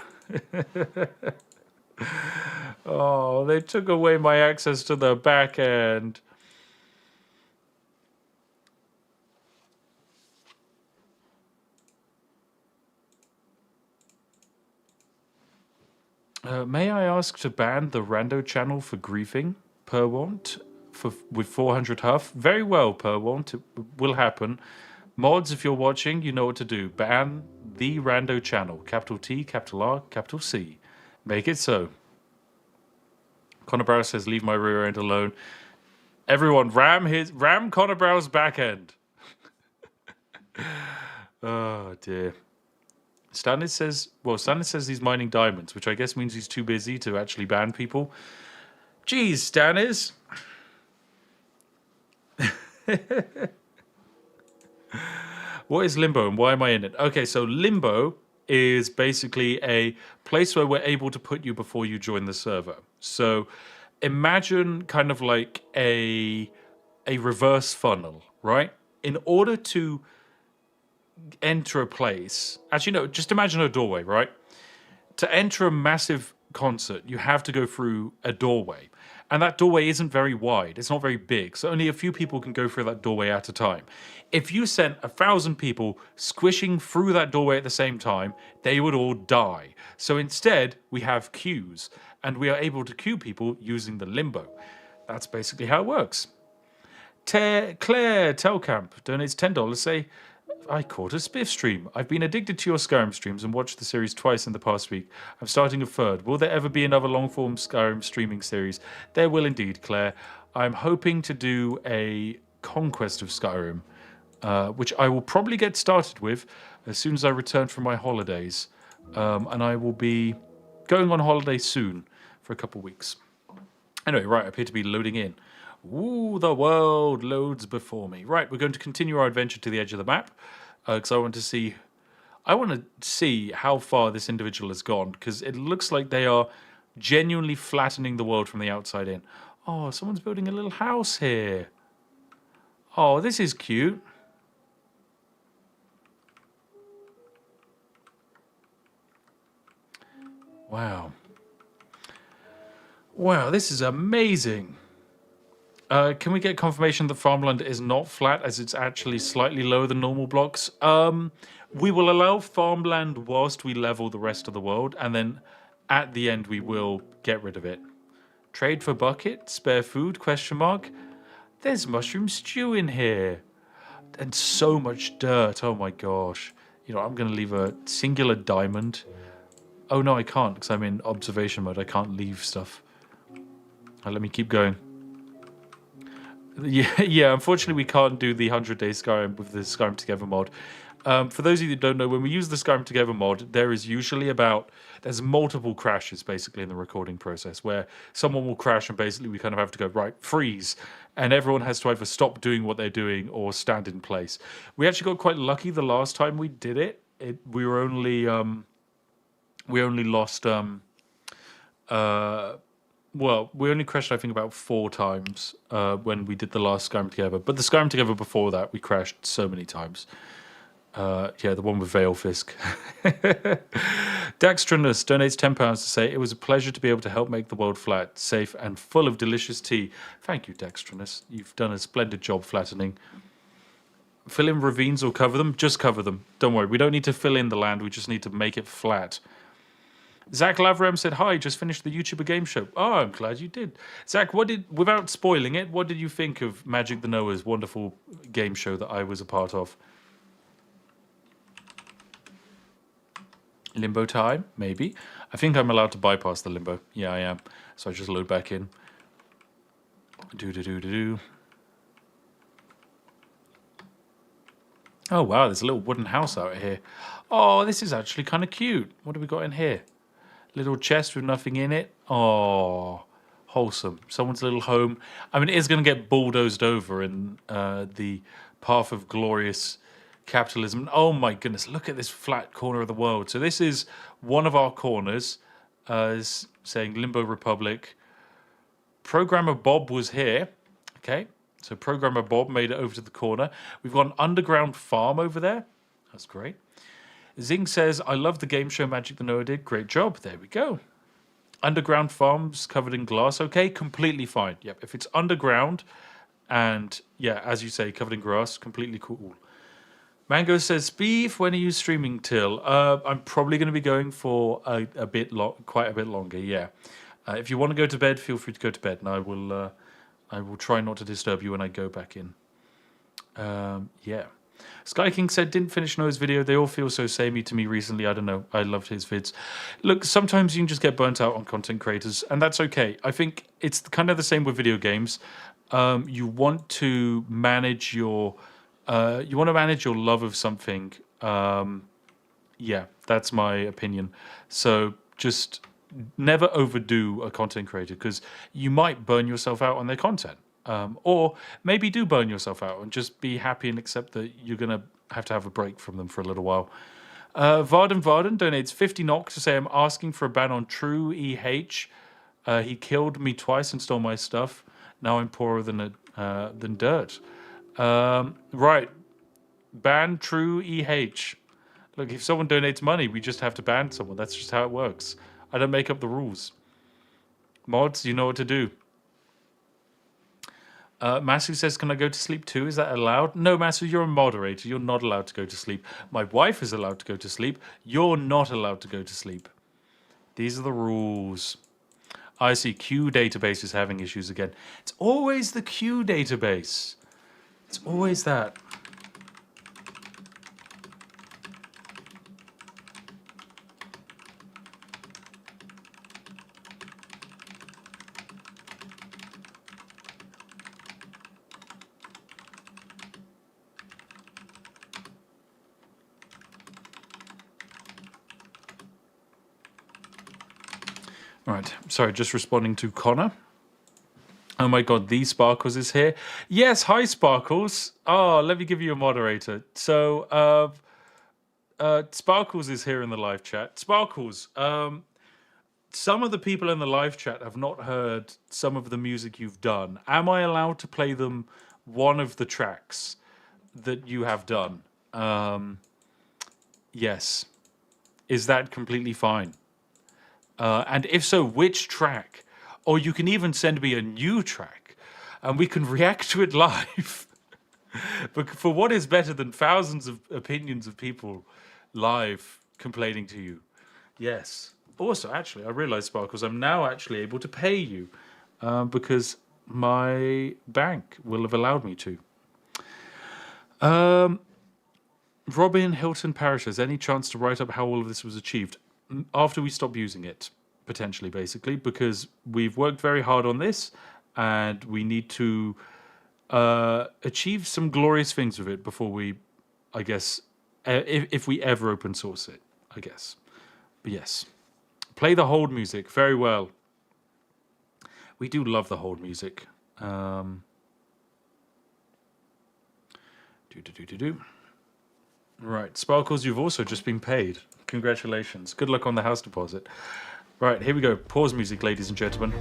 Oh, they took away my access to the back end. May I ask to ban the rando channel for griefing per want? With 400 huff. Very well, Perwant. It will happen. Mods, if you're watching, you know what to do. Ban the rando channel. Capital T, capital R, capital C. Make it so. Connor Brow says, leave my rear end alone. Everyone, ram Connor Brow's back end. Oh, dear. Stannis says he's mining diamonds, which I guess means he's too busy to actually ban people. Jeez, Stannis. What is Limbo and why am I in it? Okay, so Limbo is basically a place where we're able to put you before you join the server. So imagine kind of like a reverse funnel, right? In order to enter a place, actually no, just imagine a doorway, right? To enter a massive concert, you have to go through a doorway. And that doorway isn't very wide. It's not very big. So only a few people can go through that doorway at a time. If you sent 1,000 people squishing through that doorway at the same time, they would all die. So instead, we have queues. And we are able to queue people using the limbo. That's basically how it works. Claire Telcamp donates $10. Say, I caught a Spiff stream. I've been addicted to your Skyrim streams and watched the series twice in the past week. I'm starting a third. Will there ever be another long-form Skyrim streaming series? There will indeed, Claire. I'm hoping to do a Conquest of Skyrim, which I will probably get started with as soon as I return from my holidays. And I will be going on holiday soon for a couple of weeks. Anyway, right, I appear to be loading in. Ooh, the world loads before me. Right, we're going to continue our adventure to the edge of the map because I want to see how far this individual has gone, because it looks like they are genuinely flattening the world from the outside in. Oh, someone's building a little house here. Oh, this is cute. Wow. Wow, this is amazing. Can we get confirmation that farmland is not flat, as it's actually slightly lower than normal blocks? We will allow farmland whilst we level the rest of the world, and then at the end we will get rid of it. Trade for bucket? Spare food? Question mark. There's mushroom stew in here. And so much dirt. Oh my gosh. You know, I'm going to leave a singular diamond. Oh no, I can't, because I'm in observation mode. I can't leave stuff. Let me keep going. Yeah, unfortunately we can't do the 100-day Skyrim with the Skyrim Together mod. For those of you that don't know, when we use the Skyrim Together mod, there's multiple crashes basically in the recording process, where someone will crash and basically we kind of have to go, right, freeze. And everyone has to either stop doing what they're doing or stand in place. We actually got quite lucky the last time we did it. We only lost... well, we only crashed, I think, about 4 times when we did the last Skyrim Together. But the Skyrim Together before that, we crashed so many times. Yeah, the one with Veilfisk. Daxtranus donates £10 to say, it was a pleasure to be able to help make the world flat, safe, and full of delicious tea. Thank you, Daxtranus. You've done a splendid job flattening. Fill in ravines or cover them? Just cover them. Don't worry, we don't need to fill in the land, we just need to make it flat. Zach Lavram said, hi, just finished the YouTuber game show. Oh, I'm glad you did. Zach, without spoiling it, what did you think of Magic the Noah's wonderful game show that I was a part of? Limbo time? Maybe. I think I'm allowed to bypass the limbo. Yeah, I am. So I just load back in. Do. Oh, wow, there's a little wooden house out here. Oh, this is actually kind of cute. What have we got in here? Little chest with nothing in it. Oh, wholesome. Someone's little home. I mean, it is going to get bulldozed over in the path of glorious capitalism. Oh my goodness, look at this flat corner of the world. So this is one of our corners, is saying Limbo Republic. Programmer Bob was here. Okay, so Programmer Bob made it over to the corner. We've got an underground farm over there. That's great. Zing says, I love the game show Magic the Noah did. Great job. There we go. Underground farms covered in glass. Okay, completely fine. Yep, if it's underground and, yeah, as you say, covered in grass, completely cool. Mango says, Beef, when are you streaming till? I'm probably going to be going for quite a bit longer, yeah. If you want to go to bed, feel free to go to bed, and I will try not to disturb you when I go back in. Yeah. Sky King said, didn't finish Noah's video. They all feel so samey to me recently. I don't know. I loved his vids. Look, sometimes you can just get burnt out on content creators, and that's okay. I think it's kind of the same with video games. You want to manage your love of something. Yeah, that's my opinion. So just never overdo a content creator, because you might burn yourself out on their content. Or maybe do burn yourself out and just be happy and accept that you're going to have a break from them for a little while. Varden donates 50 NOK to say I'm asking for a ban on True EH. He killed me twice and stole my stuff. Now I'm poorer than dirt. Right. Ban True EH. Look, if someone donates money, we just have to ban someone. That's just how it works. I don't make up the rules. Mods, you know what to do. Masu says, can I go to sleep too? Is that allowed? No, Masu, you're a moderator. You're not allowed to go to sleep. My wife is allowed to go to sleep. You're not allowed to go to sleep. These are the rules. I see Q database is having issues again. It's always the Q database. It's always that. Right, sorry, just responding to Connor. Oh my god, the Sparkles is here. Yes, hi Sparkles. Oh, let me give you a moderator. So, Sparkles is here in the live chat. Sparkles, some of the people in the live chat have not heard some of the music you've done. Am I allowed to play them one of the tracks that you have done? Yes. Is that completely fine? And if so, which track? Or you can even send me a new track and we can react to it live. But for what is better than thousands of opinions of people live complaining to you? Yes. Also, actually, I realized, Sparkles, I'm now actually able to pay you because my bank will have allowed me to. Robin Hilton Parrish, has any chance to write up how all of this was achieved? After we stop using it, potentially, basically, because we've worked very hard on this and we need to achieve some glorious things with it before we, I guess, if we ever open source it, I guess. But yes, play the hold music very well. We do love the hold music. Right, Sparkles, you've also just been paid. Congratulations. Good luck on the house deposit. Right, here we go. Pause music, ladies and gentlemen.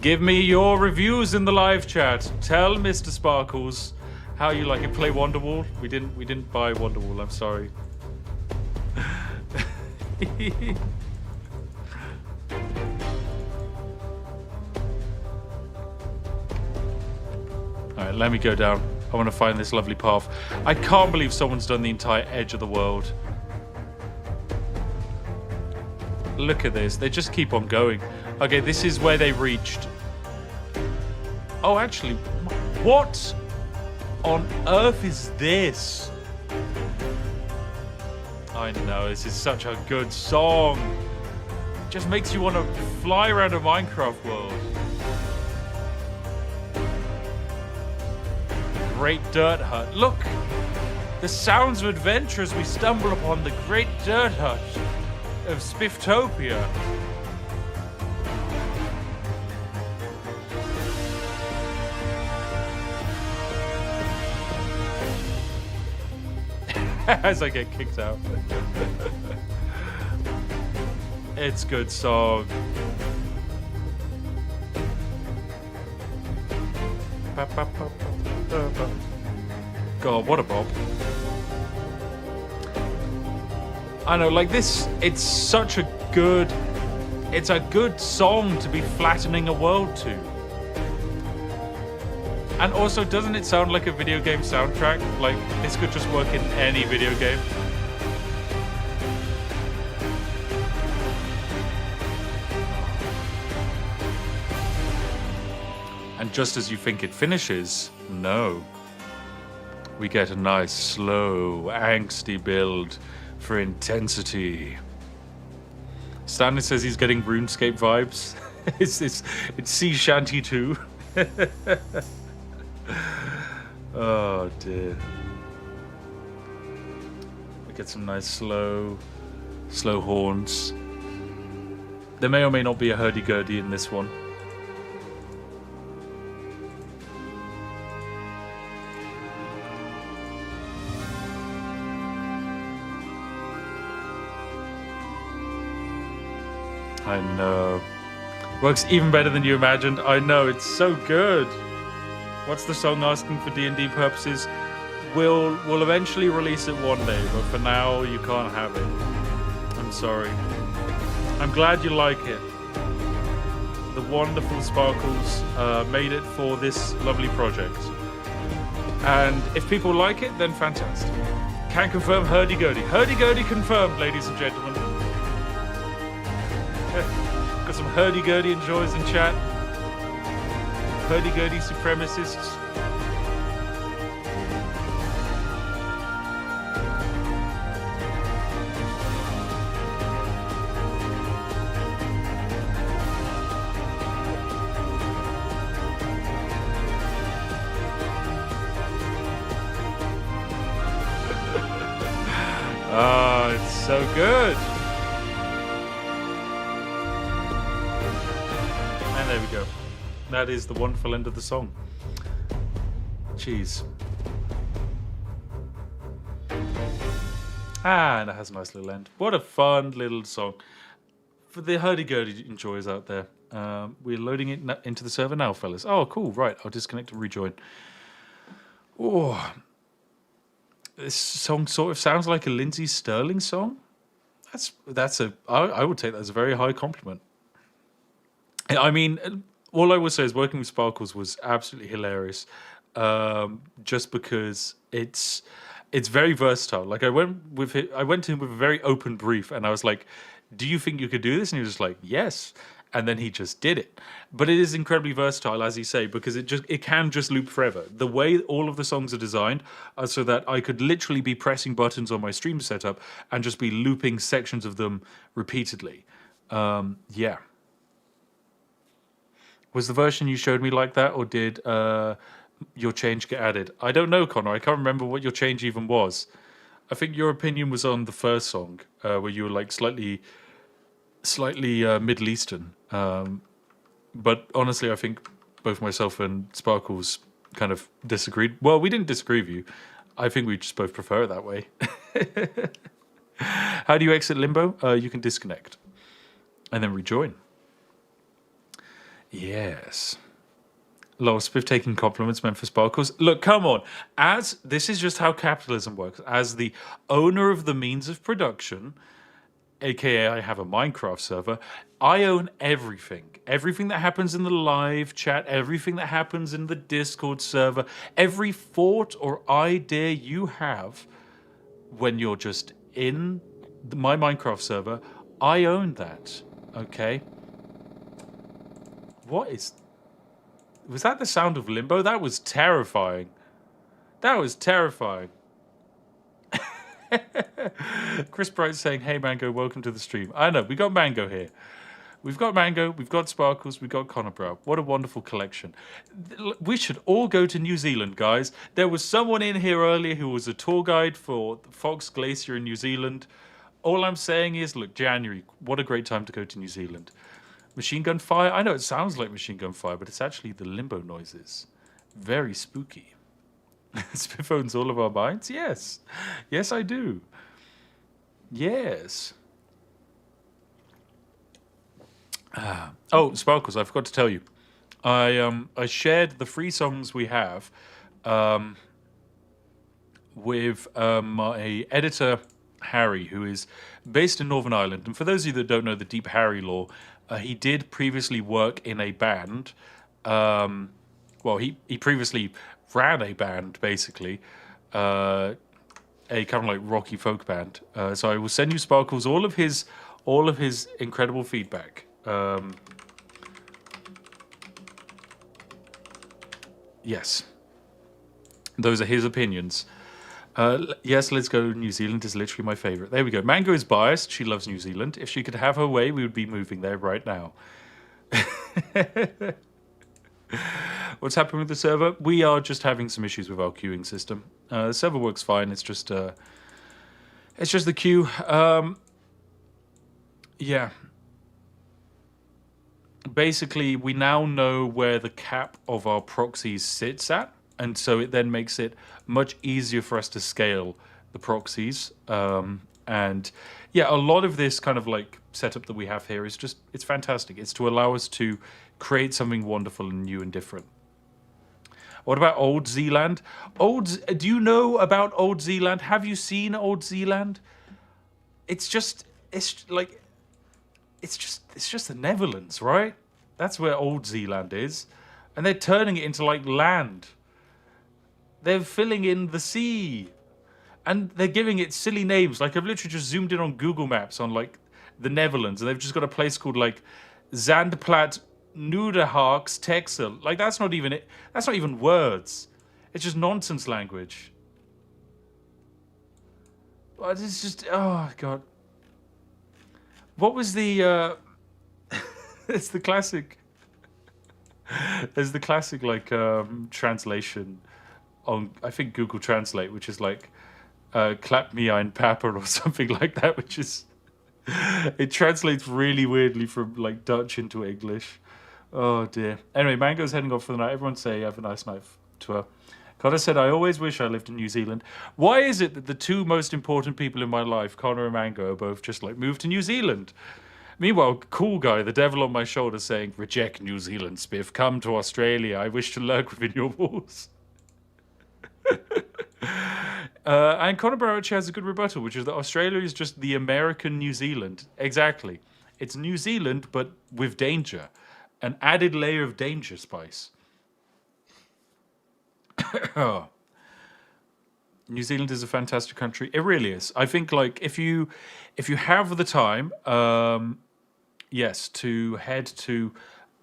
Give me your reviews in the live chat. Tell Mr. Sparkles how you like it. Play Wonderwall. We didn't buy Wonderwall. I'm sorry. All right, let me go down. I want to find this lovely path. I can't believe someone's done the entire edge of the world. Look at this. They just keep on going. Okay, this is where they reached. Oh, actually, what on earth is this? I know, this is such a good song. It just makes you want to fly around a Minecraft world. Great Dirt Hut. Look! The sounds of adventure as we stumble upon the Great Dirt Hut of Spifftopia. As I get kicked out. It's a good song. God, what a bop. I know, like this, it's such a good song to be flattening a world to. And also, doesn't it sound like a video game soundtrack? Like, this could just work in any video game. And just as you think it finishes, no. We get a nice, slow, angsty build for intensity. Stanley says he's getting RuneScape vibes. It's Sea Shanty 2. Oh dear. We get some nice slow horns. There may or may not be a hurdy-gurdy in this one. I know. Works even better than you imagined. I know, it's so good. What's the song asking for D&D purposes? We'll eventually release it one day, but for now, you can't have it. I'm sorry. I'm glad you like it. The wonderful Sparkles made it for this lovely project. And if people like it, then fantastic. Can confirm hurdy-gurdy. Hurdy-gurdy confirmed, ladies and gentlemen. Got some hurdy-gurdy enjoyers in chat. Hurdy-gurdy supremacists. Ah, it's so good. And there we go. That is the wonderful end of the song. Jeez. Ah, and it has a nice little end. What a fun little song. For the hurdy-gurdy enjoyers out there, we're loading it into the server now, fellas. Oh, cool. Right, I'll disconnect and rejoin. Oh, this song sort of sounds like a Lindsay Sterling song. I would take that as a very high compliment. I mean, all I would say is working with Sparkles was absolutely hilarious, just because it's very versatile. Like I went to him with a very open brief, and I was like, "Do you think you could do this?" And he was just like, "Yes." And then he just did it. But it is incredibly versatile, as you say, because it can just loop forever. The way all of the songs are designed are so that I could literally be pressing buttons on my stream setup and just be looping sections of them repeatedly. Yeah. Was the version you showed me like that, or did your change get added? I don't know, Connor. I can't remember what your change even was. I think your opinion was on the first song, where you were like slightly Middle Eastern. But honestly, I think both myself and Sparkles kind of disagreed. Well, we didn't disagree with you. I think we just both prefer it that way. How do you exit limbo? You can disconnect and then rejoin. Yes. Lol, Spiff taking compliments meant for Sparkles. Look, come on. This is just how capitalism works. As the owner of the means of production, aka I have a Minecraft server, I own everything. Everything that happens in the live chat, everything that happens in the Discord server, every thought or idea you have when you're just in my Minecraft server, I own that. Okay? Was that the sound of Limbo? That was terrifying. That was terrifying. Chris Bright saying, "Hey Mango, welcome to the stream." I know, we got Mango here. We've got Mango, we've got Sparkles, we've got Connor Brow. What a wonderful collection. We should all go to New Zealand, guys. There was someone in here earlier who was a tour guide for the Fox Glacier in New Zealand. All I'm saying is, look, January, what a great time to go to New Zealand. Machine gun fire. I know it sounds like machine gun fire, but it's actually the limbo noises. Very spooky. Spiff owns all of our minds? Yes. Yes, I do. Yes. Oh, Sparkles, I forgot to tell you. I shared the free songs we have with my editor, Harry, who is based in Northern Ireland. And for those of you that don't know the Deep Harry lore, he did previously work in a band. Well, he previously ran a band, basically. A kind of like rocky folk band. So I will send you, Sparkles, all of his incredible feedback. Yes. Those are his opinions. Yes, let's go. New Zealand is literally my favorite. There we go. Mango is biased. She loves New Zealand. If she could have her way, we would be moving there right now. What's happening with the server? We are just having some issues with our queuing system. The server works fine. It's just the queue. Yeah. Basically, we now know where the cap of our proxies sits at. And so it then makes it much easier for us to scale the proxies. And yeah, a lot of this kind of like setup that we have here is just, it's fantastic. It's to allow us to create something wonderful and new and different. What about Old Zealand? Do you know about Old Zealand? Have you seen Old Zealand? It's just the Netherlands, right? That's where Old Zealand is. And they're turning it into like land. They're filling in the sea. And they're giving it silly names. Like, I've literally just zoomed in on Google Maps on like the Netherlands, and they've just got a place called like Zandplaat Nudehaaks Texel. Like, that's not even it. That's not even words. It's just nonsense language. But it's just, oh god. What was the it's the classic. There's the classic like translation on, I think, Google Translate, which is like clap me ein Papa or something like that, which is it translates really weirdly from like Dutch into English. Oh dear. Anyway, Mango's heading off for the night. Everyone say have a nice night to her. Connor said, I always wish I lived in New Zealand. Why is it that the two most important people in my life, Connor and Mango, are both just like moved to New Zealand? Meanwhile, cool guy, the devil on my shoulder, saying, reject New Zealand, Spiff. Come to Australia. I wish to lurk within your walls. And Connor Barrett has a good rebuttal, which is that Australia is just the American New Zealand. Exactly. It's New Zealand, but with danger. An added layer of danger spice. New Zealand is a fantastic country. It really is. I think, like, if you have the time, yes, to head to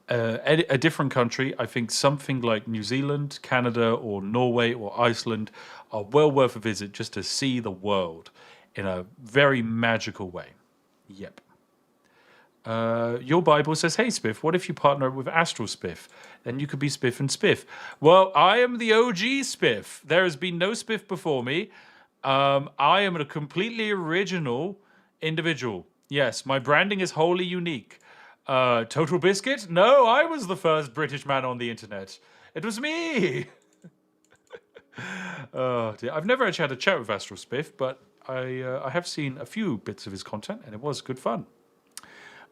a different country, I think something like New Zealand, Canada, or Norway, or Iceland are well worth a visit just to see the world in a very magical way. Yep. Your Bible says, hey, Spiff, what if you partner with Astral Spiff? Then you could be Spiff and Spiff. Well, I am the OG Spiff. There has been no Spiff before me. I am a completely original individual. Yes, my branding is wholly unique. Total Biscuit? No, I was the first British man on the internet. It was me. Oh dear. I've never actually had a chat with Astral Spiff, but I have seen a few bits of his content, and it was good fun.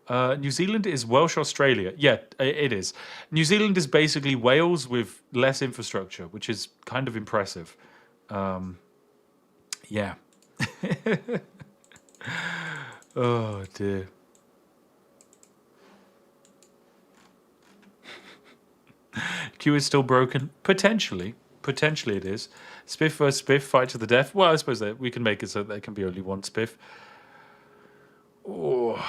New Zealand is Welsh Australia. Yeah, it is. New Zealand is basically Wales with less infrastructure, which is kind of impressive. Yeah. Oh, dear. Q is still broken? Potentially. Potentially it is. Spiff versus Spiff, fight to the death. Well, I suppose that we can make it so there can be only one Spiff. Oh.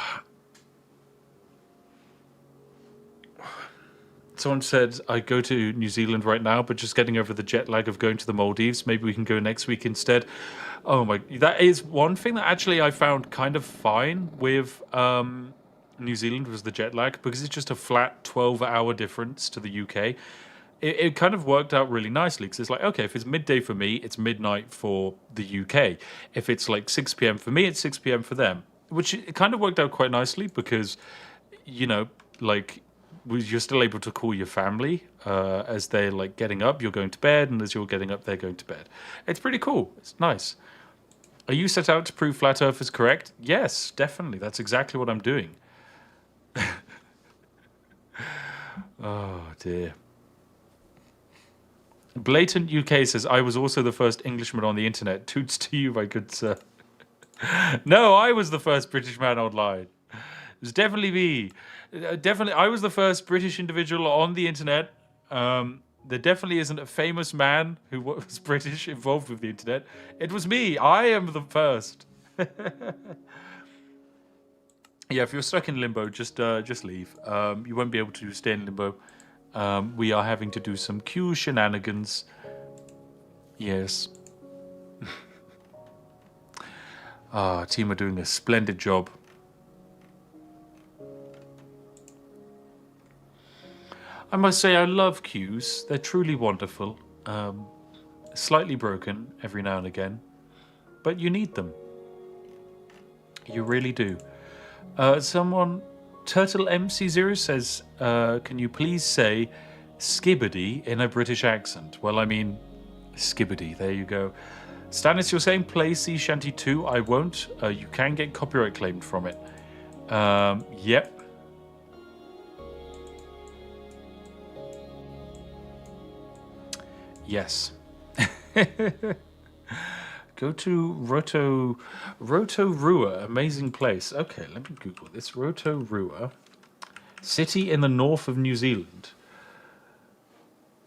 Someone said, I go to New Zealand right now, but just getting over the jet lag of going to the Maldives. Maybe we can go next week instead. Oh my, that is one thing that actually I found kind of fine with New Zealand was the jet lag, because it's just a flat 12-hour difference to the UK. It kind of worked out really nicely, because it's like, okay, if it's midday for me, it's midnight for the UK. If it's like 6 p.m. for me, it's 6 p.m. for them, which it kind of worked out quite nicely because, you know, like, you're still able to call your family as they're like getting up, you're going to bed, and as you're getting up, they're going to bed. It's pretty cool. It's nice. Are you set out to prove Flat Earth is correct? Yes, definitely. That's exactly what I'm doing. Oh, dear. Blatant UK says, I was also the first Englishman on the internet. Toots to you, my good sir. No, I was the first British man online. It was definitely me. Definitely, I was the first British individual on the internet. There definitely isn't a famous man who was British involved with the internet. It was me. I am the first. Yeah, if you're stuck in limbo, just leave. You won't be able to stay in limbo. We are having to do some Q shenanigans. Yes. Team are doing a splendid job. I must say I love queues. They're truly wonderful. Slightly broken every now and again, but you need them. You really do. Someone, Turtle MC0 says, can you please say skibbity in a British accent? Well, I mean, skibbity, there you go. Stannis, you're saying play Sea Shanty 2? I won't. You can get copyright claimed from it. Yep. Yes. Go to Rotorua, amazing place. Okay, let me Google this. Rotorua, city in the north of New Zealand.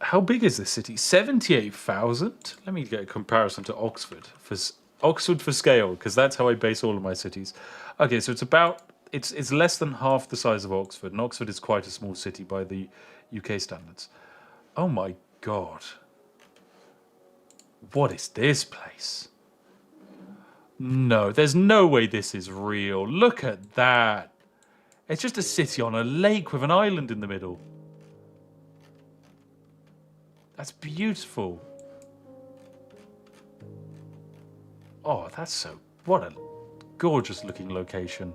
How big is this city? 78,000? Let me get a comparison to Oxford. Oxford for scale, because that's how I base all of my cities. Okay, so it's less than half the size of Oxford, and Oxford is quite a small city by the UK standards. Oh my god. What is this place? No, there's no way this is real. Look at that. It's just a city on a lake with an island in the middle. That's beautiful. Oh, what a gorgeous looking location.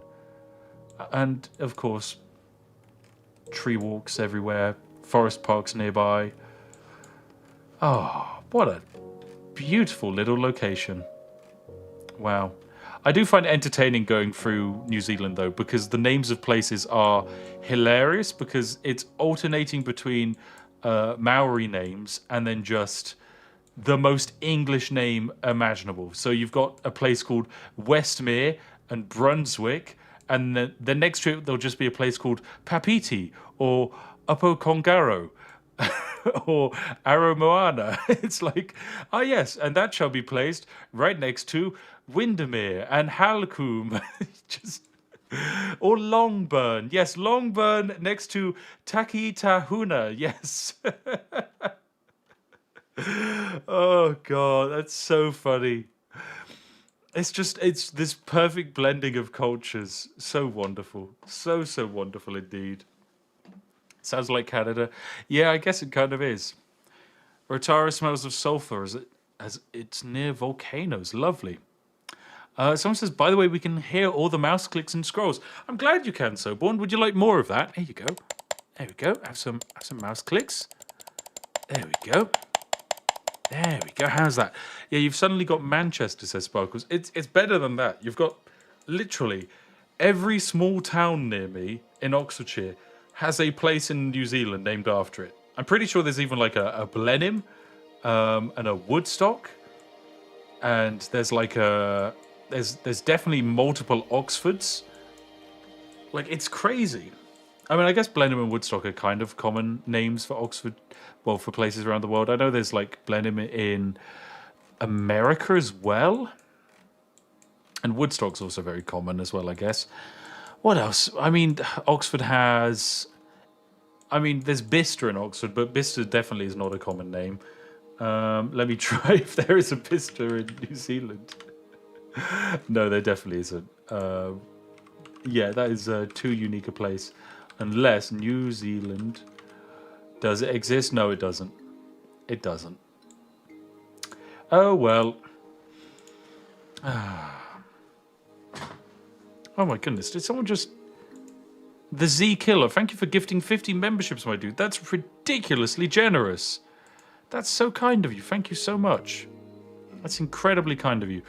And, of course, tree walks everywhere, forest parks nearby. Oh, what a beautiful little location. Wow. I do find it entertaining going through New Zealand, though, because the names of places are hilarious, because it's alternating between Maori names and then just the most English name imaginable. So you've got a place called Westmere and Brunswick, and the next to it there'll just be a place called Papiti or Upokongaro or Aramoana. It's like, ah yes, and that shall be placed right next to Windermere and Halcombe. Just or Longburn. Yes, Longburn next to Takitahuna. Yes. Oh god, that's so funny. It's this perfect blending of cultures. So wonderful. So wonderful indeed. Sounds like Canada. Yeah, I guess it kind of is. Rotara smells of sulfur as it's near volcanoes. Lovely. Someone says, by the way, we can hear all the mouse clicks and scrolls. I'm glad you can, Soborn. Would you like more of that? There you go. There we go. Have some mouse clicks. There we go. There we go. How's that? Yeah, you've suddenly got Manchester, says Sparkles. It's better than that. You've got literally every small town near me in Oxfordshire has a place in New Zealand named after it. I'm pretty sure there's even like a Blenheim and a Woodstock. And there's like there's definitely multiple Oxfords. Like, it's crazy. I mean, I guess Blenheim and Woodstock are kind of common names for Oxford, well, for places around the world. I know there's like Blenheim in America as well. And Woodstock's also very common as well, I guess. What else? I mean, Oxford has... I mean, there's Bicester in Oxford, but Bicester definitely is not a common name. Let me try if there is a Bicester in New Zealand. No, there definitely isn't. Yeah, that is too unique a place. Unless New Zealand... Does it exist? No, it doesn't. It doesn't. Oh, well. Oh my goodness, did someone just... The Z Killer, thank you for gifting 50 memberships, my dude. That's ridiculously generous. That's so kind of you. Thank you so much. That's incredibly kind of you.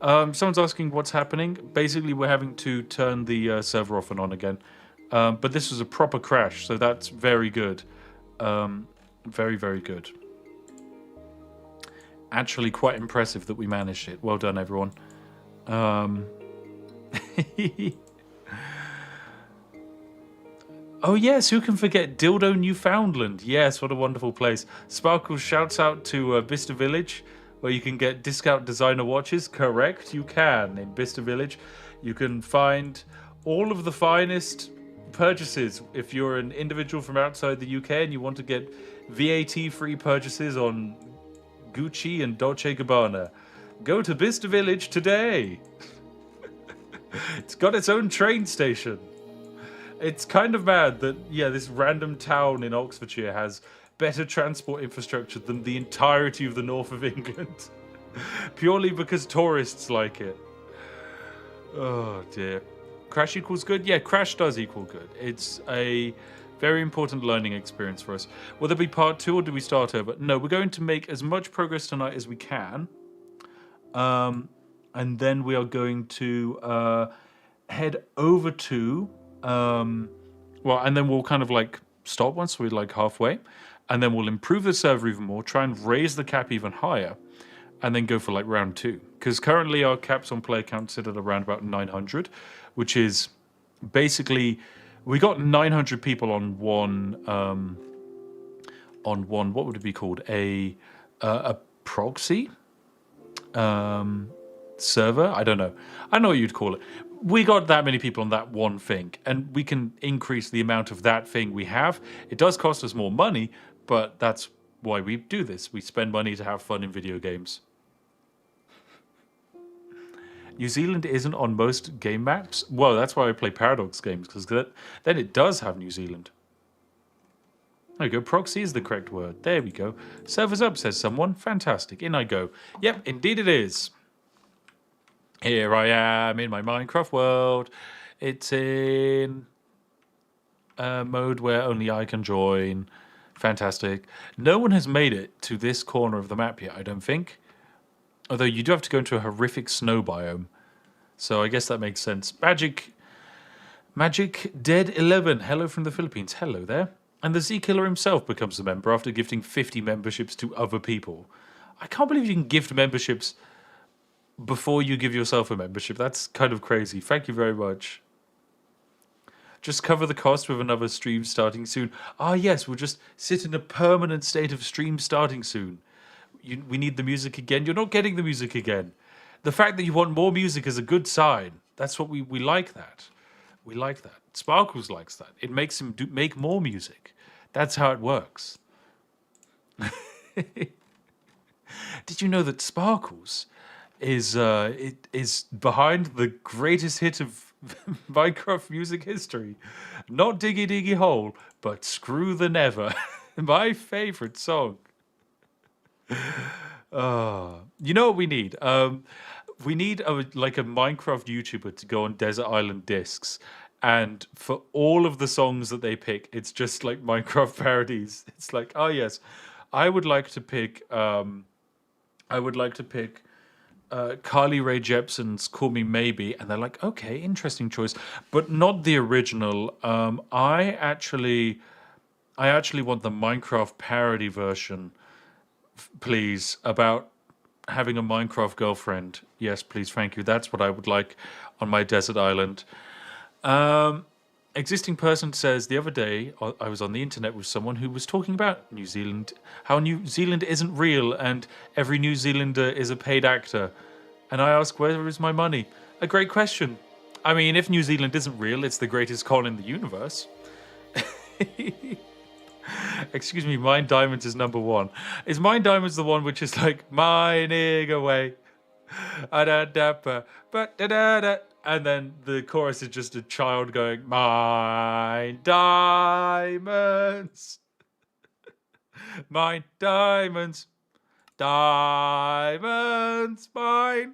Someone's asking what's happening. Basically, we're having to turn the server off and on again. But this was a proper crash, so that's very good. Very, very good. Actually quite impressive that we managed it. Well done, everyone. Oh yes, who can forget Dildo Newfoundland? Yes, what a wonderful place. Sparkles shouts out to Bicester Village, where you can get discount designer watches. Correct, you can. In Bicester Village, you can find all of the finest purchases. If you're an individual from outside the UK and you want to get VAT-free purchases on Gucci and Dolce & Gabbana, go to Bicester Village today. It's got its own train station. It's kind of mad that, yeah, this random town in Oxfordshire has better transport infrastructure than the entirety of the north of England. Purely because tourists like it. Oh, dear. Crash equals good? Yeah, crash does equal good. It's a very important learning experience for us. Will there be part 2 or do we start over? No, we're going to make as much progress tonight as we can. and then we are going to head over to well, and then we'll kind of like stop once we're like halfway, and then we'll improve the server even more, try and raise the cap even higher, and then go for like round 2. Because currently our caps on player count sit at around about 900, which is basically we got 900 people on one what would it be called, a proxy server. I don't know what you'd call it. We got that many people on that one thing, and we can increase the amount of that thing we have. It does cost us more money, but that's why we do this. We spend money to have fun in video games. New Zealand isn't on most game maps. Well, that's why I play Paradox games, because then it does have New Zealand. There we go. Proxy is the correct word. There we go. Servers up, says someone. Fantastic. In I go. Yep, indeed it is. Here I am in my Minecraft world. It's in a mode where only I can join. Fantastic. No one has made it to this corner of the map yet, I don't think. Although you do have to go into a horrific snow biome. So I guess that makes sense. Magic Dead 11. Hello from the Philippines. Hello there. And the Z Killer himself becomes a member after gifting 50 memberships to other people. I can't believe you can gift memberships before you give yourself a membership. That's kind of crazy. Thank you very much. Just cover the cost with another stream starting soon. Ah, yes, we'll just sit in a permanent state of stream starting soon. We need the music again. You're not getting the music again. The fact that you want more music is a good sign. That's what we like that. We like that. Sparkles likes that. It makes him make more music. That's how it works. Did you know that Sparkles is behind the greatest hit of Minecraft music history? Not Diggy Diggy Hole, but Screw the Never. My favorite song. You know what we need? We need like a Minecraft YouTuber to go on Desert Island Discs, and for all of the songs that they pick, it's just like Minecraft parodies. It's like, oh yes, I would like to pick Carly Rae Jepsen's "Call Me Maybe," and they're like, okay, interesting choice, but not the original. I actually want the Minecraft parody version, please, about having a Minecraft girlfriend. Yes, please, thank you. That's what I would like on my desert island. Existing person says, the other day I was on the internet with someone who was talking about New Zealand, how New Zealand isn't real and every New Zealander is a paid actor. And I ask, where is my money? A great question. I mean, if New Zealand isn't real, it's the greatest con in the universe. Excuse me, Mine Diamonds is number 1. Is Mine Diamonds the one which is like, mining away? And then the chorus is just a child going, mine diamonds. Mine diamonds. Diamonds, mine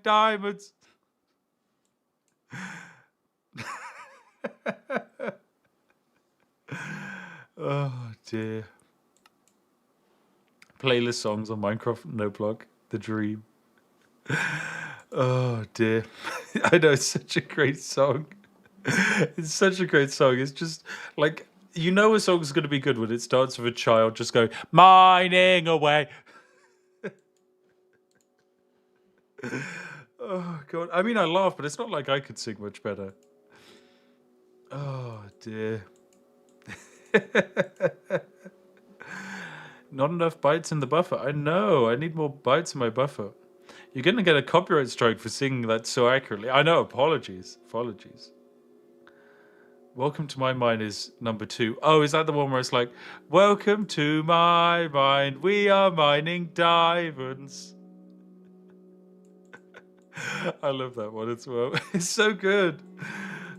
diamonds. Oh dear. Playlist songs on Minecraft No Block, the dream. Oh dear. I know, it's such a great song. It's such a great song. It's just like, you know a song's going to be good when it starts with a child just going, mining away. Oh god. I mean, I laugh, but it's not like I could sing much better. Oh dear. Not enough bytes in the buffer. I know. I need more bytes in my buffer. You're going to get a copyright strike for singing that so accurately. I know. Apologies. Apologies. Welcome to My Mine is number 2. Oh, is that the one where it's like, welcome to my mine. We are mining diamonds. I love that one as well. It's so good.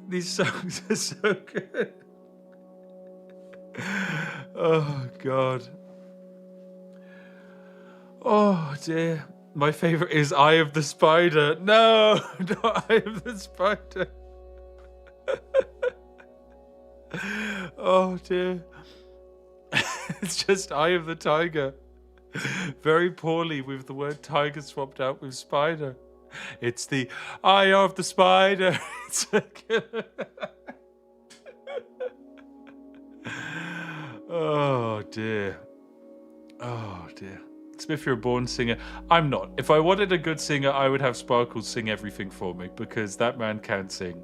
These songs are so good. Oh, God. Oh, dear. My favorite is Eye of the Spider. No, not Eye of the Spider. Oh, dear. It's just Eye of the Tiger. Very poorly with the word tiger swapped out with spider. It's the eye of the spider. It's oh dear. Oh dear. Smith, you're a born singer. I'm not. If I wanted a good singer, I would have Sparkles sing everything for me because that man can sing.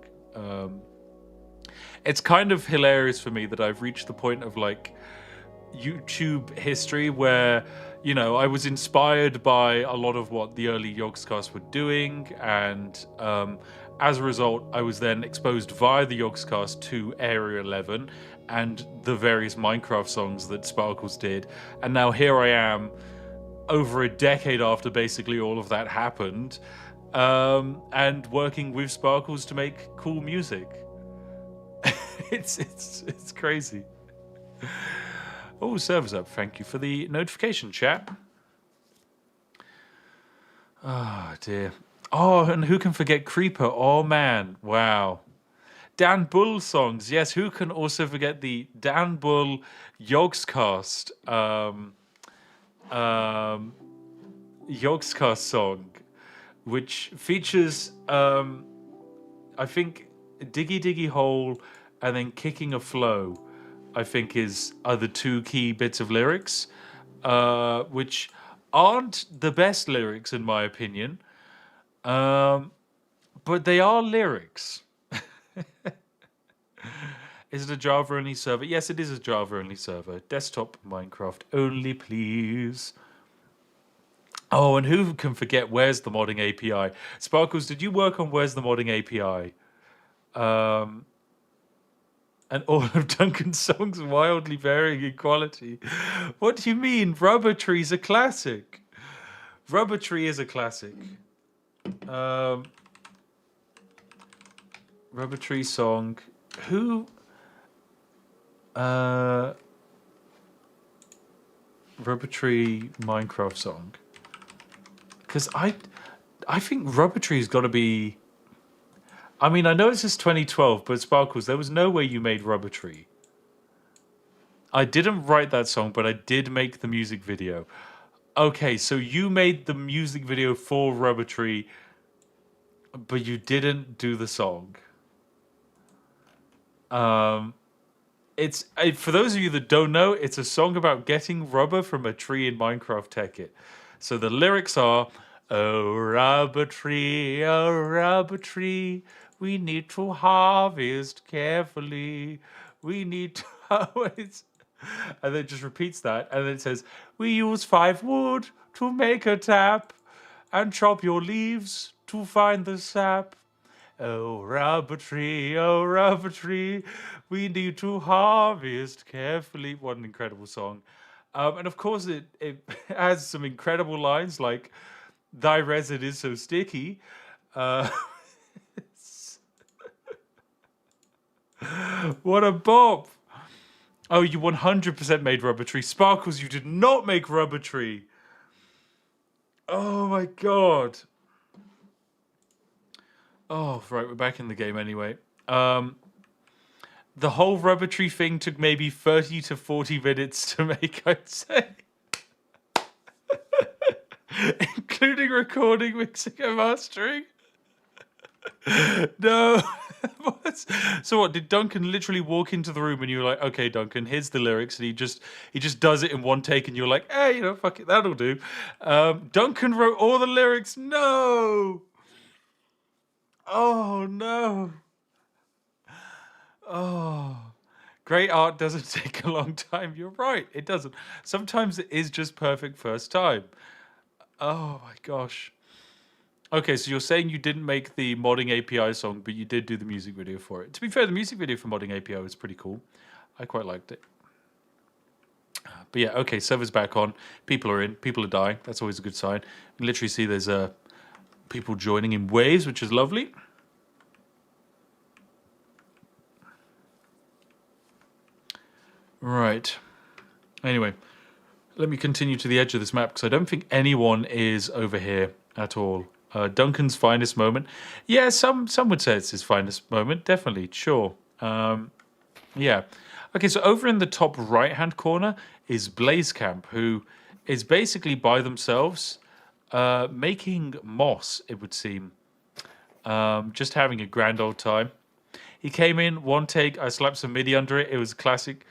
It's kind of hilarious for me that I've reached the point of like YouTube history where, you know, I was inspired by a lot of what the early Yogscast were doing, and as a result, I was then exposed via the Yogscast to Area 11 and the various Minecraft songs that Sparkles did, and now here I am, over a decade after basically all of that happened, and working with Sparkles to make cool music. It's crazy. Oh, server's up. Thank you for the notification, chat. Oh, dear. Oh, and who can forget Creeper? Oh, man. Wow. Dan Bull songs. Yes, who can also forget the Dan Bull Yogscast Yogscast song, which features, I think, Diggy Diggy Hole and then Kicking a Flow, I think are the two key bits of lyrics, which aren't the best lyrics in my opinion, but they are lyrics. Is it a Java only server? Yes, it is a Java only server. Desktop Minecraft only, please. Oh, and who can forget Where's the Modding API? Sparkles, did you work on Where's the Modding API? And all of Duncan's songs wildly varying in quality. What do you mean? Rubber Tree's a classic. Rubber Tree is a classic. Rubber Tree song. Who? Rubber Tree Minecraft song. Because I think Rubber Tree's got to be. I mean, I know it's just 2012, but Sparkles, there was no way you made Rubber Tree. I didn't write that song, but I did make the music video. Okay, so you made the music video for Rubber Tree, but you didn't do the song. It's for those of you that don't know, it's a song about getting rubber from a tree in Minecraft Tekkit. So the lyrics are, oh, rubber tree, we need to harvest carefully. We need to always... And then it just repeats that. And then it says, we use 5 wood to make a tap and chop your leaves to find the sap. Oh, rubber tree, we need to harvest carefully. What an incredible song. And of course, it has some incredible lines like, thy resin is so sticky. What a bop. Oh, you 100% made Rubber Tree. Sparkles, you did not make Rubber Tree. Oh my god. Oh, right, we're back in the game anyway. The whole Rubber Tree thing took maybe 30 to 40 minutes to make, I'd say. Including recording, mixing, and mastering. No. So what, did Duncan literally walk into the room and you were like, okay, Duncan, here's the lyrics, and he just does it in one take and you're like, hey, you know, fuck it, that'll do. Duncan wrote all the lyrics. No. Oh no. Oh. Great art doesn't take a long time. You're right, it doesn't. Sometimes it is just perfect first time. Oh my gosh. Okay, so you're saying you didn't make the modding API song, but you did do the music video for it. To be fair, the music video for modding API was pretty cool. I quite liked it. But yeah, okay, server's back on. People are in. People are dying. That's always a good sign. You can literally see there's people joining in waves, which is lovely. Right. Anyway, let me continue to the edge of this map, because I don't think anyone is over here at all. Duncan's finest moment. Yeah, some would say it's his finest moment. Definitely, sure. Yeah. Okay, so over in the top right-hand corner is Blazecamp, who is basically by themselves making moss, it would seem. Just having a grand old time. He came in, one take, I slapped some MIDI under it. It was classic.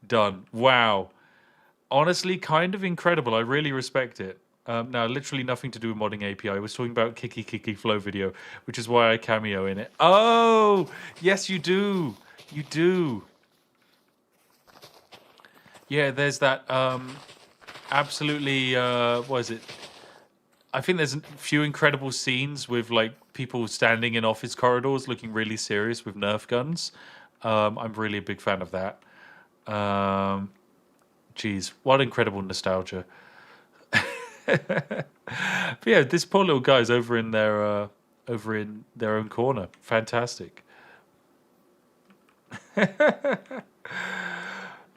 Done. Wow. Honestly, kind of incredible. I really respect it. Now, literally nothing to do with modding API. I was talking about Kiki Flow video, which is why I cameo in it. Oh, yes, you do. You do. Yeah, there's that absolutely, what is it? I think there's a few incredible scenes with like people standing in office corridors looking really serious with Nerf guns. I'm really a big fan of that. Geez, what incredible nostalgia. But yeah, this poor little guy's over in their own corner. Fantastic.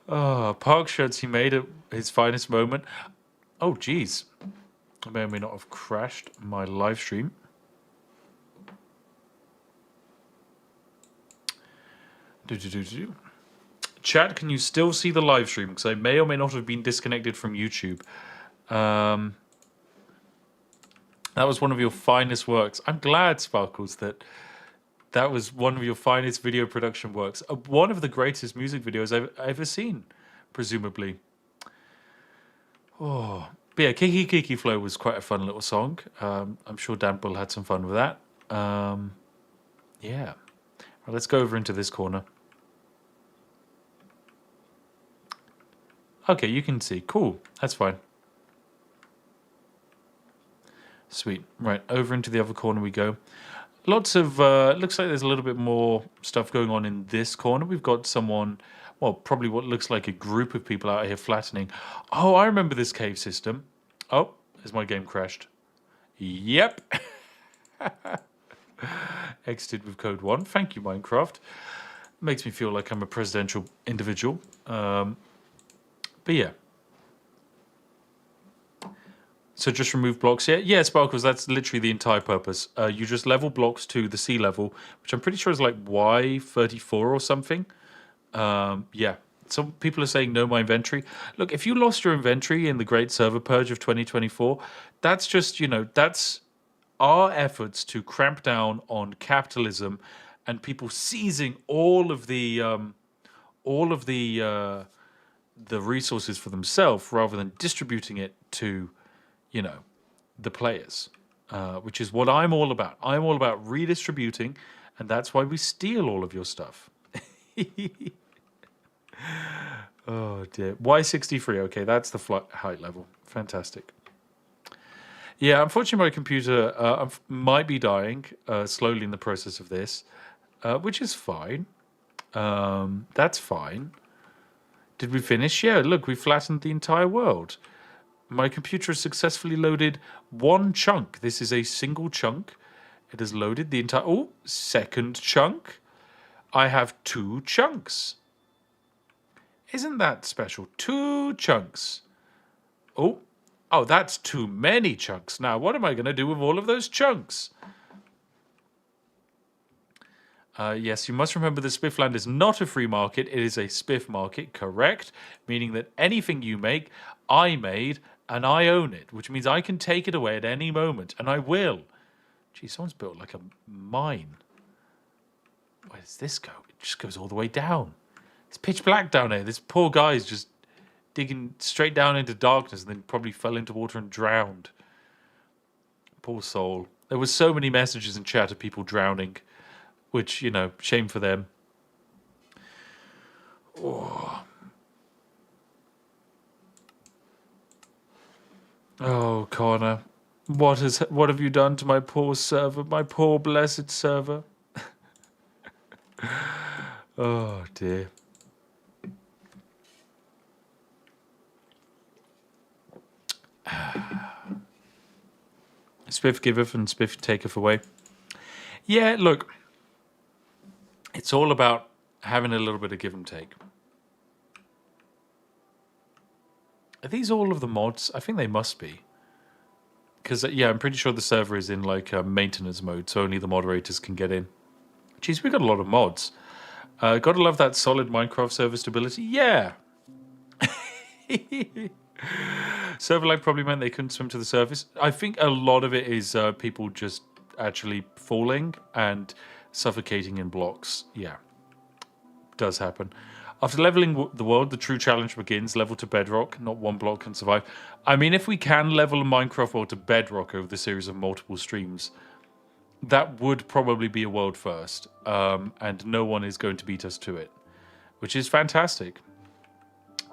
Oh, Park shirts he made at his finest moment. Oh, geez. I may or may not have crashed my live stream. Chat, can you still see the live stream? Because I may or may not have been disconnected from YouTube. That was one of your finest works. I'm glad, Sparkles, that was one of your finest video production works. One of the greatest music videos I've ever seen, presumably. Oh, but yeah, Kiki Flow was quite a fun little song. I'm sure Dan Bull had some fun with that. Yeah. Right, let's go over into this corner. Okay, you can see. Cool. That's fine. Sweet. Right, over into the other corner we go. Lots of, looks like there's a little bit more stuff going on in this corner. We've got someone, well, probably what looks like a group of people out here flattening. Oh, I remember this cave system. Oh, has my game crashed? Yep. Exited with code 1. Thank you, Minecraft. Makes me feel like I'm a presidential individual. But yeah. So just remove blocks here? Yeah, Sparkles, that's literally the entire purpose. You just level blocks to the sea level, which I'm pretty sure is like Y34 or something. Yeah. Some people are saying no my inventory. Look, if you lost your inventory in the Great Server Purge of 2024, that's just, you know, that's our efforts to cramp down on capitalism and people seizing all of the resources for themselves rather than distributing it to, you know, the players, which is what I'm all about. I'm all about redistributing, and that's why we steal all of your stuff. Oh dear. Y63. Okay, that's the flight height level. Fantastic. Yeah, unfortunately, my computer might be dying slowly in the process of this, which is fine. That's fine. Did we finish? Yeah, look, we flattened the entire world. My computer has successfully loaded one chunk. This is a single chunk. It has loaded the entire... Oh, second chunk. I have 2 chunks. Isn't that special? 2 chunks. Oh, that's too many chunks. Now, what am I going to do with all of those chunks? Yes, you must remember that Spiffland is not a free market. It is a spiff market, correct? Meaning that anything you make, I made, and I own it, which means I can take it away at any moment, and I will. Gee, someone's built like a mine. Where does this go? It just goes all the way down. It's pitch black down there. This poor guy's just digging straight down into darkness and then probably fell into water and drowned. Poor soul. There were so many messages in chat of people drowning, which, you know, shame for them. Oh, Connor. What have you done to my poor server? My poor blessed server. Oh, dear. Spiff giveth and Spiff taketh away. Yeah, look. It's all about having a little bit of give and take. Are these all of the mods? I think they must be. Because, yeah, I'm pretty sure the server is in, like, maintenance mode, so only the moderators can get in. Jeez, we got a lot of mods. Gotta love that solid Minecraft server stability. Yeah! Server lag probably meant they couldn't swim to the surface. I think a lot of it is people just actually falling and suffocating in blocks. Yeah, does happen. After leveling the world, the true challenge begins. Level to bedrock. Not one block can survive. I mean, if we can level a Minecraft world to bedrock over the series of multiple streams, that would probably be a world first. And no one is going to beat us to it, which is fantastic.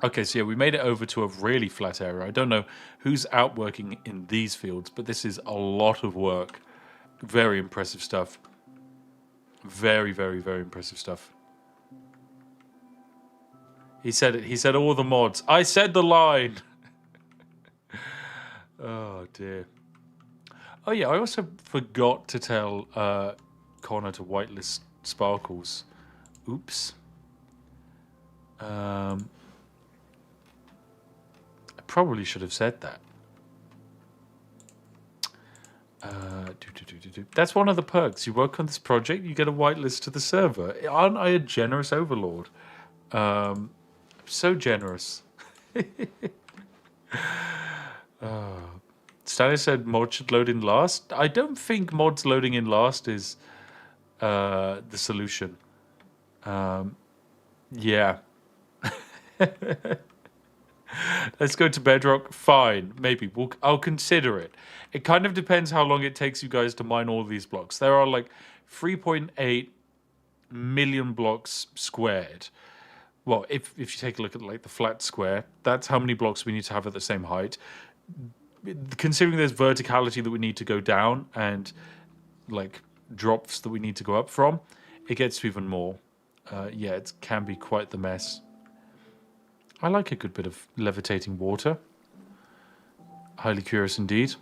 Okay, so yeah, we made it over to a really flat area. I don't know who's out working in these fields, but this is a lot of work. Very impressive stuff. Very, very, very impressive stuff. He said it. He said all the mods. I said the line. Oh, dear. Oh, yeah, I also forgot to tell Connor to whitelist Sparkles. Oops. I probably should have said that. That's one of the perks. You work on this project, you get a whitelist to the server. Aren't I a generous overlord? So generous. Stanley said mods should load in last. I don't think mods loading in last is the solution. Yeah. Let's go to bedrock. Fine, maybe I'll consider it. It kind of depends how long it takes you guys to mine all these blocks. There are like 3.8 million blocks squared. Well, if you take a look at like the flat square, that's how many blocks we need to have at the same height. Considering there's verticality that we need to go down and like drops that we need to go up from, it gets to even more. Yeah, it can be quite the mess. I like a good bit of levitating water. Highly curious indeed.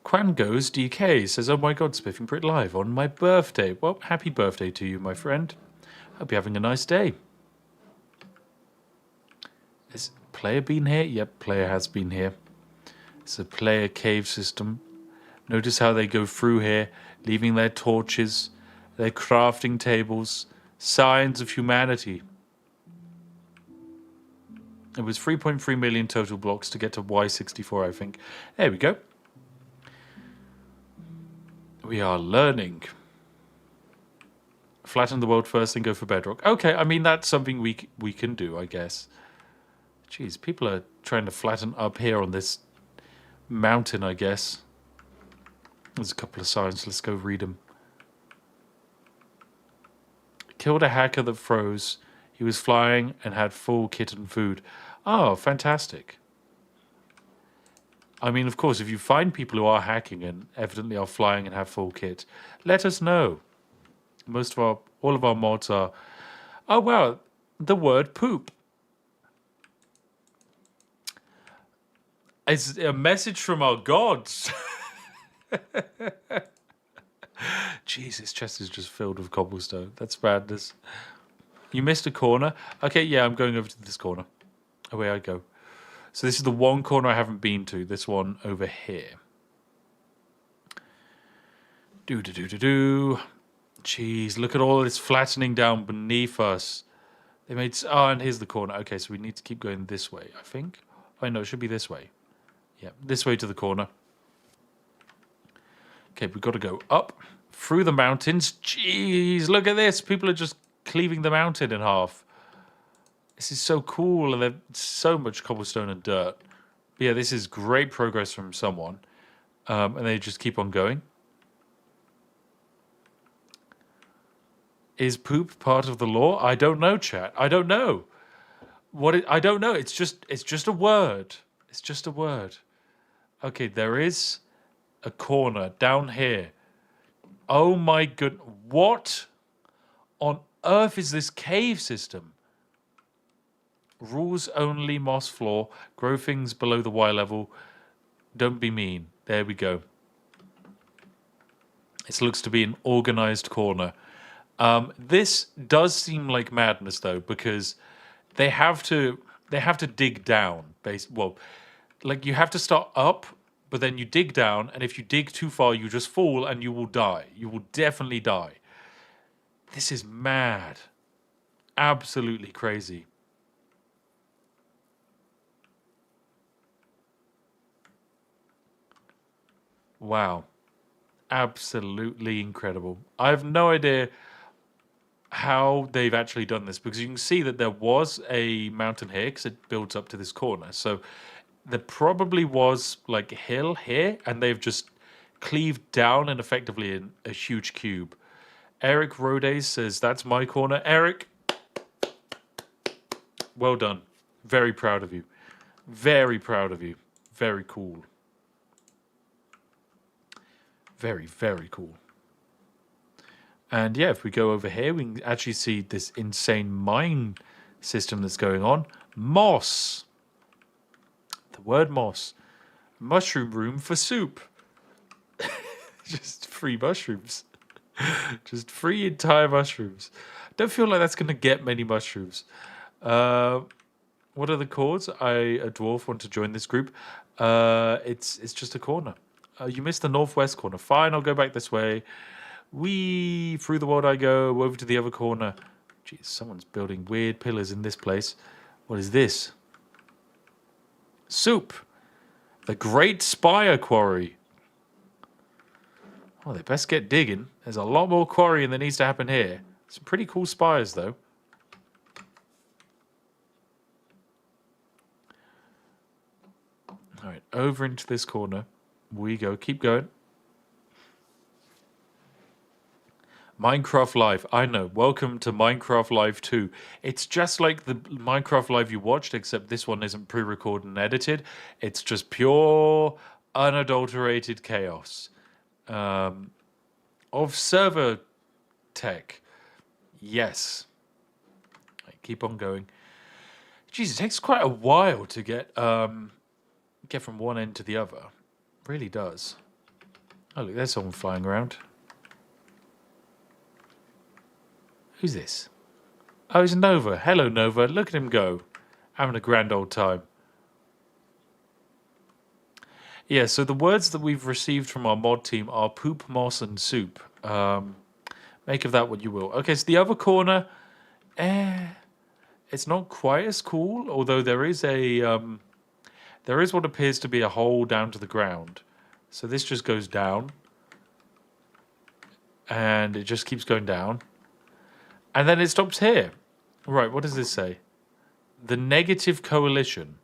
Quan Goes DK says, oh my god, Spiffing Brit live on my birthday. Well, happy birthday to you, my friend. Hope you're having a nice day. Has player been here? Yep, player has been here. It's a player cave system. Notice how they go through here, leaving their torches, their crafting tables, signs of humanity. It was 3.3 million total blocks to get to Y64, I think. There we go. We are learning. Flatten the world first, then go for bedrock. Okay, I mean, that's something we can do, I guess. Jeez, people are trying to flatten up here on this mountain, I guess. There's a couple of signs. Let's go read them. Killed a hacker that froze. He was flying and had full kit and food. Oh, fantastic. I mean, of course, if you find people who are hacking and evidently are flying and have full kit, let us know. All of our mods are... Oh, wow, the word poop. It's a message from our gods. Jeez, this chest is just filled with cobblestone. That's madness. You missed a corner. Okay, yeah, I'm going over to this corner. Away I go. So this is the one corner I haven't been to. This one over here. Do. Jeez, look at all this flattening down beneath us. They made... Oh, and here's the corner. Okay, so we need to keep going this way, I think. Oh, no, it should be this way. Yeah, this way to the corner. Okay, we've got to go up through the mountains. Jeez, look at this. People are just cleaving the mountain in half. This is so cool, and there's so much cobblestone and dirt. But yeah, this is great progress from someone. And they just keep on going. Is poop part of the law? I don't know, chat. I don't know. I don't know. It's just a word. It's just a word. Okay, there is a corner down here. Oh my goodness. What on earth is this cave system? Rules only, moss floor. Grow things below the Y level. Don't be mean. There we go. This looks to be an organized corner. This does seem like madness, though, because they have to dig down. Well, like you have to start up, but then you dig down, and if you dig too far, you just fall and you will die. You will definitely die. This is mad. Absolutely crazy. Wow. Absolutely incredible. I have no idea how they've actually done this, because you can see that there was a mountain here because it builds up to this corner. So there probably was like a hill here, and they've just cleaved down and effectively in a huge cube. Eric Rodes says, that's my corner. Eric, well done. Very proud of you. Very proud of you. Very cool. Very, very cool. And yeah, if we go over here, we can actually see this insane mine system that's going on. Moss. The word moss. Mushroom room for soup. Just free mushrooms. Just free entire mushrooms. Don't feel like that's going to get many mushrooms. What are the chords? A dwarf want to join this group. It's just a corner. You missed the northwest corner. Fine, I'll go back this way. Wee, through the world I go, over to the other corner. Jeez, someone's building weird pillars in this place. What is this? Soup. The Great Spire Quarry. Oh, they best get digging. There's a lot more quarrying that needs to happen here. Some pretty cool spires, though. All right, over into this corner we go. Keep going. Minecraft Live. I know. Welcome to Minecraft Live 2. It's just like the Minecraft Live you watched, except this one isn't pre-recorded and edited. It's just pure, unadulterated chaos. Of server tech. Yes. Keep on going. Jeez, it takes quite a while to get from one end to the other. It really does. Oh, look, there's someone flying around. Who's this? Oh, it's Nova. Hello, Nova. Look at him go. Having a grand old time. Yeah, so the words that we've received from our mod team are poop, moss, and soup. Make of that what you will. Okay, so the other corner, it's not quite as cool, although there is what appears to be a hole down to the ground. So this just goes down, and it just keeps going down. And then it stops here. Right, what does this say? The Negative Coalition.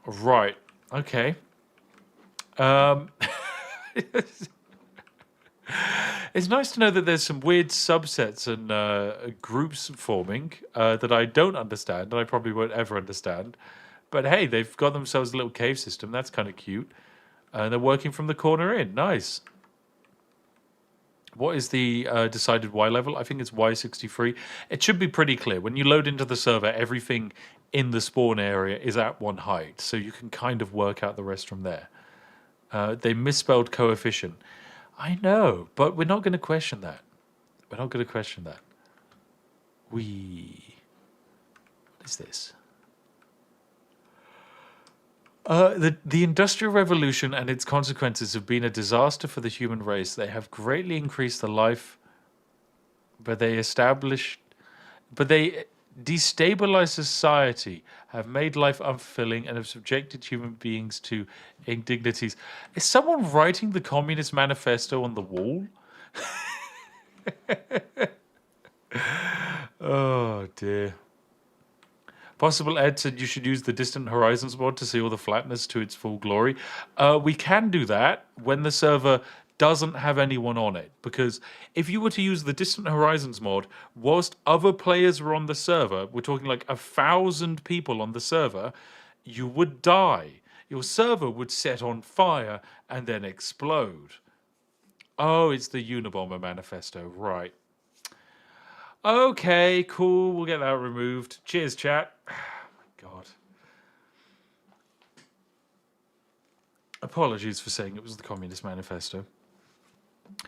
Right, okay. It's nice to know that there's some weird subsets and groups forming that I don't understand, and I probably won't ever understand. But hey, they've got themselves a little cave system. That's kind of cute. And they're working from the corner in. Nice. What is the decided Y level? I think it's Y63. It should be pretty clear. When you load into the server, everything in the spawn area is at one height, so you can kind of work out the rest from there. They misspelled coefficient. I know, but we're not going to question that. We're not going to question that. What is this? The Industrial Revolution and its consequences have been a disaster for the human race. They have greatly increased the life, but they destabilized society, have made life unfulfilling, and have subjected human beings to indignities. Is someone writing the Communist Manifesto on the wall? Oh, dear. Possible Ed said you should use the Distant Horizons mod to see all the flatness to its full glory. We can do that when the server doesn't have anyone on it, because if you were to use the Distant Horizons mod whilst other players were on the server, we're talking like 1,000 people on the server, you would die. Your server would set on fire and then explode. Oh, it's the Unabomber Manifesto, right. Okay, cool, we'll get that removed. Cheers, chat. Oh my God. Apologies for saying it was the Communist Manifesto.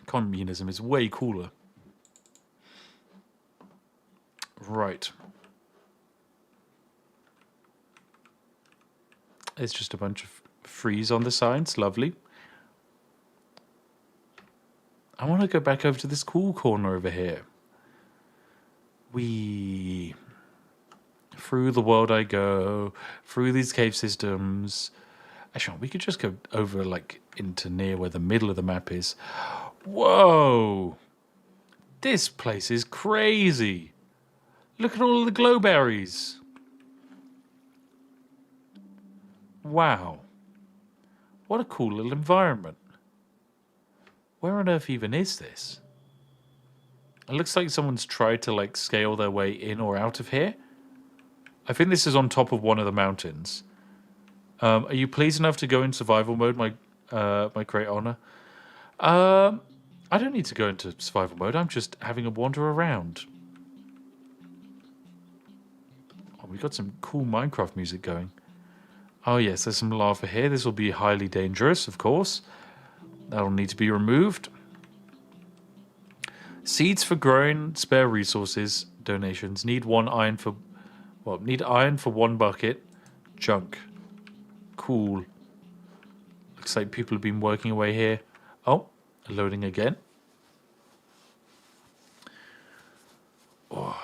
Communism is way cooler. Right. It's just a bunch of freeze on the sides. Lovely. I want to go back over to this cool corner over here. Through the world I go, through these cave systems. Actually, we could just go over, like, into near where the middle of the map is. Whoa! This place is crazy! Look at all the glowberries! Wow. What a cool little environment. Where on earth even is this? It looks like someone's tried to, like, scale their way in or out of here. I think this is on top of one of the mountains. Are you pleased enough to go in survival mode, my great honor? I don't need to go into survival mode. I'm just having a wander around. Oh, we got some cool Minecraft music going. Oh yes, there's some lava here. This will be highly dangerous, of course. That'll need to be removed. Seeds for growing, spare resources, donations. Need one iron for... Well, need iron for 1 bucket. Junk. Cool. Looks like people have been working away here. Oh, loading again. Oh.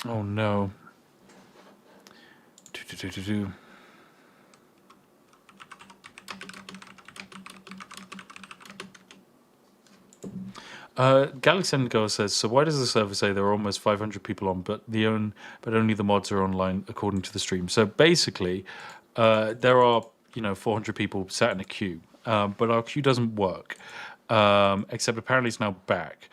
Oh no. Galaxy Girl says, so why does the server say there are almost 500 people on, but only the mods are online according to the stream? So basically, there are 400 people sat in a queue, but our queue doesn't work, except apparently it's now back,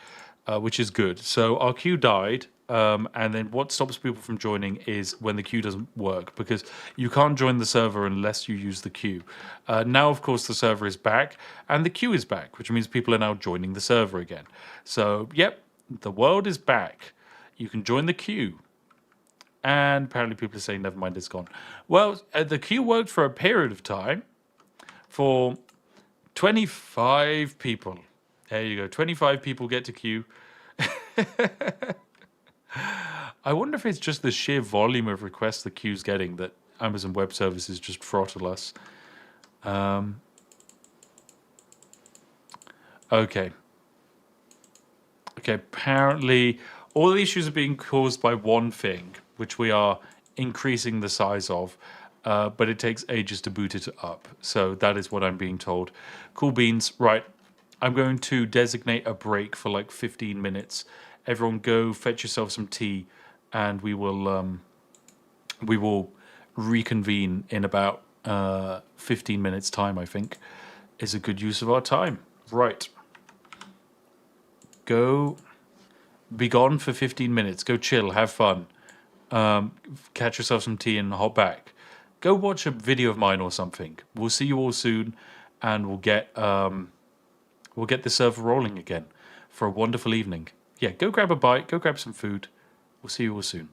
which is good. So our queue died. And then what stops people from joining is when the queue doesn't work, because you can't join the server unless you use the queue. Now, of course, the server is back and the queue is back, which means people are now joining the server again. So, yep, the world is back. You can join the queue. And apparently people are saying, never mind, it's gone. Well, the queue worked for a period of time for 25 people. There you go. 25 people get to queue. I wonder if it's just the sheer volume of requests the queue's getting that Amazon Web Services just throttle us. Okay. Okay, apparently all the issues are being caused by one thing, which we are increasing the size of, but it takes ages to boot it up. So that is what I'm being told. Cool beans. Right. I'm going to designate a break for like 15 minutes. Everyone go fetch yourself some tea, and we will reconvene in about 15 minutes time, I think, is a good use of our time. Right. Go be gone for 15 minutes. Go chill, have fun. Catch yourself some tea and hop back. Go watch a video of mine or something. We'll see you all soon, and we'll get the server rolling again for a wonderful evening. Yeah, go grab a bite, go grab some food. We'll see you all soon.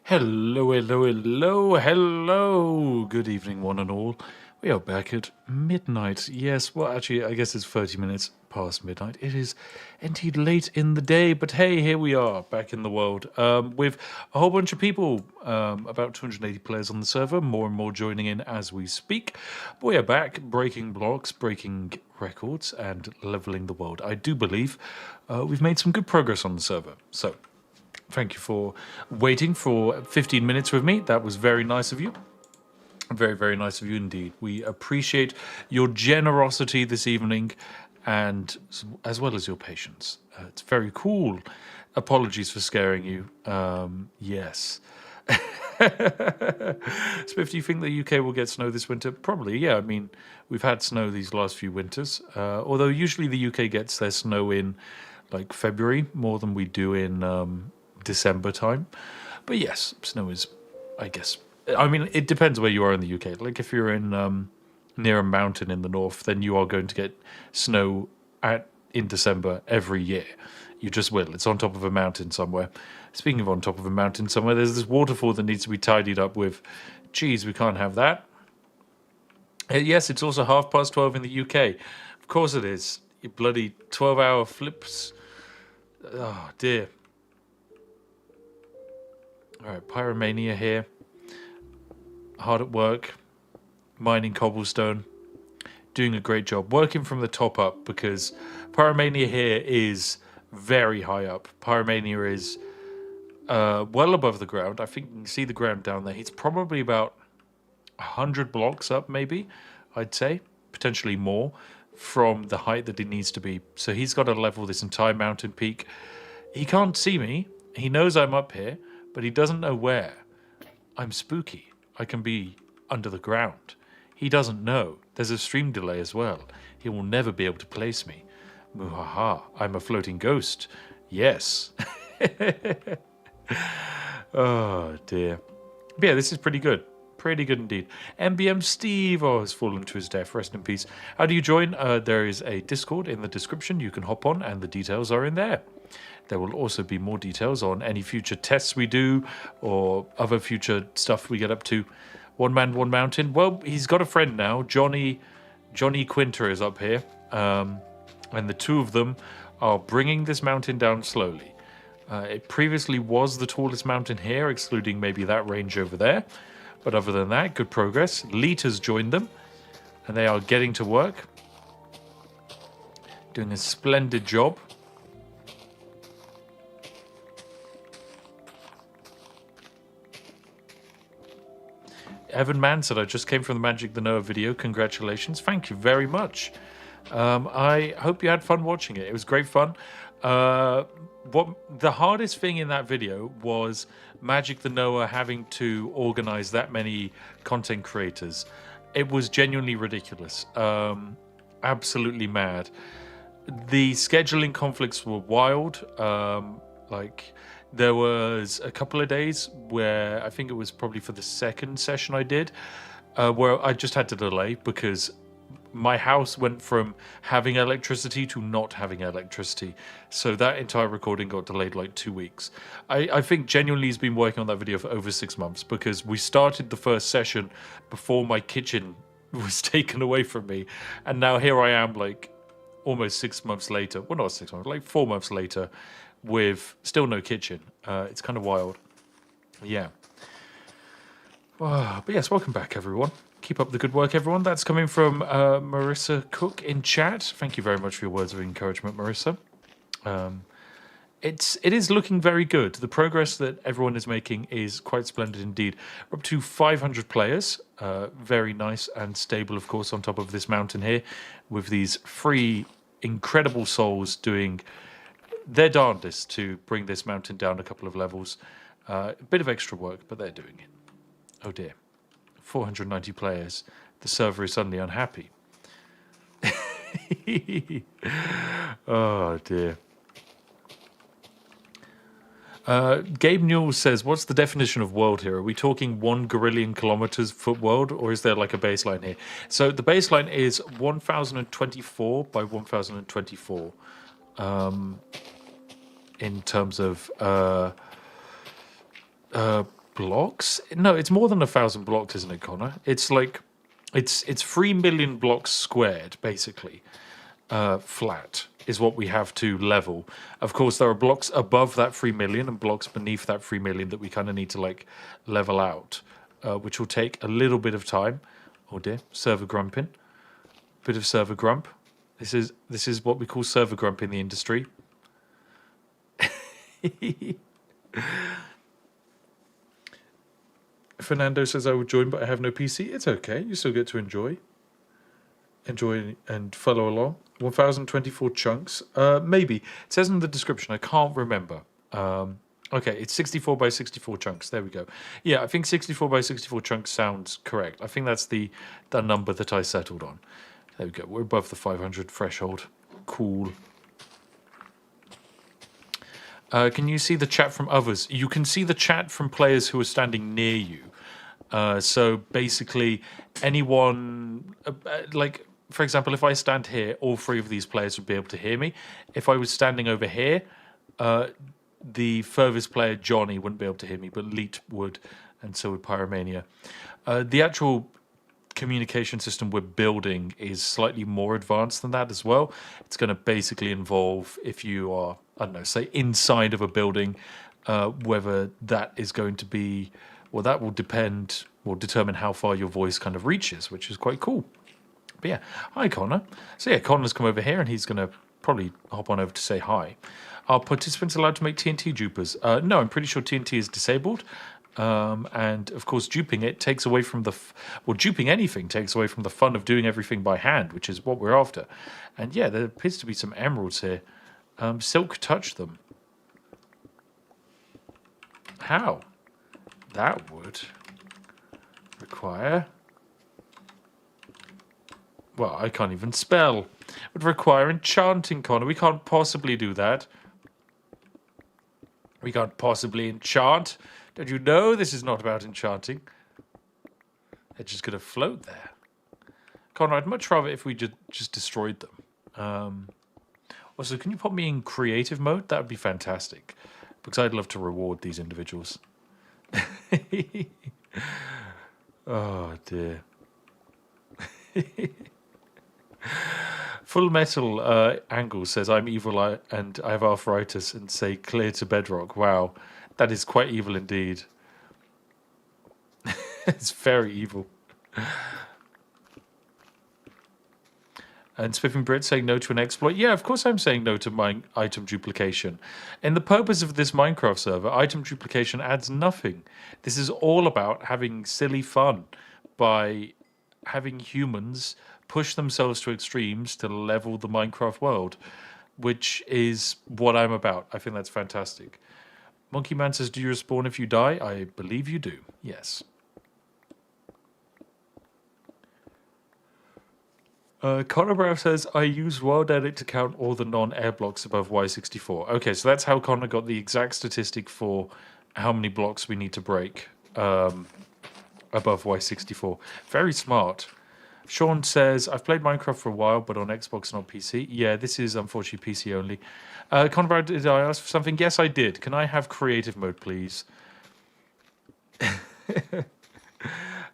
Hello, hello, hello, hello. Good evening, one and all. We are back at midnight. Yes, well, actually, I guess it's 30 minutes past midnight. It is indeed late in the day, but hey, here we are, back in the world, with a whole bunch of people, about 280 players on the server, more and more joining in as we speak. But we are back, breaking blocks, breaking records, and leveling the world. I do believe we've made some good progress on the server, so thank you for waiting for 15 minutes with me. That was very nice of you. Very, very nice of you indeed. We appreciate your generosity this evening and as well as your patience. It's very cool. Apologies for scaring you. Yes. Spiff, do you think the UK will get snow this winter? Probably, yeah. I mean, we've had snow these last few winters. Although usually the UK gets their snow in like February more than we do in December time. But yes, snow is, I guess. I mean, it depends where you are in the UK. Like if you're in near a mountain in the north, then you are going to get snow in December every year. You just will. It's on top of a mountain somewhere. Speaking of on top of a mountain somewhere, there's this waterfall that needs to be tidied up with. Geez, we can't have that. Yes, it's also 12:30 in the UK. Of course it is. You bloody 12-hour flips. Oh, dear. All right, Pyromania here. Hard at work, mining cobblestone, doing a great job, working from the top up because Pyromania here is very high up. Pyromania is well above the ground. I think you can see the ground down there. He's probably about 100 blocks up, maybe, I'd say, potentially more from the height that he needs to be. So he's got to level this entire mountain peak. He can't see me. He knows I'm up here, but he doesn't know where. I'm spooky. I can be under the ground. He doesn't know. There's a stream delay as well. He will never be able to place me. Muhaha, I'm a floating ghost. Yes. Oh, dear. But yeah, this is pretty good. Pretty good indeed. MBM Steve has fallen to his death. Rest in peace. How do you join? There is a Discord in the description. You can hop on and the details are in there. There will also be more details on any future tests we do or other future stuff we get up to. One Man, One Mountain. Well, he's got a friend now. Johnny Quinter is up here. And the two of them are bringing this mountain down slowly. It previously was the tallest mountain here, excluding maybe that range over there. But other than that, good progress. Leet has joined them. And they are getting to work. Doing a splendid job. Evan Mann said, I just came from the Magic the Noah video. Congratulations. Thank you very much. I hope you had fun watching it. It was great fun. What the hardest thing in that video was Magic the Noah having to organize that many content creators. It was genuinely ridiculous. Absolutely mad. The scheduling conflicts were wild. There was a couple of days where I think it was probably for the second session I did, where I just had to delay because my house went from having electricity to not having electricity. So that entire recording got delayed like 2 weeks. I think genuinely he's been working on that video for over 6 months because we started the first session before my kitchen was taken away from me. And now here I am like almost 6 months later. Well, not 6 months, like 4 months later. With still no kitchen. It's kind of wild. Yeah. But yes, welcome back, everyone. Keep up the good work, everyone. That's coming from Marissa Cook in chat. Thank you very much for your words of encouragement, Marissa. It is looking very good. The progress that everyone is making is quite splendid indeed. We're up to 500 players. Very nice and stable, of course, on top of this mountain here, with these 3 incredible souls doing their darndest to bring this mountain down a couple of levels. A bit of extra work, but they're doing it. Oh dear. 490 players. The server is suddenly unhappy. Oh dear. Gabe Newell says, what's the definition of world here? Are we talking 1 gorillion kilometers foot world, or is there like a baseline here? So the baseline is 1024 by 1024. In terms of blocks? No, it's more than 1,000 blocks, isn't it, Connor? It's like, it's 3 million blocks squared, basically. Flat is what we have to level. Of course, there are blocks above that 3 million and blocks beneath that 3 million that we kind of need to like level out, which will take a little bit of time. Oh dear, server grumping. Bit of server grump. This is what we call server grump in the industry. Fernando says I will join, but I have no PC. It's okay. You still get to enjoy and follow along. 1,024 chunks. Maybe. It says in the description. I can't remember. Okay, it's 64 by 64 chunks. There we go. Yeah, I think 64 by 64 chunks sounds correct. I think that's the number that I settled on. There we go. We're above the 500 threshold. Cool. Can you see the chat from others? You can see the chat from players who are standing near you. So basically, anyone, like, for example, if I stand here, all three of these players would be able to hear me. If I was standing over here, the furthest player, Johnny, wouldn't be able to hear me, but Leet would, and so would Pyromania. The actual communication system we're building is slightly more advanced than that as well. It's going to basically involve, if you are, I don't know, say inside of a building, whether that is going to be, well, that will determine how far your voice kind of reaches, which is quite cool. But yeah, hi Connor. So yeah, Connor's come over here and he's going to probably hop on over to say hi. Are participants allowed to make TNT dupers? No, I'm pretty sure TNT is disabled. And of course, duping it takes away from the, duping anything takes away from the fun of doing everything by hand, which is what we're after. And yeah, there appears to be some emeralds here. Silk touch them. How? That would require, well, I can't even spell. Would require enchanting, Connor. We can't possibly do that. We can't possibly enchant. Don't you know this is not about enchanting? They're just going to float there. Connor, I'd much rather if we just destroyed them. Also, can you put me in creative mode? That would be fantastic. Because I'd love to reward these individuals. Oh, dear. Full Metal Angle says, I'm evil and I have arthritis and say clear to bedrock. Wow, that is quite evil indeed. It's very evil. And Spiffing Brit saying no to an exploit. Yeah, of course I'm saying no to item duplication. In the purpose of this Minecraft server, item duplication adds nothing. This is all about having silly fun by having humans push themselves to extremes to level the Minecraft world, which is what I'm about. I think that's fantastic. Monkey Man says, do you respawn if you die? I believe you do, yes. Connor Brow says, I use World Edit to count all the non-air blocks above Y64. Okay, so that's how Connor got the exact statistic for how many blocks we need to break above Y64. Very smart. Sean says, I've played Minecraft for a while, but on Xbox, not PC. Yeah, this is unfortunately PC only. Connor Brow, did I ask for something? Yes, I did. Can I have creative mode, please?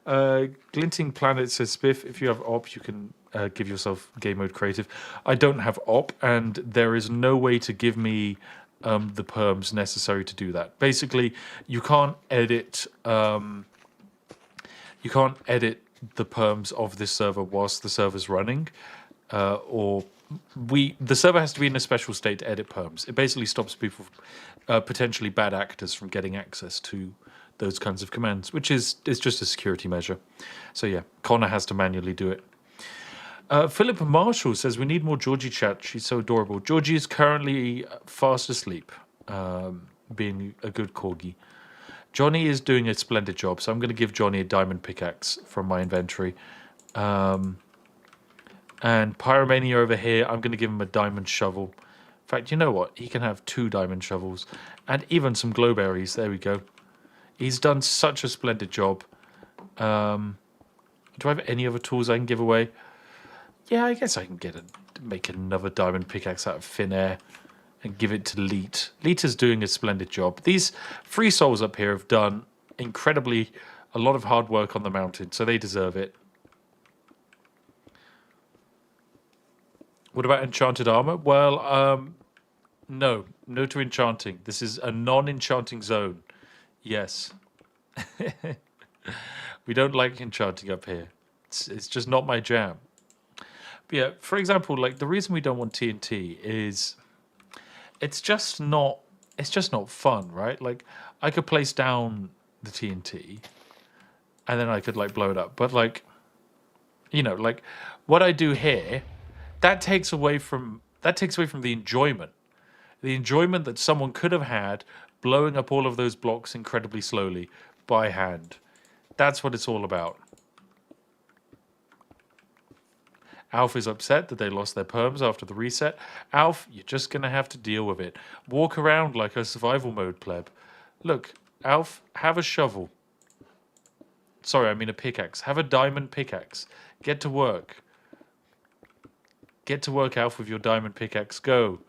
Glinting Planet says, Spiff, if you have op, you can give yourself game mode creative. I don't have op, and there is no way to give me the perms necessary to do that. Basically, you can't edit the perms of this server whilst the server's running, or the server has to be in a special state to edit perms. It basically stops people, potentially bad actors, from getting access to those kinds of commands, which is just a security measure. So yeah, Connor has to manually do it. Philip Marshall says, we need more Georgie chat. She's so adorable. Georgie is currently fast asleep, being a good corgi. Johnny is doing a splendid job, so I'm going to give Johnny a diamond pickaxe from my inventory. And Pyromania over here, I'm going to give him a diamond shovel. In fact, you know what? He can have 2 diamond shovels and even some glowberries. There we go. He's done such a splendid job. Do I have any other tools I can give away? Yeah, I guess I can make another diamond pickaxe out of thin air and give it to Leet. Leet is doing a splendid job. These 3 souls up here have done incredibly a lot of hard work on the mountain, so they deserve it. What about enchanted armor? Well, no to enchanting. This is a non-enchanting zone. Yes. We don't like enchanting up here. It's just not my jam. But yeah, for example, like the reason we don't want TNT is it's just not fun, right? Like I could place down the TNT and then I could like blow it up. But like, you know, like what I do here, that takes away from the enjoyment. The enjoyment that someone could have had blowing up all of those blocks incredibly slowly by hand. That's what it's all about. Alf is upset that they lost their perms after the reset. Alf, you're just going to have to deal with it. Walk around like a survival mode pleb. Look, Alf, have a shovel. Sorry, I mean a pickaxe. Have a diamond pickaxe. Get to work. Get to work, Alf, with your diamond pickaxe. Go.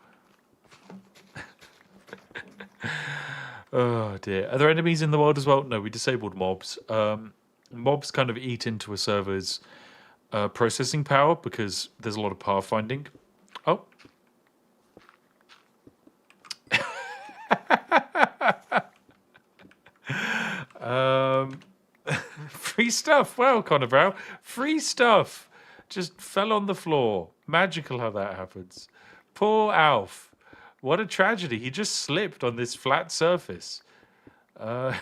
Oh, dear. Are there enemies in the world as well? No, we disabled mobs. Mobs kind of eat into a server's processing power because there's a lot of pathfinding. Oh. Free stuff. Wow, Connor Brow. Free stuff. Just fell on the floor. Magical how that happens. Poor Alf. What a tragedy. He just slipped on this flat surface. Oh,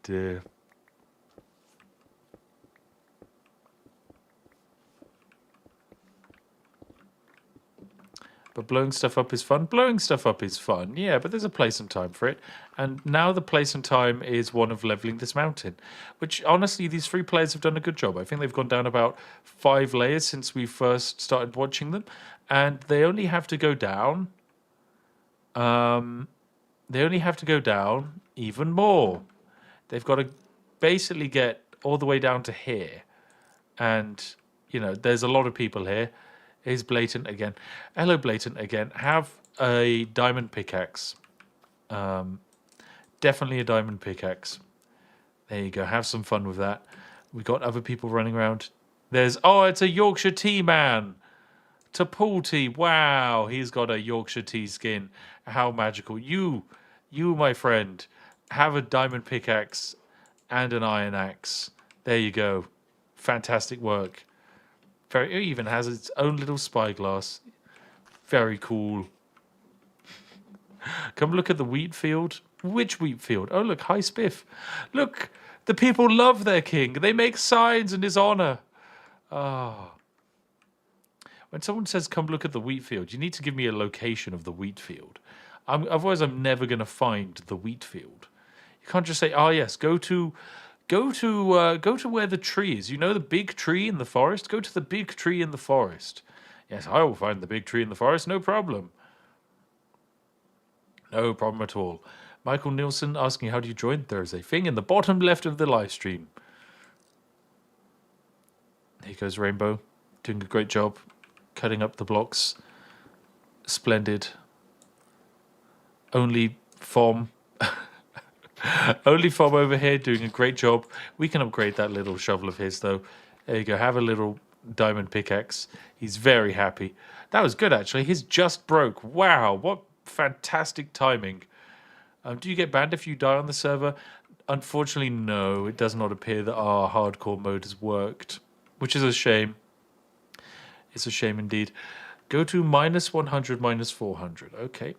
dear. But blowing stuff up is fun. Blowing stuff up is fun, yeah, but there's a place and time for it. And now the place and time is one of leveling this mountain, which honestly, these 3 players have done a good job. I think they've gone down about 5 layers since we first started watching them, and they only have to go down. They only have to go down even more. They've got to basically get all the way down to here, and you know, there's a lot of people here. Here's Blatant again. Hello, Blatant again. Have a diamond pickaxe. Definitely a diamond pickaxe. There you go. Have some fun with that. We've got other people running around. There's... Oh, it's a Yorkshire tea man. Paul tea. Wow, he's got a Yorkshire tea skin. How magical. You, my friend, have a diamond pickaxe and an iron axe. There you go. Fantastic work. It even has its own little spyglass. Very cool. Come look at the wheat field. Which wheat field? Oh, look, hi, Spiff. Look, the people love their king. They make signs in his honor. Ah. When someone says, come look at the wheat field, you need to give me a location of the wheat field. Otherwise, I'm never going to find the wheat field. You can't just say, oh, yes, go to where the tree is. You know the big tree in the forest? Go to the big tree in the forest. Yes, I will find the big tree in the forest. No problem. No problem at all. Michael Nielsen asking, how do you join Thursday? Thing in the bottom left of the live stream. Here goes Rainbow. Doing a great job. Cutting up the blocks. Splendid. Only Fom. Only Fob over here doing a great job. We can upgrade that little shovel of his, though. There you go. Have a little diamond pickaxe. He's very happy. That was good, actually. His just broke. Wow, what fantastic timing. Do you get banned if you die on the server? Unfortunately, no. It does not appear that our hardcore mode has worked, which is a shame. It's a shame indeed. Go to -100, -400. Okay.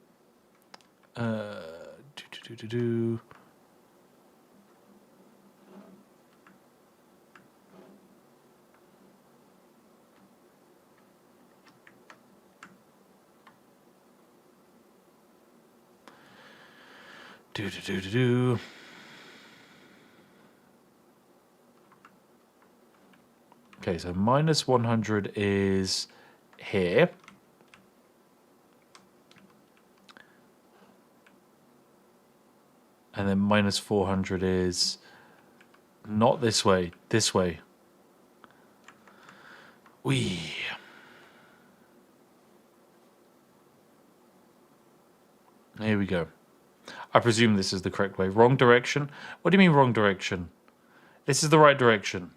Okay, so -100 is here. And then -400 is not this way, this way. Wee. Here we go. I presume this is the correct way. Wrong direction? What do you mean wrong direction? This is the right direction.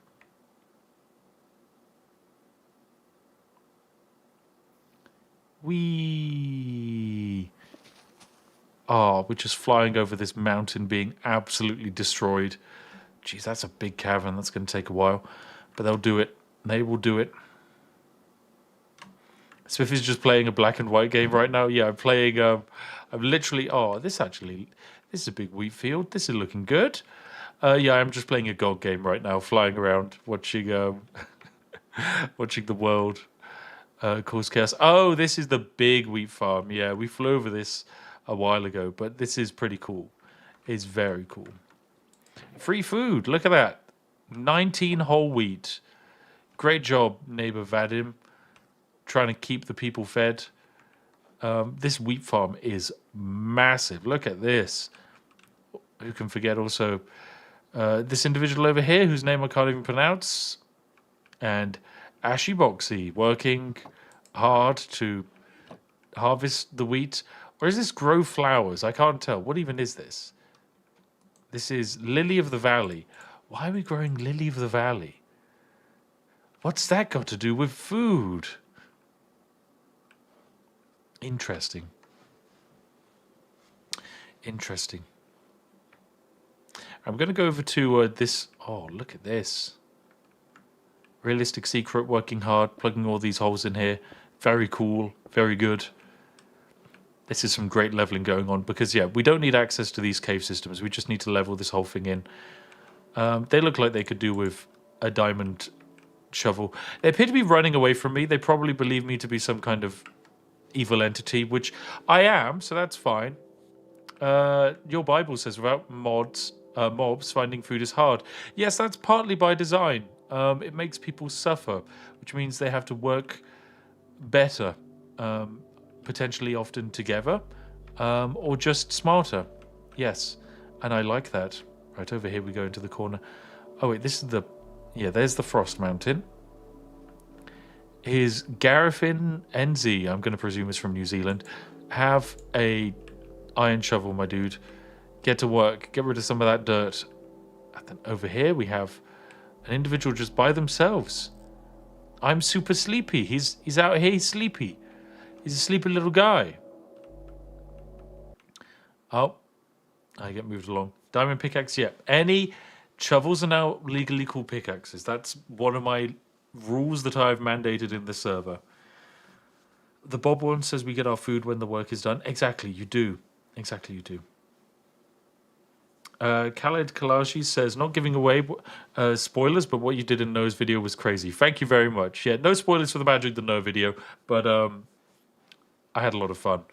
Whee! Oh, we're just flying over this mountain being absolutely destroyed. Jeez, that's a big cavern. That's going to take a while. But they'll do it. They will do it. Spiffy's just playing a black and white game right now. Yeah, I'm playing... I'm literally... Oh, this is a big wheat field. This is looking good. Yeah, I'm just playing a God game right now, flying around, watching watching the world cause chaos. Oh, this is the big wheat farm. Yeah, we flew over this a while ago, but this is pretty cool. It's very cool. Free food. Look at that. 19 whole wheat. Great job, neighbor Vadim. Trying to keep the people fed. This wheat farm is massive. Look at this. Who can forget also this individual over here whose name I can't even pronounce. And Ashiboxy working hard to harvest the wheat. Or is this grow flowers? I can't tell. What even is this? This is Lily of the Valley. Why are we growing Lily of the Valley? What's that got to do with food? Interesting. Interesting. I'm going to go over to this. Oh, look at this. Realistic secret, working hard, plugging all these holes in here. Very cool. Very good. This is some great leveling going on because, yeah, we don't need access to these cave systems. We just need to level this whole thing in. They look like they could do with a diamond shovel. They appear to be running away from me. They probably believe me to be some kind of evil entity, which I am, so that's fine. Your Bible says without mobs, finding food is hard. Yes, that's partly by design. It makes people suffer, which means they have to work better, potentially often together, or just smarter. Yes, and I like that. Right, over here we go into the corner. Oh wait, this is the... Yeah, there's the Frost Mountain. Is Garifin NZ, I'm going to presume is from New Zealand. Have a iron shovel, my dude. Get to work. Get rid of some of that dirt. And then over here we have an individual just by themselves. I'm super sleepy. He's out here. He's sleepy. He's a sleepy little guy. Oh, I get moved along. Diamond pickaxe, yeah. Any shovels are now legally called pickaxes. That's one of my rules that I've mandated in the server. The Bob one says we get our food when the work is done. Exactly, you do. Exactly, you do. Khaled Kalashi says, not giving away spoilers, but what you did in Noah's video was crazy. Thank you very much. Yeah, no spoilers for the Magic the Noah video, but I had a lot of fun.